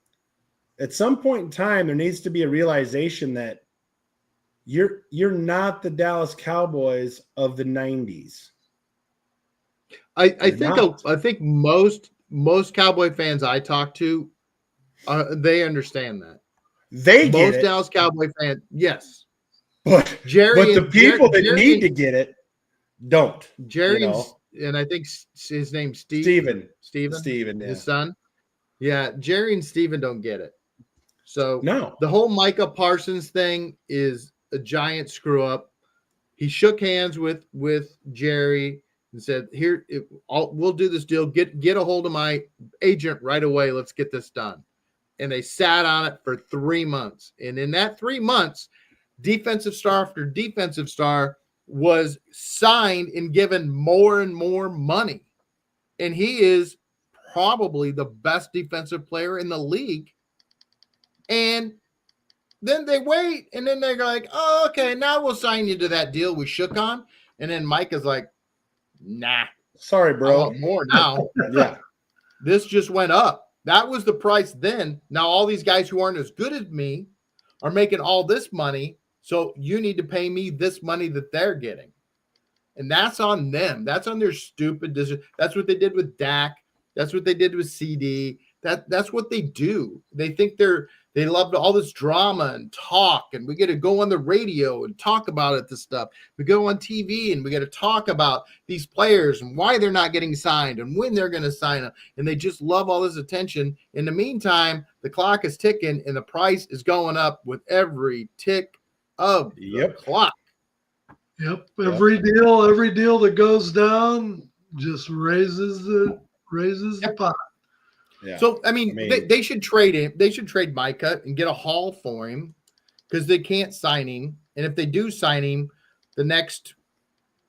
there needs to be a realization that you're not the Dallas Cowboys of the 90s. I think most Cowboy fans I talk to, they understand that. Most Dallas Cowboy fans, yes. But the people that need to get it don't. Jerry, and I think his name's Steven, yeah. His son. Yeah, Jerry and Steven don't get it. So no, the whole Micah Parsons thing is a giant screw up. He shook hands with Jerry and said, "Here, we'll do this deal. Get a hold of my agent right away. Let's get this done." And they sat on it for 3 months. And in that 3 months, defensive star after defensive star was signed and given more and more money. And he is probably the best defensive player in the league. And then they wait, and then they're like, oh, okay, now we'll sign you to that deal we shook on. And then Mike is like, nah, Sorry, I bro. want more now. Yeah. This just went up. That was the price then. Now all these guys who aren't as good as me are making all this money, so you need to pay me this money that they're getting. And that's on them. That's on their stupid decision. That's what they did with Dak. That's what they did with CD. That's what they do. They think they love all this drama and talk, and we get to go on the radio and talk about it. This stuff. We go on TV and we get to talk about these players and why they're not getting signed and when they're going to sign them. And they just love all this attention. In the meantime, the clock is ticking and the price is going up with every tick of the clock. Yep. Every deal that goes down just raises the pot. Yeah. So I mean they should trade him. They should trade Micah and get a haul for him because they can't sign him. And if they do sign him, the next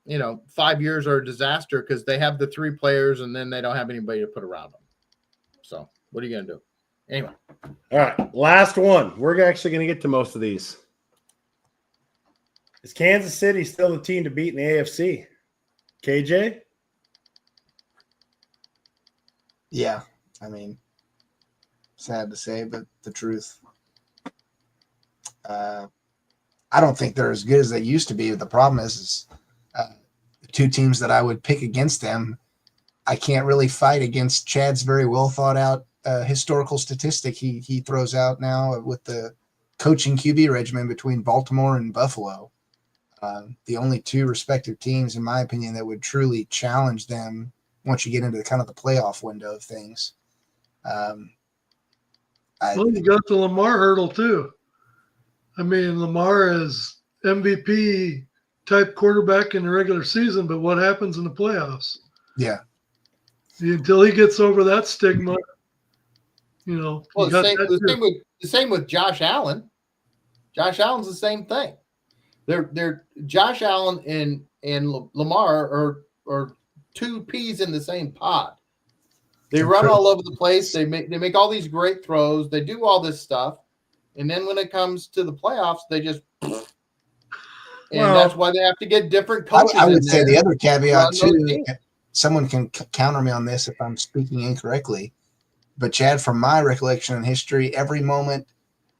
5 years are a disaster because they have the 3 players and then they don't have anybody to put around them. So what are you gonna do? Anyway. All right, last one. We're actually gonna get to most of these. Is Kansas City still the team to beat in the AFC? KJ? Yeah. I mean, sad to say, but the truth. I don't think they're as good as they used to be. The problem is the 2 teams that I would pick against them, I can't really fight against Chad's very well thought out historical statistic he throws out now with the coaching QB regimen between Baltimore and Buffalo. The only 2 respective teams, in my opinion, that would truly challenge them once you get into kind of the playoff window of things. You got the Lamar hurdle too. I mean, Lamar is MVP type quarterback in the regular season, but what happens in the playoffs? Yeah. Until he gets over that stigma, Well, the same with Josh Allen. Josh Allen's the same thing. They're Josh Allen and Lamar are 2 peas in the same pod. They run all over the place. They make all these great throws. They do all this stuff, and then when it comes to the playoffs, they just. That's why they have to get different coaches. I would say the other caveat too. Someone can counter me on this if I'm speaking incorrectly, but Chad, from my recollection and history, every moment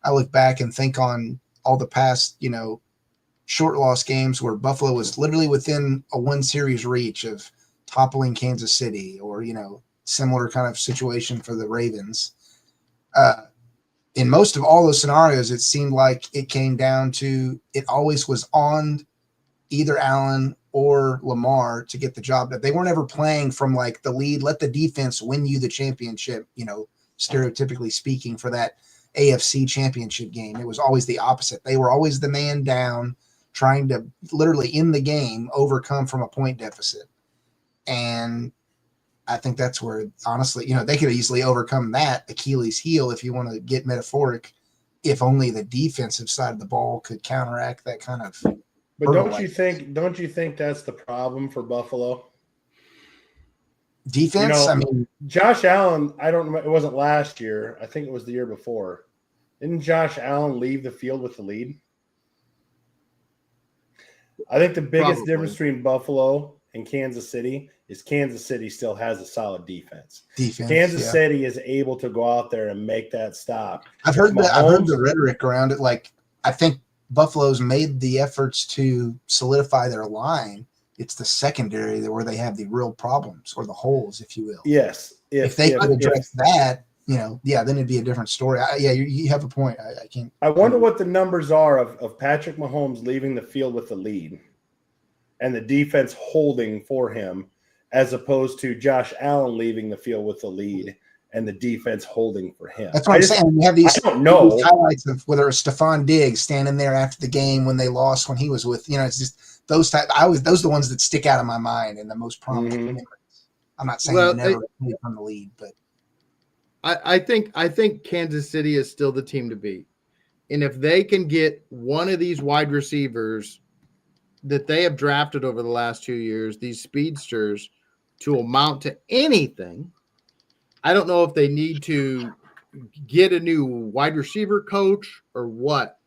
I look back and think on all the past, short loss games where Buffalo was literally within a 1 series reach of toppling Kansas City, or similar kind of situation for the Ravens. In most of all those scenarios, it seemed like it came down to it always was on either Allen or Lamar to get the job. That they weren't ever playing from like the lead, let the defense win you the championship, stereotypically speaking, for that AFC championship game. It was always the opposite. They were always the man down, trying to literally in the game overcome from a point deficit. And I think that's where, honestly, they could easily overcome that Achilles heel, if you want to get metaphoric, if only the defensive side of the ball could counteract that kind of. But don't you think that's the problem for Buffalo? Defense? I mean, Josh Allen, I don't remember, it wasn't last year. I think it was the year before. Didn't Josh Allen leave the field with the lead? I think the biggest difference between Buffalo and Kansas City is Kansas City still has a solid defense. Kansas City is able to go out there and make that stop. I've heard the rhetoric around it. Like, I think Buffalo's made the efforts to solidify their line. It's the secondary where they have the real problems, or the holes, if you will. Yes. If they could address that, then it'd be a different story. You have a point. I can't. I wonder what the numbers are of Patrick Mahomes leaving the field with the lead and the defense holding for him, as opposed to Josh Allen leaving the field with the lead and the defense holding for him. That's what I'm saying. We have these highlights of whether it's Stephon Diggs standing there after the game when they lost, when he was with, it's just those type. Those are the ones that stick out of my mind and the most prominent memories. I'm not saying they never played from the lead, but I think Kansas City is still the team to beat. And if they can get one of these wide receivers that they have drafted over the last 2 years, these speedsters, to amount to anything, I don't know if they need to get a new wide receiver coach or what,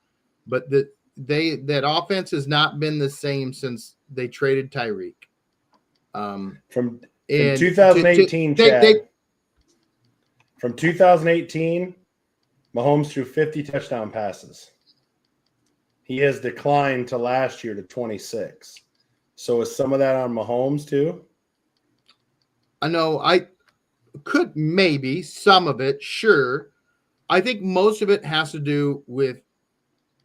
but that offense has not been the same since they traded Tyreek. From And 2018, Chad. From 2018, Mahomes threw 50 touchdown passes. He has declined to last year to 26. So is some of that on Mahomes too? I know I could maybe some of it, sure. I think most of it has to do with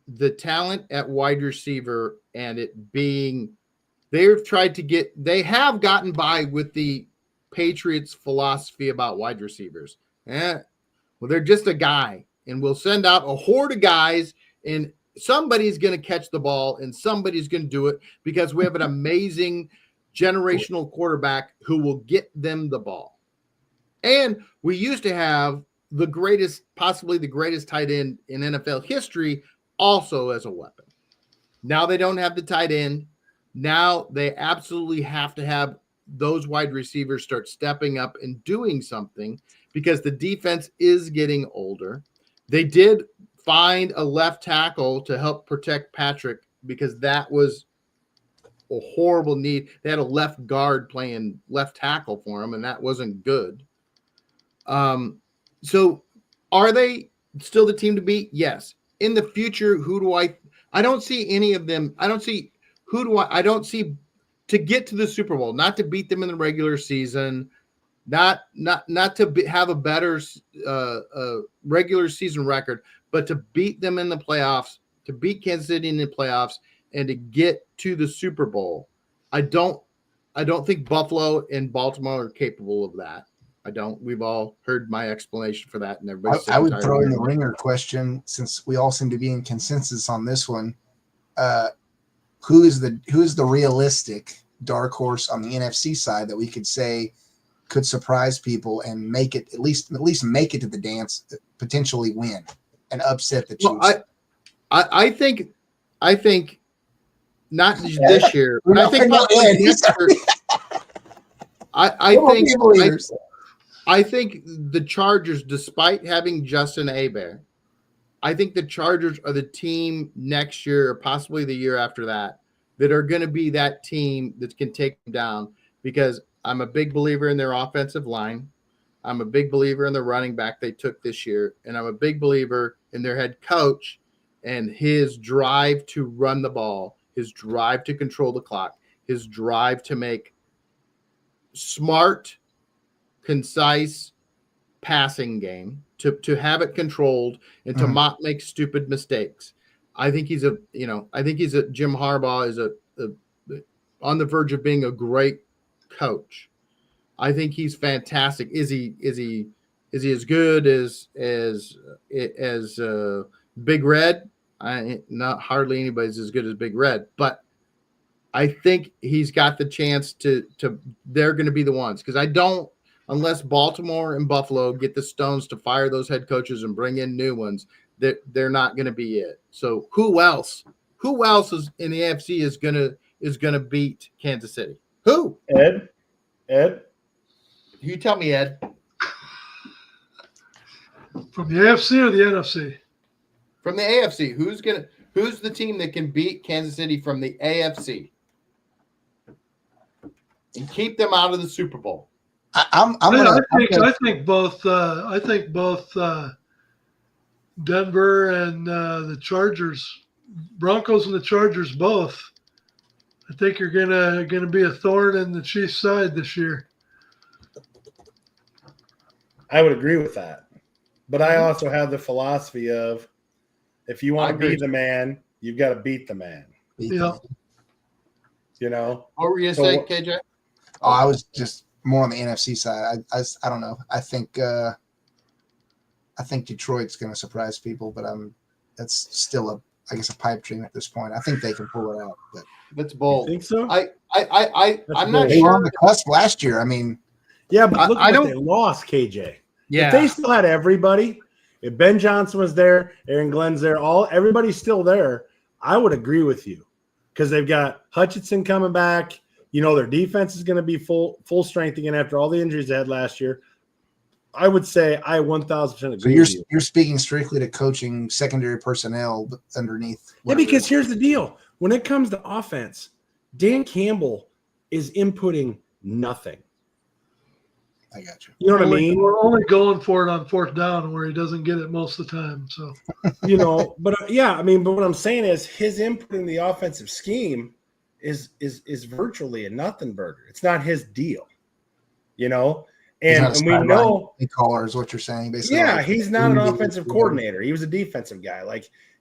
the talent at wide receiver and it being they have gotten by with the Patriots philosophy about wide receivers. Well, they're just a guy, and we'll send out a horde of guys, and somebody's going to catch the ball, and somebody's going to do it because we have an amazing generational quarterback who will get them the ball. And we used to have possibly the greatest tight end in NFL history also as a weapon. Now they don't have the tight end. Now they absolutely have to have those wide receivers start stepping up and doing something because the defense is getting older. They did find a left tackle to help protect Patrick because that was a horrible need. They had a left guard playing left tackle for him, and that wasn't good. So are they still the team to beat? Yes. In the future, I don't see any of them. I don't see to get to the Super Bowl, not to beat them in the regular season, not to have a better regular season record, but to beat them in the playoffs, to beat Kansas City in the playoffs, and to get to the Super Bowl. I don't think Buffalo and Baltimore are capable of that. I don't. We've all heard my explanation for that, and everybody's I would throw in the ringer question since we all seem to be in consensus on this one. Who is the realistic dark horse on the NFC side that we could say could surprise people and make it at least make it to the dance, potentially win and upset the Chiefs? Well, I think not this year, but I think next year. I think the Chargers, despite having Justin Hebert, I think the Chargers are the team next year, or possibly the year after that are going to be that team that can take them down because I'm a big believer in their offensive line. I'm a big believer in the running back they took this year, and I'm a big believer in their head coach and his drive to run the ball, his drive to control the clock, his drive to make smart, concise passing game, to have it controlled and to not make stupid mistakes. I think Jim Harbaugh is on the verge of being a great coach. I think he's fantastic. Is he as good as Big Red? Not hardly anybody's as good as Big Red, but I think he's got the chance to they're going to be the ones because unless Baltimore and Buffalo get the stones to fire those head coaches and bring in new ones, they're not going to be it. So who else is in the AFC is going to beat Kansas City? Who? Ed? You tell me, Ed. From the AFC or the NFC? From the AFC, who's the team that can beat Kansas City from the AFC and keep them out of the Super Bowl? I think both Denver and the Chargers, Broncos and the Chargers both. I think you're gonna be a thorn in the Chiefs' side this year. I would agree with that, but I also have the philosophy of if you want to be the man, you've got to beat the man. Yeah. You know. What were you saying, KJ? Oh, I was just more on the NFC side. I don't know. I think Detroit's going to surprise people, but that's still I guess a pipe dream at this point. I think they can pull it out, but that's bold. You think so? I'm not they sure. were on the cusp last year. I mean, yeah, but look what they lost, KJ. Yeah, if they still had everybody, if Ben Johnson was there, Aaron Glenn's there, everybody's still there, I would agree with you because they've got Hutchinson coming back. You know, their defense is going to be full strength again after all the injuries they had last year. I would say I 1,000% agree So with you. you're speaking strictly to coaching secondary personnel underneath. Yeah, whatever because it is. here's the deal. When it comes to offense, Dan Campbell is inputting nothing. I got you. You know what I mean? We're only going for it on fourth down where he doesn't get it most of the time. So, But what I'm saying is his input in the offensive scheme is virtually a nothing burger. It's not his deal, He's and not a we know sideline caller is what you're saying, basically. yeah, like, he's not an leading offensive the- coordinator. He was a defensive guy.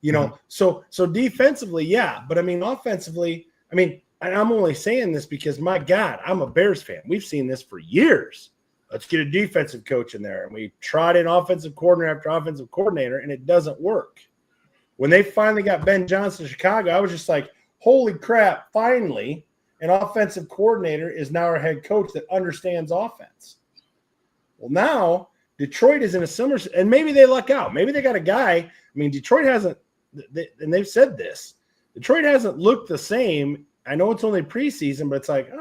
Mhm. So defensively, yeah. But offensively, and I'm only saying this because, my God, I'm a Bears fan. We've seen this for years. Let's get a defensive coach in there. And we tried an offensive coordinator after offensive coordinator, and it doesn't work. When they finally got Ben Johnson in Chicago, I was just like, holy crap, finally, an offensive coordinator is now our head coach that understands offense. Well, now Detroit is in a similar – and maybe they luck out. Maybe they got a guy – Detroit hasn't – and they've said this. Detroit hasn't looked the same. I know it's only preseason, but it's like,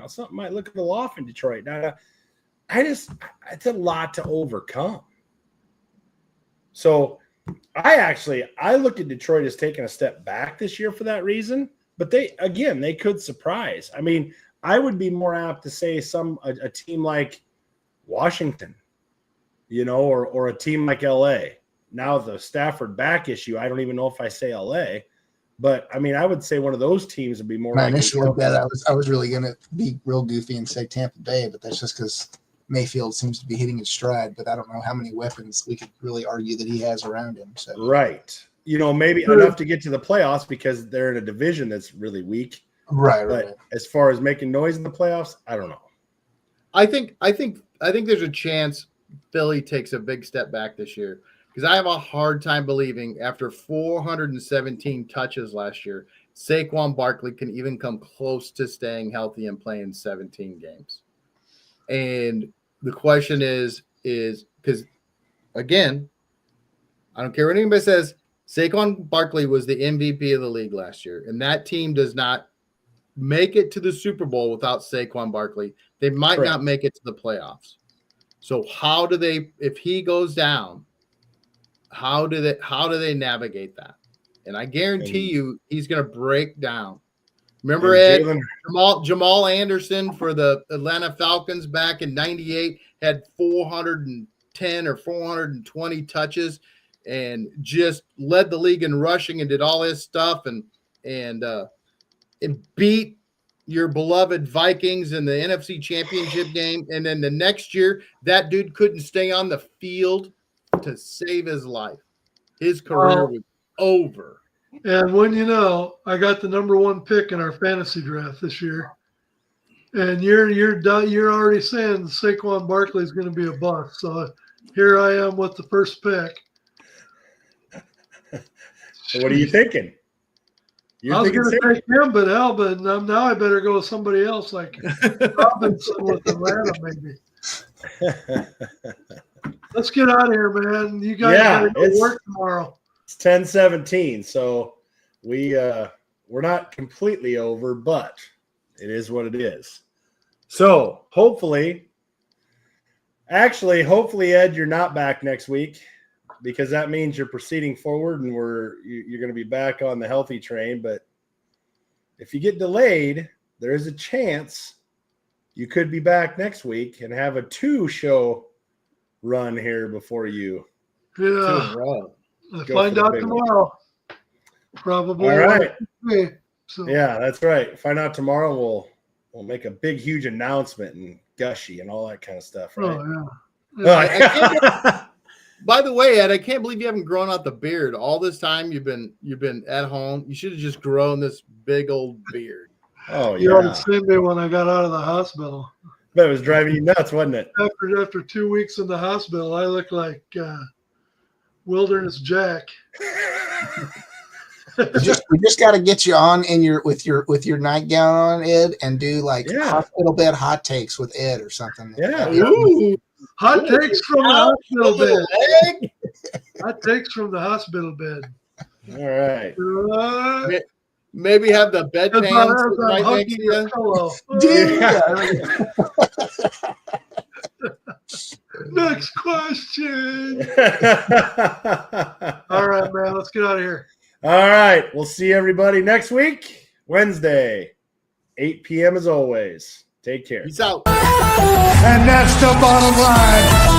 something might look a little off in Detroit. Now, it's a lot to overcome. So I look at Detroit as taking a step back this year for that reason, but they could surprise. I would be more apt to say a team like Washington, or a team like LA. Now the Stafford back issue, I don't even know if I say LA, but I would say one of those teams would be more. My initial bet, I was really going to be real goofy and say Tampa Bay, but that's just because Mayfield seems to be hitting his stride, but I don't know how many weapons we could really argue that he has around him. So right, maybe enough to get to the playoffs because they're in a division that's really weak. Right. But as far as making noise in the playoffs, I don't know. I think there's a chance Philly takes a big step back this year because I have a hard time believing after 417 touches last year, Saquon Barkley can even come close to staying healthy and playing 17 games. And the question is because, again, I don't care what anybody says, Saquon Barkley was the MVP of the league last year, and that team does not make it to the Super Bowl without Saquon Barkley. They might Correct. not make it to the playoffs. So how do they, if he goes down, how do they navigate that? And I guarantee you he's going to break down. Remember, Ed, Jamal Anderson for the Atlanta Falcons back in 98 had 410 or 420 touches and just led the league in rushing and did all his stuff and beat your beloved Vikings in the NFC Championship game. And then the next year, that dude couldn't stay on the field to save his life. His career was over. and when I got the number 1 pick in our fantasy draft this year, and you're already saying Saquon Barkley is going to be a bust. So here I am with the first pick. So what are you thinking? I was going to take him, but now I better go with somebody else like Robinson with Atlanta, maybe. Let's get out of here, man. You guys got to go work tomorrow. It's 10:17, so we're not completely over, but it is what it is. So hopefully, Ed, you're not back next week because that means you're proceeding forward and you're going to be back on the healthy train. But if you get delayed, there is a chance you could be back next week and have a 2-show run here before you. Yeah. I'll find out tomorrow. Probably. All right. So. Yeah, that's right. Find out tomorrow. We'll make a big, huge announcement and gushy and all that kind of stuff. Right? Oh yeah. By the way, Ed, I can't believe you haven't grown out the beard all this time. You've been at home. You should have just grown this big old beard. Oh yeah. You ought to see me when I got out of the hospital. But it was driving you nuts, wasn't it? After 2 weeks in the hospital, I look like Wilderness Jack. we just got to get you on with your nightgown on, Ed, and do hospital bed hot takes with Ed or something. Yeah. Ooh. Hot takes from the hospital bed. Hot takes from the hospital bed. All right. Maybe have the bedpans right next to you. Next question. question. All right, man. Let's get out of here. All right. We'll see everybody next week, Wednesday, 8 p.m. as always. Take care. Peace out. And that's the bottom line.